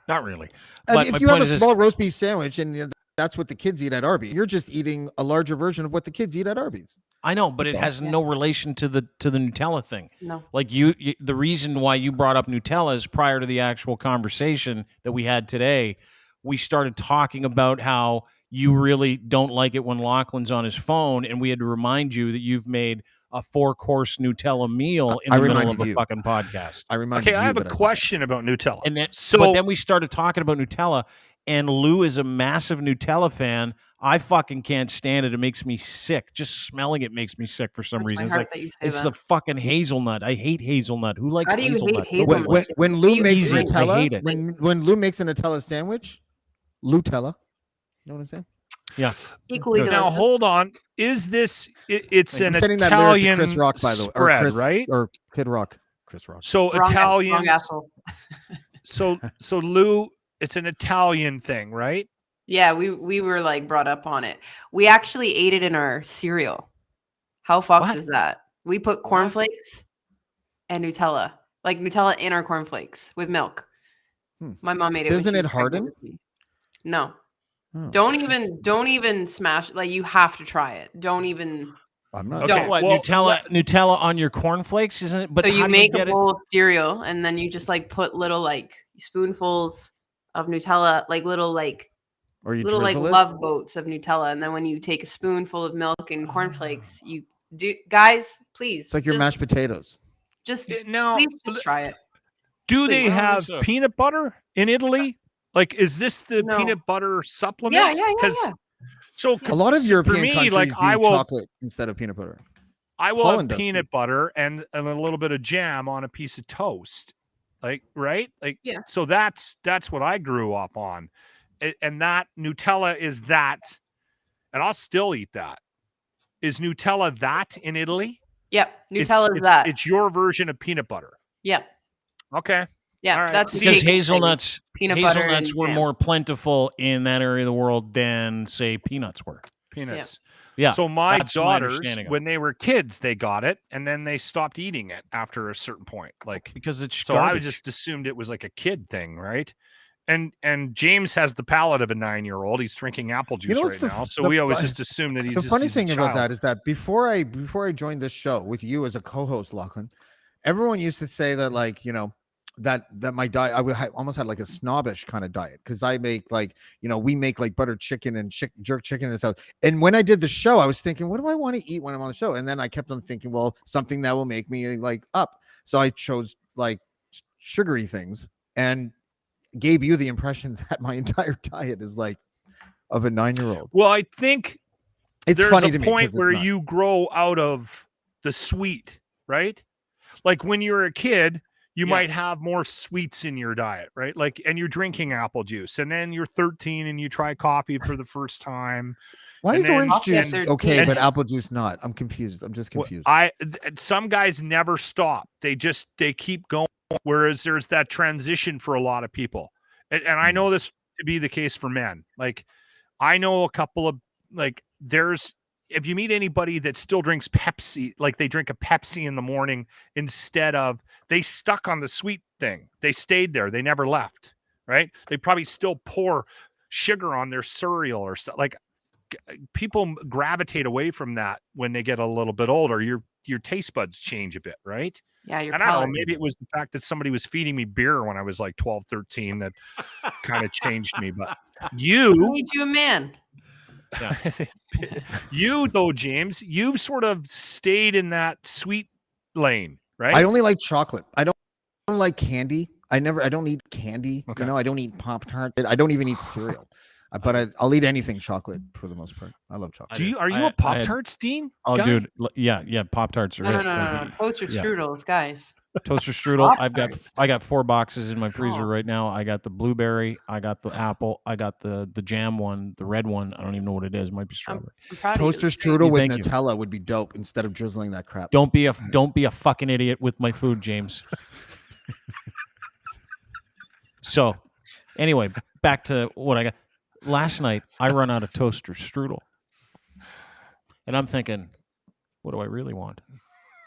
[SPEAKER 1] Not really. But
[SPEAKER 5] if you have a small roast beef sandwich and that's what the kids eat at Arby's, you're just eating a larger version of what the kids eat at Arby's.
[SPEAKER 1] I know, but it has no relation to the Nutella thing.
[SPEAKER 4] No.
[SPEAKER 1] Like you, the reason why you brought up Nutella is prior to the actual conversation that we had today, we started talking about how you really don't like it when Lachlan's on his phone, and we had to remind you that you've made a 4-course Nutella meal in the middle of a fucking podcast.
[SPEAKER 6] Okay, I have a question about Nutella.
[SPEAKER 1] And then, but then we started talking about Nutella, and Lou is a massive Nutella fan. I fucking can't stand it. It makes me sick. Just smelling it makes me sick for some reason. It's like it's the fucking hazelnut. I hate hazelnut. Who likes hazelnut?
[SPEAKER 4] Hate hazelnut?
[SPEAKER 5] When Lou makes Nutella, when Lou makes a Nutella sandwich, Lutella. You know what I'm saying?
[SPEAKER 1] Yeah.
[SPEAKER 4] Equally delicious.
[SPEAKER 6] Now hold on. Is this? It's an
[SPEAKER 5] Italian
[SPEAKER 6] Italian
[SPEAKER 5] that Chris Rock, by the way,
[SPEAKER 6] spread, right?
[SPEAKER 5] Or Kid Rock, Chris Rock.
[SPEAKER 6] So
[SPEAKER 4] Wrong
[SPEAKER 6] Italian.
[SPEAKER 4] asshole.
[SPEAKER 6] So Lou, it's an Italian thing, right?
[SPEAKER 4] Yeah, we were like brought up on it. We actually ate it in our cereal. How fucked is that? We put cornflakes and Nutella, like Nutella in our cornflakes with milk. My mom made it.
[SPEAKER 5] Doesn't it harden?
[SPEAKER 4] No. Oh. Don't even smash. Like, you have to try it. Don't even.
[SPEAKER 5] I'm not.
[SPEAKER 1] Okay, what, Nutella on your cornflakes, isn't it? But
[SPEAKER 4] so you make a bowl of cereal, and then you just like put little like spoonfuls of Nutella, like little like
[SPEAKER 5] Or you
[SPEAKER 4] little like
[SPEAKER 5] drizzle it?
[SPEAKER 4] love boats of Nutella, and then when you take a spoonful of milk and cornflakes, you do. Guys, please.
[SPEAKER 5] It's like your mashed potatoes.
[SPEAKER 4] Just
[SPEAKER 6] now,
[SPEAKER 4] please just try it.
[SPEAKER 6] Do
[SPEAKER 4] Please.
[SPEAKER 6] they have peanut butter in Italy? Like, is this the
[SPEAKER 4] No.
[SPEAKER 6] peanut butter supplement?
[SPEAKER 4] Yeah.
[SPEAKER 6] So
[SPEAKER 5] A lot of European
[SPEAKER 6] for me,
[SPEAKER 5] countries
[SPEAKER 6] like,
[SPEAKER 5] do
[SPEAKER 6] I will
[SPEAKER 5] chocolate instead of peanut butter.
[SPEAKER 6] I will
[SPEAKER 5] Holland
[SPEAKER 6] have
[SPEAKER 5] does
[SPEAKER 6] peanut butter and a little bit of jam on a piece of toast. Like, right? Like,
[SPEAKER 4] yeah.
[SPEAKER 6] So that's what I grew up on. And that Nutella is that, and I'll still eat that. Is Nutella that in Italy?
[SPEAKER 4] Yep. Nutella is that.
[SPEAKER 6] It's your version of peanut butter.
[SPEAKER 4] Yep.
[SPEAKER 6] Okay.
[SPEAKER 4] Yeah.
[SPEAKER 6] Right.
[SPEAKER 4] That's
[SPEAKER 1] because hazelnuts
[SPEAKER 4] hazelnuts
[SPEAKER 1] were more plentiful in that area of the world than, say, peanuts were.
[SPEAKER 6] Peanuts.
[SPEAKER 1] Yeah.
[SPEAKER 6] So my
[SPEAKER 1] that's my
[SPEAKER 6] daughters,
[SPEAKER 1] understanding of it.
[SPEAKER 6] when they were kids, they got it, and then they stopped eating it after a certain point. Like,
[SPEAKER 1] because it's
[SPEAKER 6] so I
[SPEAKER 1] garbage.
[SPEAKER 6] just assumed it was like a kid thing, right? And James has the palate of a 9-year-old. He's drinking apple juice right now. So we always just assume that he's
[SPEAKER 5] the
[SPEAKER 6] just
[SPEAKER 5] funny
[SPEAKER 6] he's a
[SPEAKER 5] thing about
[SPEAKER 6] child.
[SPEAKER 5] that is that before I joined this show with you as a co-host, Lachlan, everyone used to say that, like, you know, that my diet, I almost had like a snobbish kind of diet, because I make, like, you know, we make like butter chicken and jerk chicken and stuff. And when I did the show, I was thinking, what do I want to eat when I'm on the show? And then I kept on thinking, well, something that will make me like up. So I chose like sugary things and gave you the impression that my entire diet is like of a 9-year-old.
[SPEAKER 6] Well, I think
[SPEAKER 5] it's
[SPEAKER 6] there's
[SPEAKER 5] funny
[SPEAKER 6] a
[SPEAKER 5] to me
[SPEAKER 6] point
[SPEAKER 5] 'cause it's
[SPEAKER 6] where
[SPEAKER 5] not.
[SPEAKER 6] you grow out of the sweet, right? Like when you're a kid, you might have more sweets in your diet, right? Like, and you're drinking apple juice, and then you're 13 and you try coffee for the first time.
[SPEAKER 5] Why
[SPEAKER 6] and
[SPEAKER 5] is
[SPEAKER 6] then-
[SPEAKER 5] orange juice okay,
[SPEAKER 6] and-
[SPEAKER 5] but apple juice not? I'm confused. I'm just confused.
[SPEAKER 6] Some guys never stop. They keep going. Whereas there's that transition for a lot of people. And I know this to be the case for men. Like, I know a couple of, like, if you meet anybody that still drinks Pepsi, like they drink a Pepsi in the morning instead of, they stuck on the sweet thing. They stayed there. They never left, right? They probably still pour sugar on their cereal or stuff. Like, people gravitate away from that when they get a little bit older. Your taste buds change a bit, right?
[SPEAKER 4] Yeah,
[SPEAKER 6] and I don't know, maybe it was the fact that somebody was feeding me beer when I was like 12, 13 that kind of changed me. But you
[SPEAKER 4] made you a man.
[SPEAKER 6] Yeah. You though, James, you've sort of stayed in that sweet lane, right?
[SPEAKER 5] I only like chocolate. I don't like candy. I don't eat candy.
[SPEAKER 6] Okay.
[SPEAKER 5] You know, I don't eat Pop-Tarts. I don't even eat cereal. But I'll eat anything chocolate for the most part. I love chocolate.
[SPEAKER 6] Are you a Pop-Tarts, Dean?
[SPEAKER 1] Oh,
[SPEAKER 6] guy?
[SPEAKER 1] dude, yeah, Pop-Tarts are
[SPEAKER 4] No. Toaster strudels, guys.
[SPEAKER 1] Toaster strudel. I got 4 boxes in my freezer right now. I got the blueberry, I got the apple, I got the jam one, the red one. I don't even know what it is. It might be strawberry.
[SPEAKER 5] Toaster strudel with Nutella would be dope instead of drizzling that crap.
[SPEAKER 1] Don't be a fucking idiot with my food, James. So, anyway, back to what I got. Last night, I run out of toaster strudel. And I'm thinking, what do I really want?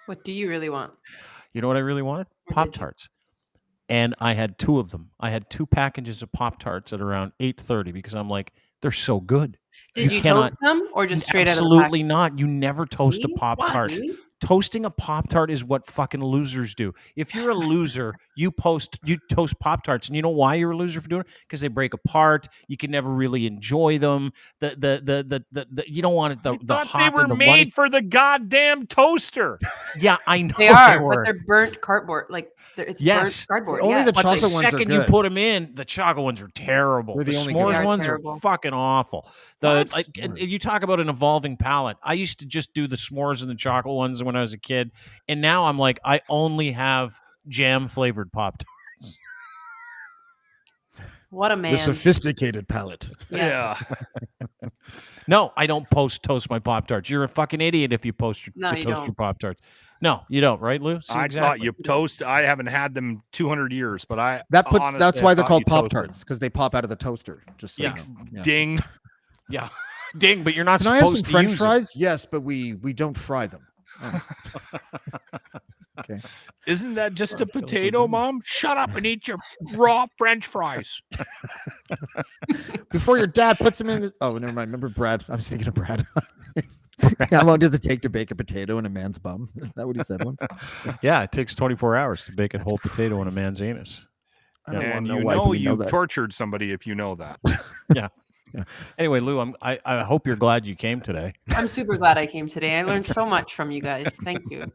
[SPEAKER 4] What do you really want?
[SPEAKER 1] You know what I really wanted? Pop-Tarts. And I had 2 of them. I had 2 packages of Pop-Tarts at around 8:30 because I'm like, they're so good.
[SPEAKER 4] Did you toast them or just straight out of the
[SPEAKER 1] Absolutely
[SPEAKER 4] pack?
[SPEAKER 1] not. You never toast a Pop-Tart. Toasting a Pop-Tart is what fucking losers do. If you're a loser, you toast Pop-Tarts, and you know why you're a loser for doing it? Because they break apart. You can never really enjoy them. The you don't want it. The hot
[SPEAKER 6] they were made for the goddamn toaster.
[SPEAKER 1] Yeah, I know
[SPEAKER 4] They are, but they're burnt cardboard. Like it's
[SPEAKER 1] yes,
[SPEAKER 4] burnt cardboard.
[SPEAKER 5] Only the
[SPEAKER 1] but
[SPEAKER 5] chocolate
[SPEAKER 1] the
[SPEAKER 5] ones are
[SPEAKER 1] second you
[SPEAKER 5] good.
[SPEAKER 1] put them in, the chocolate ones are terrible.
[SPEAKER 5] They're
[SPEAKER 1] The
[SPEAKER 5] the only
[SPEAKER 1] s'mores
[SPEAKER 5] good
[SPEAKER 1] ones
[SPEAKER 4] terrible.
[SPEAKER 1] are fucking awful. You talk about an evolving palate. I used to just do the s'mores and the chocolate ones when I was a kid, and now I'm like, I only have jam flavored Pop-Tarts.
[SPEAKER 4] What a man!
[SPEAKER 5] The sophisticated palate.
[SPEAKER 6] Yeah.
[SPEAKER 1] No, I don't toast my Pop-Tarts. You're a fucking idiot if you toast your Pop-Tarts. No, you don't, right, Lou? See,
[SPEAKER 6] I
[SPEAKER 1] exactly.
[SPEAKER 6] thought you toast. I haven't had them 200 years, but
[SPEAKER 5] That's why they're called
[SPEAKER 6] Pop
[SPEAKER 5] Pop-Tarts, because they pop out of the toaster. Just so
[SPEAKER 1] Yeah.
[SPEAKER 5] you know. Yeah.
[SPEAKER 6] Ding.
[SPEAKER 1] Yeah, ding. But you're not
[SPEAKER 5] Can I have
[SPEAKER 1] supposed
[SPEAKER 5] some
[SPEAKER 1] to
[SPEAKER 5] French
[SPEAKER 1] use
[SPEAKER 5] fries? Yes, but we don't fry them. Oh. Okay.
[SPEAKER 6] Isn't that just a potato, Mom? Shut up and eat your raw French fries.
[SPEAKER 5] Before your dad puts them in his... Oh, never mind. Remember Brad? I was thinking of Brad. How long does it take to bake a potato in a man's bum? Isn't that what he said once?
[SPEAKER 1] Yeah, it takes 24 hours to bake a whole potato in a man's anus.
[SPEAKER 5] I don't
[SPEAKER 6] And
[SPEAKER 5] wanna
[SPEAKER 6] you
[SPEAKER 5] why
[SPEAKER 6] know
[SPEAKER 5] we know
[SPEAKER 6] you've
[SPEAKER 5] that.
[SPEAKER 6] tortured somebody if you know that.
[SPEAKER 1] Yeah. Anyway, Lou, I hope you're glad you came today.
[SPEAKER 4] I'm super glad I came today. I learned so much from you guys. Thank you.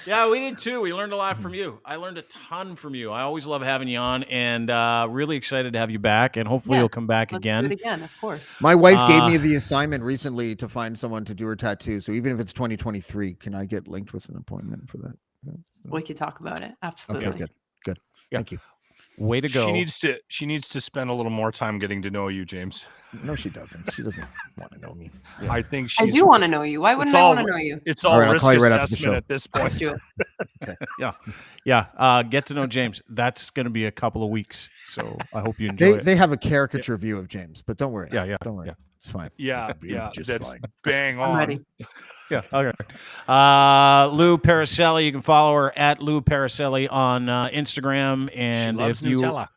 [SPEAKER 1] Yeah, we did too. We learned a lot from you. I learned a ton from you. I always love having you on, and really excited to have you back. And hopefully you'll come back again.
[SPEAKER 4] Do it again, of course.
[SPEAKER 5] My wife gave me the assignment recently to find someone to do her tattoo. So even if it's 2023, can I get linked with an appointment for that?
[SPEAKER 4] We could talk about it. Absolutely.
[SPEAKER 5] Okay, good. Yeah. Thank you.
[SPEAKER 1] Way to go.
[SPEAKER 6] She needs to spend a little more time getting to know you, James.
[SPEAKER 5] No, she doesn't. She doesn't want to know me.
[SPEAKER 6] Yeah. I think
[SPEAKER 4] I do want to know you. Why wouldn't I want to know you?
[SPEAKER 6] It's all risk assessment at this point.
[SPEAKER 1] Okay. Yeah. Get to know James. That's going to be a couple of weeks. So I hope you enjoy it.
[SPEAKER 5] They have a caricature view of James, but don't worry.
[SPEAKER 1] Yeah.
[SPEAKER 5] Don't worry.
[SPEAKER 1] Yeah.
[SPEAKER 5] It's fine.
[SPEAKER 6] Yeah. That's
[SPEAKER 5] fine.
[SPEAKER 6] Bang on.
[SPEAKER 4] I'm ready.
[SPEAKER 1] Yeah. Okay. Lou Paracelli. You can follow her at Lou Paracelli on Instagram. And
[SPEAKER 6] she loves Nutella.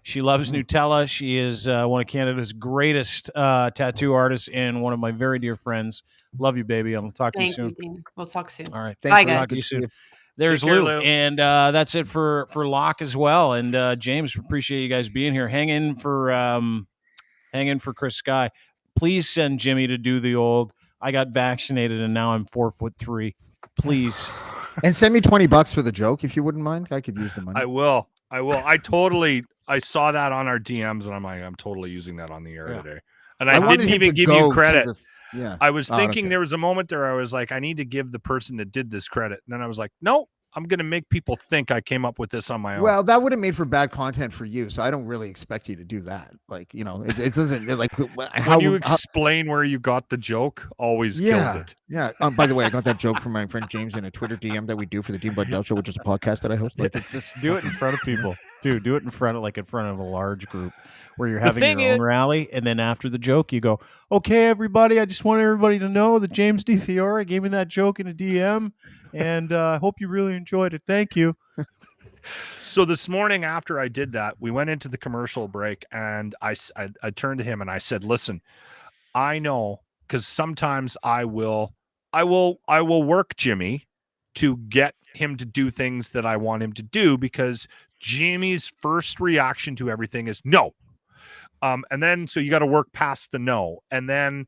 [SPEAKER 1] She loves Nutella. She is one of Canada's greatest tattoo artists and one of my very dear friends. Love you, baby. I'll talk to you soon.
[SPEAKER 4] Thank you, Dean. We'll talk soon.
[SPEAKER 1] All right.
[SPEAKER 4] Bye, guys.
[SPEAKER 1] Talk to you soon. There's Lou. And that's it for Locke as well. And James, appreciate you guys being here. Hang in for Chris Sky. Please send Jimmy to do the old, I got vaccinated and now I'm 4'3". Please.
[SPEAKER 5] And send me $20 for the joke if you wouldn't mind. I could use the money.
[SPEAKER 6] I will. I saw that on our DMs and I'm like, I'm totally using that on the air today. And I didn't even give you credit. I was thinking there was a moment there I was like, I need to give the person that did this credit. And then I was like, no, I'm going to make people think I came up with this on my own.
[SPEAKER 5] Well, that would have made for bad content for you. So I don't really expect you to do that. Like, it doesn't like
[SPEAKER 6] when you explain where you got the joke, always kills it.
[SPEAKER 5] Yeah. By the way, I got that joke from my friend James in a Twitter DM that we do for the Dean Blundell Show, which is a podcast that I host.
[SPEAKER 1] Like, it's just do it in front of people. Dude, do it in front of a large group where you're having your own rally, and then after the joke, you go, "Okay, everybody, I just want everybody to know that James DeFiore gave me that joke in a DM, and I hope you really enjoyed it. Thank you."
[SPEAKER 6] So this morning after I did that, we went into the commercial break, and I turned to him and I said, "Listen, I know because sometimes I will work Jimmy to get him to do things that I want him to do because Jimmy's first reaction to everything is no. And then, so you got to work past the no. And then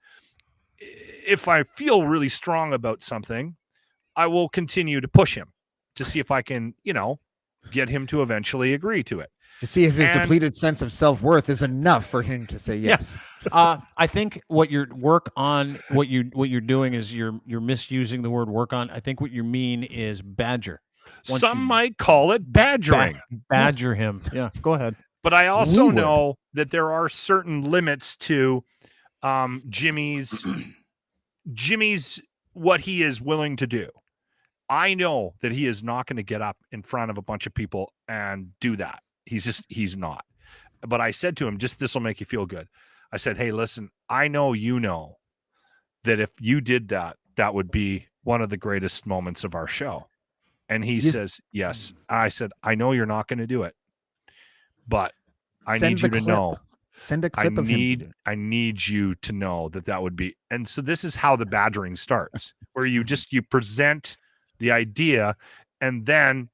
[SPEAKER 6] if I feel really strong about something, I will continue to push him to see if I can, get him to eventually agree to it.
[SPEAKER 5] To see if his depleted sense of self-worth is enough for him to say yes.
[SPEAKER 1] I think what you're doing is you're misusing the word work on. I think what you mean is badger.
[SPEAKER 6] Some might call it badgering.
[SPEAKER 1] Badger him. Yeah, go ahead.
[SPEAKER 6] But I also know that there are certain limits to Jimmy's what he is willing to do. I know that he is not going to get up in front of a bunch of people and do that. He's not. But I said to him, this will make you feel good. I said, hey, listen, I know that if you did that, that would be one of the greatest moments of our show. And he says, yes. I said, I know you're not going to do it, but I need you to know.
[SPEAKER 5] Send a clip of him.
[SPEAKER 6] I need you to know that would be. And so this is how the badgering starts, where you present the idea and then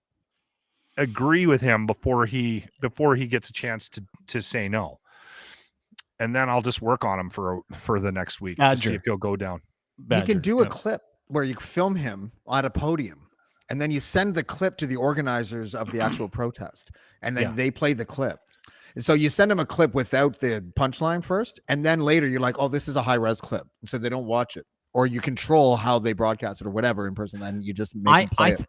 [SPEAKER 6] agree with him before he gets a chance to say no. And then I'll just work on him for the next week to see if he'll go down.
[SPEAKER 5] You can do a clip where you film him at a podium. And then you send the clip to the organizers of the actual protest, and then they play the clip. And so you send them a clip without the punchline first, and then later you're like, oh, this is a high-res clip. And so they don't watch it. Or you control how they broadcast it or whatever in person, and you just make them play it.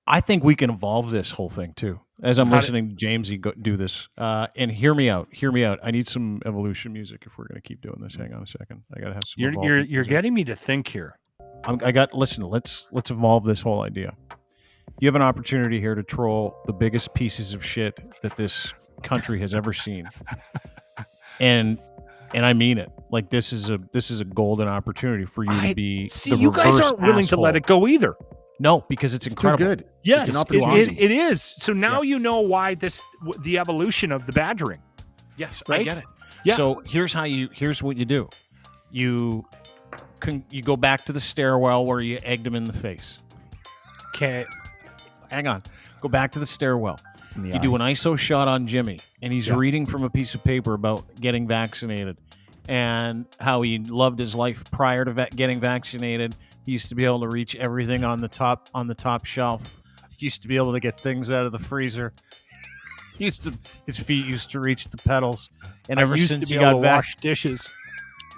[SPEAKER 1] I think we can evolve this whole thing, too. As I'm listening to Jamesy do this. And hear me out. I need some evolution music if we're going to keep doing this. Hang on a second. I got to have some
[SPEAKER 6] You're getting me to think here.
[SPEAKER 1] Listen, let's evolve this whole idea. You have an opportunity here to troll the biggest pieces of shit that this country has ever seen. And I mean it. Like this is a golden opportunity for you to be the
[SPEAKER 6] you guys aren't willing to let it go either.
[SPEAKER 1] No, because it's incredible.
[SPEAKER 5] Too good.
[SPEAKER 6] Yes, it is. So now you know why the evolution of the badgering.
[SPEAKER 1] Yes,
[SPEAKER 6] right?
[SPEAKER 1] I get it.
[SPEAKER 6] Yeah.
[SPEAKER 1] So here's what you do. You go back to the stairwell where you egged him in the face.
[SPEAKER 6] Okay.
[SPEAKER 1] Hang on. Go back to the stairwell. You do an ISO shot on Jimmy, and he's reading from a piece of paper about getting vaccinated. and how he loved his life prior to getting vaccinated. He used to be able to reach everything on the top shelf. He used to be able to get things out of the freezer. His feet used to reach the pedals, and ever since he got
[SPEAKER 6] wash dishes,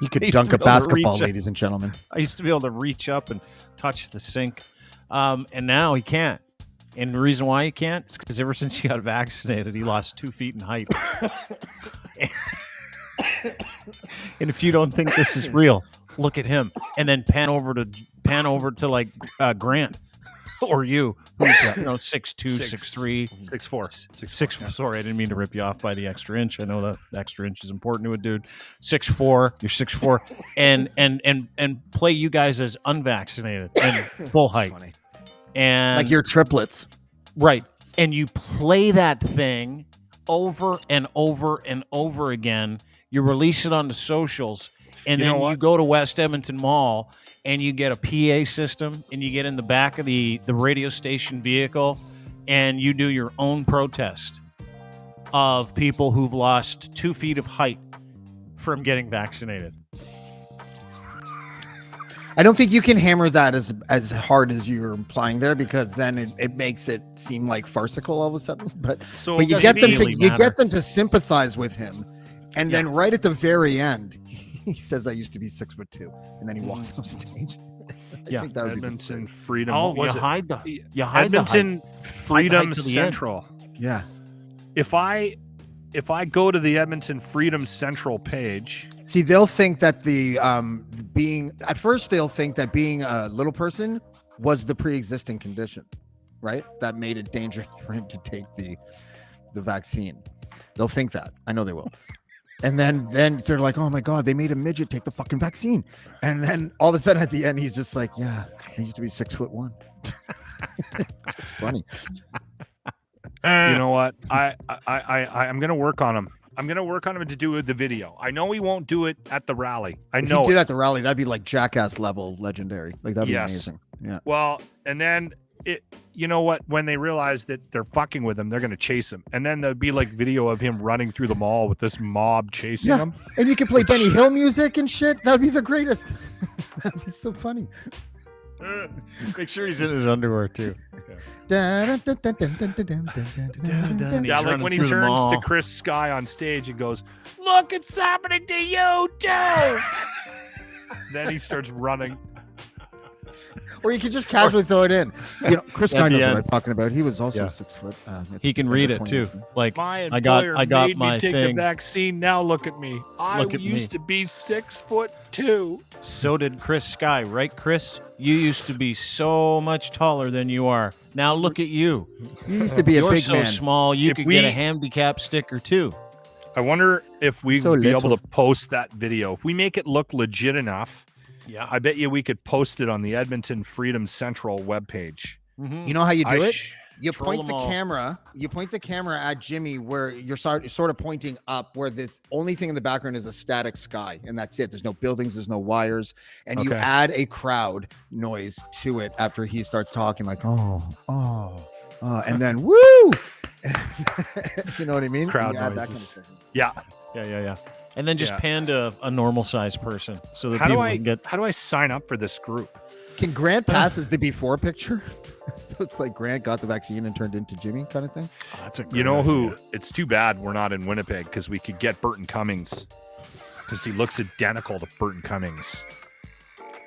[SPEAKER 5] he could dunk a basketball, ladies and gentlemen.
[SPEAKER 1] I used to be able to reach up and touch the sink, and now he can't. And the reason why he can't is because ever since he got vaccinated, he lost 2 feet in height. And if you don't think this is real, look at him, and then pan over to like Grant or you, who's 6'2", 6'3",
[SPEAKER 6] 6'4",
[SPEAKER 1] 6'4". Sorry, I didn't mean to rip you off by the extra inch. I know that extra inch is important to a dude. 6'4", you're 6'4", and play you guys as unvaccinated and full height.
[SPEAKER 5] Funny.
[SPEAKER 1] And
[SPEAKER 5] like you're triplets,
[SPEAKER 1] right? And you play that thing over and over and over again. You release it on the socials, and then you go to West Edmonton Mall and you get a PA system, and you get in the back of the radio station vehicle, and you do your own protest of people who've lost 2 feet of height from getting vaccinated.
[SPEAKER 5] I don't think you can hammer that as hard as you're implying there, because then it makes it seem like farcical all of a sudden. But you get them to sympathize with him, and then right at the very end, he says, "I used to be 6'2", and then he walks off stage. I think that would
[SPEAKER 6] Edmonton Freedom.
[SPEAKER 1] Oh, you hide
[SPEAKER 6] Edmonton Freedom Central.
[SPEAKER 5] Yeah.
[SPEAKER 6] If I go to the Edmonton Freedom Central page.
[SPEAKER 5] See, they'll think that being a little person was the pre-existing condition, right? That made it dangerous for him to take the vaccine. They'll think that. I know they will. And then they're like, oh my God, they made a midget take the fucking vaccine. And then all of a sudden at the end, he's just like, yeah, I used to be 6'1". It's funny.
[SPEAKER 6] You know what? I'm gonna work on him. I'm gonna work on him to do the video. I know he won't do it at the rally. If he did
[SPEAKER 5] at the rally, that'd be like Jackass level legendary. Like that'd be amazing. Yeah.
[SPEAKER 6] Well, and then you know what? When they realize that they're fucking with him, they're gonna chase him, and then there'll be like video of him running through the mall with this mob chasing him.
[SPEAKER 5] And you can play Benny Hill music and shit. That'd be the greatest. That'd be so funny.
[SPEAKER 1] Make sure he's in his underwear too.
[SPEAKER 6] Yeah, like when he turns to Chris Sky on stage and goes, "Look, it's happening to you too." Then he starts running.
[SPEAKER 5] Or you could just casually throw it in. Chris Sky knows what I'm talking about. He was also 6 foot.
[SPEAKER 1] He can read it too. Like
[SPEAKER 6] my
[SPEAKER 1] I got
[SPEAKER 6] made
[SPEAKER 1] my
[SPEAKER 6] me take
[SPEAKER 1] thing.
[SPEAKER 6] the vaccine. Now look at me. I used to be 6'2".
[SPEAKER 1] So did Chris Sky, right, Chris? You used to be so much taller than you are. Now look at you.
[SPEAKER 5] You used to be a big man.
[SPEAKER 1] You're so small. You could get a handicap sticker too.
[SPEAKER 6] I wonder if we would be able to post that video. If we make it look legit enough. Yeah, I bet you we could post it on the Edmonton Freedom Central webpage.
[SPEAKER 5] Mm-hmm. You know how you do it? You point the camera. You point the camera at Jimmy, where you're sort of pointing up, where the only thing in the background is a static sky, and that's it. There's no buildings, there's no wires, and you add a crowd noise to it after he starts talking, like and then woo. You know what I mean?
[SPEAKER 6] Crowd noises. Yeah.
[SPEAKER 1] And then just pan to a normal sized person so that
[SPEAKER 6] people
[SPEAKER 1] can get.
[SPEAKER 6] How do I sign up for this group?
[SPEAKER 5] Can Grant pass as the before picture? So it's like Grant got the vaccine and turned into Jimmy kind of thing.
[SPEAKER 1] Oh, that's a
[SPEAKER 6] you know idea. Who? It's too bad we're not in Winnipeg, because we could get Burton Cummings, because he looks identical to Burton Cummings.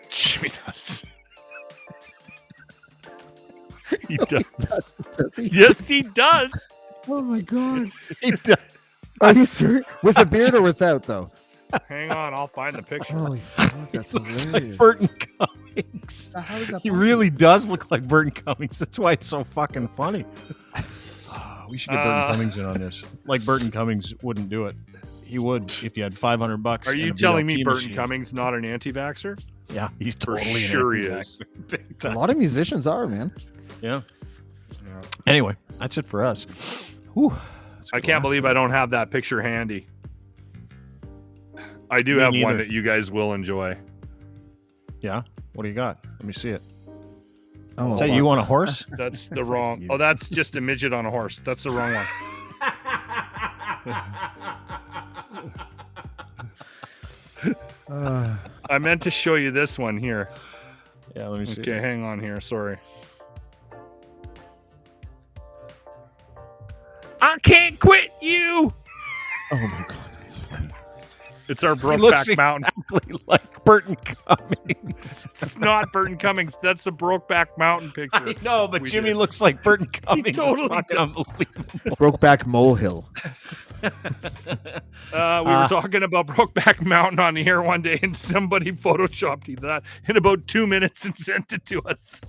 [SPEAKER 6] Jimmy does. He does.
[SPEAKER 5] Does he?
[SPEAKER 6] Yes, he does.
[SPEAKER 5] Oh my God.
[SPEAKER 1] He does.
[SPEAKER 5] Are you serious? With a beard or without, though?
[SPEAKER 6] Hang on, I'll find the picture.
[SPEAKER 5] Holy fuck, that's hilarious.
[SPEAKER 1] Like Burton Cummings. He really does look like Burton Cummings. That's why it's so fucking funny. We should get Burton Cummings in on this. Like Burton Cummings wouldn't do it. He would if you had $500.
[SPEAKER 6] Are you telling me Burton Cummings not an anti-vaxxer?
[SPEAKER 1] Yeah, he's totally
[SPEAKER 6] sure he is.
[SPEAKER 5] A lot of musicians are, man.
[SPEAKER 1] Yeah. Anyway, that's it for us. Whew.
[SPEAKER 6] I can't believe I don't have that picture handy. I do have one that you guys will enjoy.
[SPEAKER 1] Yeah? What do you got? Let me see it.
[SPEAKER 5] Oh,
[SPEAKER 1] is that you on a horse?
[SPEAKER 6] That's the wrong. Oh, that's just a midget on a horse. That's the wrong one. I meant to show you this one here.
[SPEAKER 1] Yeah, let me see.
[SPEAKER 6] Okay, hang on here. Sorry. I can't quit you.
[SPEAKER 5] Oh my god, that's funny.
[SPEAKER 6] It's our
[SPEAKER 1] He looks
[SPEAKER 6] Brokeback Mountain.
[SPEAKER 1] exactly like Burton Cummings.
[SPEAKER 6] It's not Burton Cummings. That's the Brokeback Mountain picture.
[SPEAKER 1] I know, but
[SPEAKER 6] we
[SPEAKER 1] Jimmy
[SPEAKER 6] did.
[SPEAKER 1] looks like Burton Cummings.
[SPEAKER 6] totally
[SPEAKER 1] It's fucking
[SPEAKER 6] does.
[SPEAKER 1] unbelievable.
[SPEAKER 5] Brokeback molehill.
[SPEAKER 6] We were talking about Brokeback Mountain on the air one day, and somebody photoshopped that in about 2 minutes and sent it to us.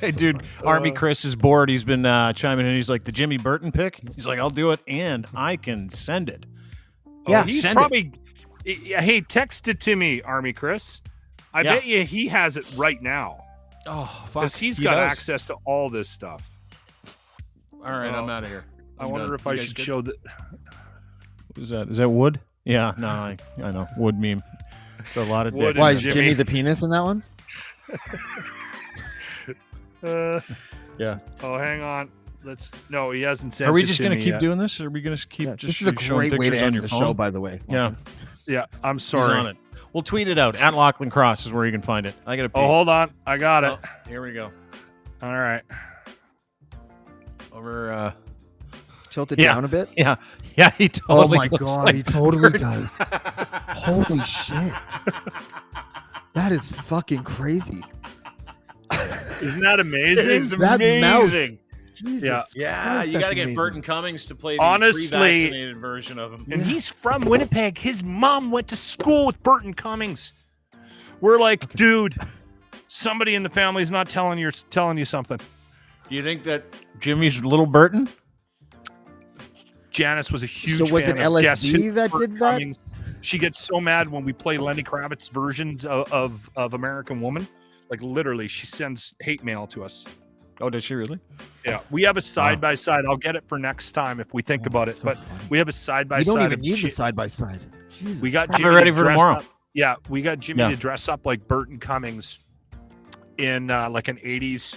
[SPEAKER 1] Hey, dude, Army Chris is bored. He's been chiming in. He's like, the Jimmy Burton pick? He's like, I'll do it, and I can send it.
[SPEAKER 6] Yeah, he's
[SPEAKER 1] send
[SPEAKER 6] probably... Hey, text it to me, Army Chris. I bet you he has it right now.
[SPEAKER 1] Oh, fuck.
[SPEAKER 6] Because he's
[SPEAKER 1] He
[SPEAKER 6] got
[SPEAKER 1] does.
[SPEAKER 6] access to all this stuff.
[SPEAKER 1] All right, I'm out of here.
[SPEAKER 6] I wonder if I should show that.
[SPEAKER 1] What is that? Is that wood? Yeah, no, I know. Wood meme. It's a lot of
[SPEAKER 6] Wood
[SPEAKER 1] dick.
[SPEAKER 5] Why is Jimmy the penis in that one?
[SPEAKER 1] Yeah.
[SPEAKER 6] Oh, hang on. No, he hasn't sent.
[SPEAKER 1] Are we
[SPEAKER 6] it
[SPEAKER 1] just
[SPEAKER 6] to
[SPEAKER 1] going to
[SPEAKER 6] me
[SPEAKER 1] keep
[SPEAKER 6] yet.
[SPEAKER 1] doing this? Or are we going to keep
[SPEAKER 5] Yeah,
[SPEAKER 1] just
[SPEAKER 5] this is a
[SPEAKER 1] showing
[SPEAKER 5] great way to
[SPEAKER 1] pictures on
[SPEAKER 5] end
[SPEAKER 1] your
[SPEAKER 5] the
[SPEAKER 1] phone?
[SPEAKER 5] show, by the way.
[SPEAKER 1] Yeah.
[SPEAKER 6] Yeah, I'm
[SPEAKER 1] He's
[SPEAKER 6] sorry.
[SPEAKER 1] on it. We'll tweet it out. At Lachlan Cross is where you can find it. I got to pee.
[SPEAKER 6] Oh, hold on. I got it.
[SPEAKER 1] Here we go.
[SPEAKER 6] All right.
[SPEAKER 1] Over.
[SPEAKER 5] Tilt it
[SPEAKER 1] Yeah.
[SPEAKER 5] down a bit.
[SPEAKER 1] Yeah. Yeah, he totally
[SPEAKER 5] Oh my
[SPEAKER 1] looks
[SPEAKER 5] god,
[SPEAKER 1] like
[SPEAKER 5] he totally
[SPEAKER 1] Burton.
[SPEAKER 5] does. Holy shit. That is fucking crazy.
[SPEAKER 6] Isn't that amazing?
[SPEAKER 1] It's
[SPEAKER 5] That mouse.
[SPEAKER 1] amazing.
[SPEAKER 5] Jesus
[SPEAKER 1] Yeah,
[SPEAKER 5] Christ,
[SPEAKER 1] you got to
[SPEAKER 5] that's
[SPEAKER 1] get
[SPEAKER 5] amazing.
[SPEAKER 1] Burton Cummings to play the
[SPEAKER 6] Honestly-
[SPEAKER 1] pre-vaccinated version of him.
[SPEAKER 6] And he's from Winnipeg. His mom went to school with Burton Cummings. We're like, dude, somebody in the family is not telling you something.
[SPEAKER 1] Do you think that Jimmy's little Burton?
[SPEAKER 6] Janice was a huge
[SPEAKER 5] So was
[SPEAKER 6] fan
[SPEAKER 5] it
[SPEAKER 6] of Guess
[SPEAKER 5] LSD
[SPEAKER 6] Who
[SPEAKER 5] that
[SPEAKER 6] Burton
[SPEAKER 5] did that?
[SPEAKER 6] Cummings. She gets so mad when we play Lenny Kravitz versions of American Woman. Like literally, she sends hate mail to us.
[SPEAKER 1] Oh, does she really?
[SPEAKER 6] Yeah, we have a side by side. I'll get it for next time if we think about it.
[SPEAKER 5] so
[SPEAKER 6] but
[SPEAKER 5] funny.
[SPEAKER 6] we have a side by
[SPEAKER 5] You
[SPEAKER 6] side.
[SPEAKER 5] don't even need the side by side.
[SPEAKER 6] We got
[SPEAKER 1] Have it
[SPEAKER 6] Jimmy
[SPEAKER 1] ready
[SPEAKER 6] to
[SPEAKER 1] for
[SPEAKER 6] dress
[SPEAKER 1] tomorrow.
[SPEAKER 6] up. Yeah, we got Jimmy
[SPEAKER 1] Yeah.
[SPEAKER 6] to dress up like Burton Cummings in like an 80s,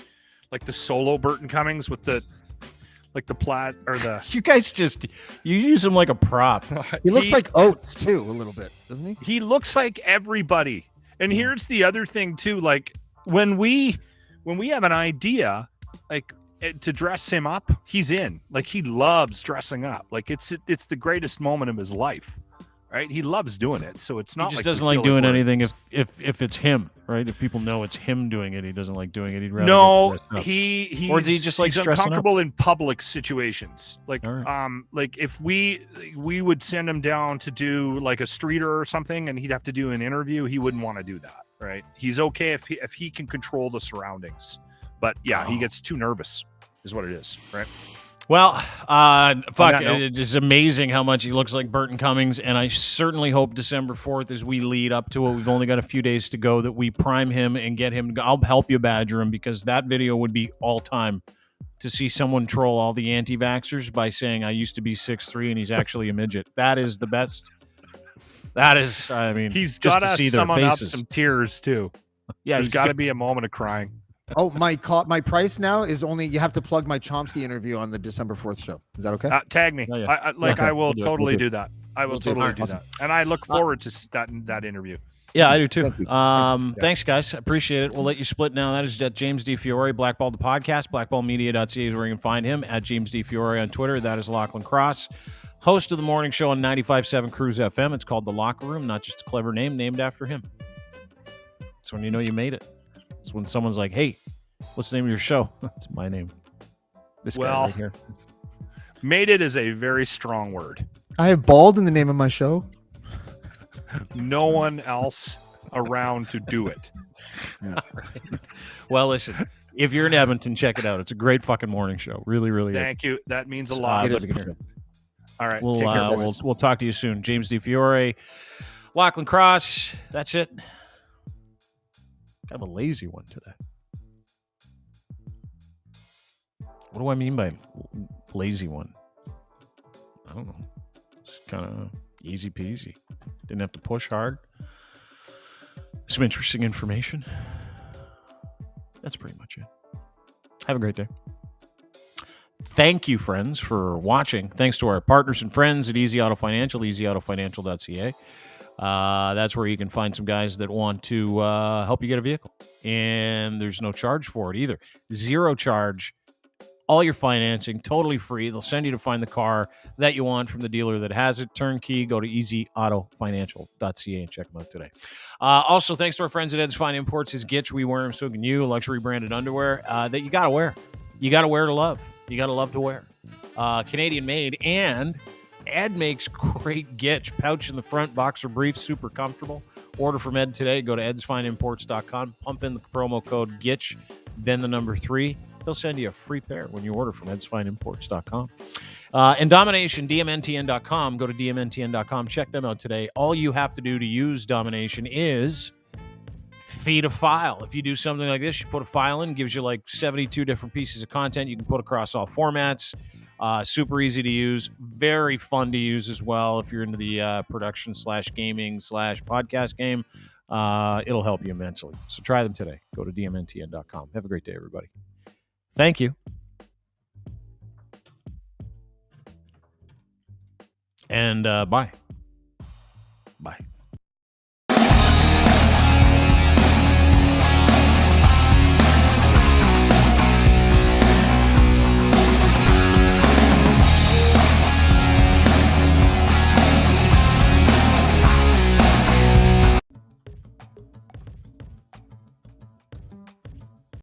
[SPEAKER 6] like the solo Burton Cummings with the like the plaid or the.
[SPEAKER 1] You guys you use him like a prop.
[SPEAKER 5] He looks like Oates too, a little bit, doesn't he?
[SPEAKER 6] He looks like everybody. And here's the other thing too, like when we have an idea, like to dress him up, he's in. Like he loves dressing up. Like it's the greatest moment of his life. Right? He loves doing it. So it's not
[SPEAKER 1] He just
[SPEAKER 6] like
[SPEAKER 1] doesn't
[SPEAKER 6] we
[SPEAKER 1] like
[SPEAKER 6] feel
[SPEAKER 1] doing
[SPEAKER 6] we're-
[SPEAKER 1] anything if it's him, right? If people know it's him doing it, he doesn't like doing it. He'd rather
[SPEAKER 6] No,
[SPEAKER 1] get dressed up.
[SPEAKER 6] he
[SPEAKER 1] Or does he just like
[SPEAKER 6] he's
[SPEAKER 1] stressing up?
[SPEAKER 6] uncomfortable in public situations. Like
[SPEAKER 1] All right.
[SPEAKER 6] like if we would send him down to do like a streeter or something and he'd have to do an interview, he wouldn't want to do that, right? He's okay if he can control the surroundings. But yeah, he gets too nervous is what it is, right?
[SPEAKER 1] Well, fuck,
[SPEAKER 6] that note-
[SPEAKER 1] it is amazing how much he looks like Burton Cummings, and I certainly hope December 4th, as we lead up to it, we've only got a few days to go, that we prime him and get him. I'll help you badger him, because that video would be all time to see someone troll all the anti-vaxxers by saying, I used to be 6'3", and he's actually a midget. That is the best. That is, I mean,
[SPEAKER 6] He's
[SPEAKER 1] just
[SPEAKER 6] got
[SPEAKER 1] to
[SPEAKER 6] to
[SPEAKER 1] see their
[SPEAKER 6] summon up
[SPEAKER 1] faces.
[SPEAKER 6] some tears too.
[SPEAKER 1] Yeah,
[SPEAKER 6] There's
[SPEAKER 1] he's
[SPEAKER 6] got to be a moment of crying.
[SPEAKER 5] Oh, my price now is only, you have to plug my Chomsky interview on the December 4th show. Is that okay?
[SPEAKER 6] Tag me.
[SPEAKER 1] Oh, yeah.
[SPEAKER 6] I will
[SPEAKER 1] we'll do it.
[SPEAKER 6] totally
[SPEAKER 1] We'll do
[SPEAKER 6] do that. I will
[SPEAKER 1] We'll do it.
[SPEAKER 6] totally
[SPEAKER 1] Alright,
[SPEAKER 6] do
[SPEAKER 1] awesome.
[SPEAKER 6] that. And I look forward to that interview.
[SPEAKER 1] Yeah, I do too.
[SPEAKER 5] Thank you.
[SPEAKER 1] Thanks, guys. Appreciate it. We'll let you split now. That is at James D. Fiore, Blackball the podcast. Blackballmedia.ca is where you can find him. At James D. Fiore on Twitter. That is Lachlan Cross, host of the morning show on 95.7 Cruise FM. It's called The Locker Room, not just a clever name named after him. It's when you know you made it. It's when someone's like, hey, what's the name of your show? It's my name. This guy
[SPEAKER 6] Well,
[SPEAKER 1] right here.
[SPEAKER 6] Made it is a very strong word.
[SPEAKER 5] I have bald in the name of my show.
[SPEAKER 6] No one else around to do it.
[SPEAKER 1] Well, listen, if you're in Edmonton, check it out. It's a great fucking morning show. Really, really is.
[SPEAKER 6] Thank you. That means a lot.
[SPEAKER 5] It is a good show.
[SPEAKER 6] All right.
[SPEAKER 1] We'll,
[SPEAKER 6] take care, boys.
[SPEAKER 1] we'll talk to you soon. James D. Fiore, Lachlan Cross. That's it. Kind of a lazy one today. What do I mean by lazy one? I don't know. It's kind of easy peasy. Didn't have to push hard. Some interesting information. That's pretty much it. Have a great day. Thank you, friends, for watching. Thanks to our partners and friends at Easy Auto Financial, easyautofinancial.ca. That's where you can find some guys that want to help you get a vehicle. And there's no charge for it either. Zero charge. All your financing, totally free. They'll send you to find the car that you want from the dealer that has it. Turnkey. Go to easyautofinancial.ca and check them out today. Also, thanks to our friends at Ed's Fine Imports. His Gitch, we wear them, so can you. Luxury branded underwear that you got to wear. You got to wear to love. You got to love to wear. Canadian made. And Ed makes great Gitch. Pouch in the front, boxer brief, super comfortable. Order from Ed today. Go to edsfineimports.com. Pump in the promo code GITCH, then the number 3. They'll send you a free pair when you order from edsfineimports.com. And Domination, dmntn.com. Go to dmntn.com. Check them out today. All you have to do to use Domination is feed a file. If you do something like this, you put a file in, gives you like 72 different pieces of content you can put across all formats. Super easy to use. Very fun to use as well if you're into the production/gaming/podcast game. It'll help you immensely. So try them today. Go to dmntn.com. Have a great day, everybody. Thank you. And bye.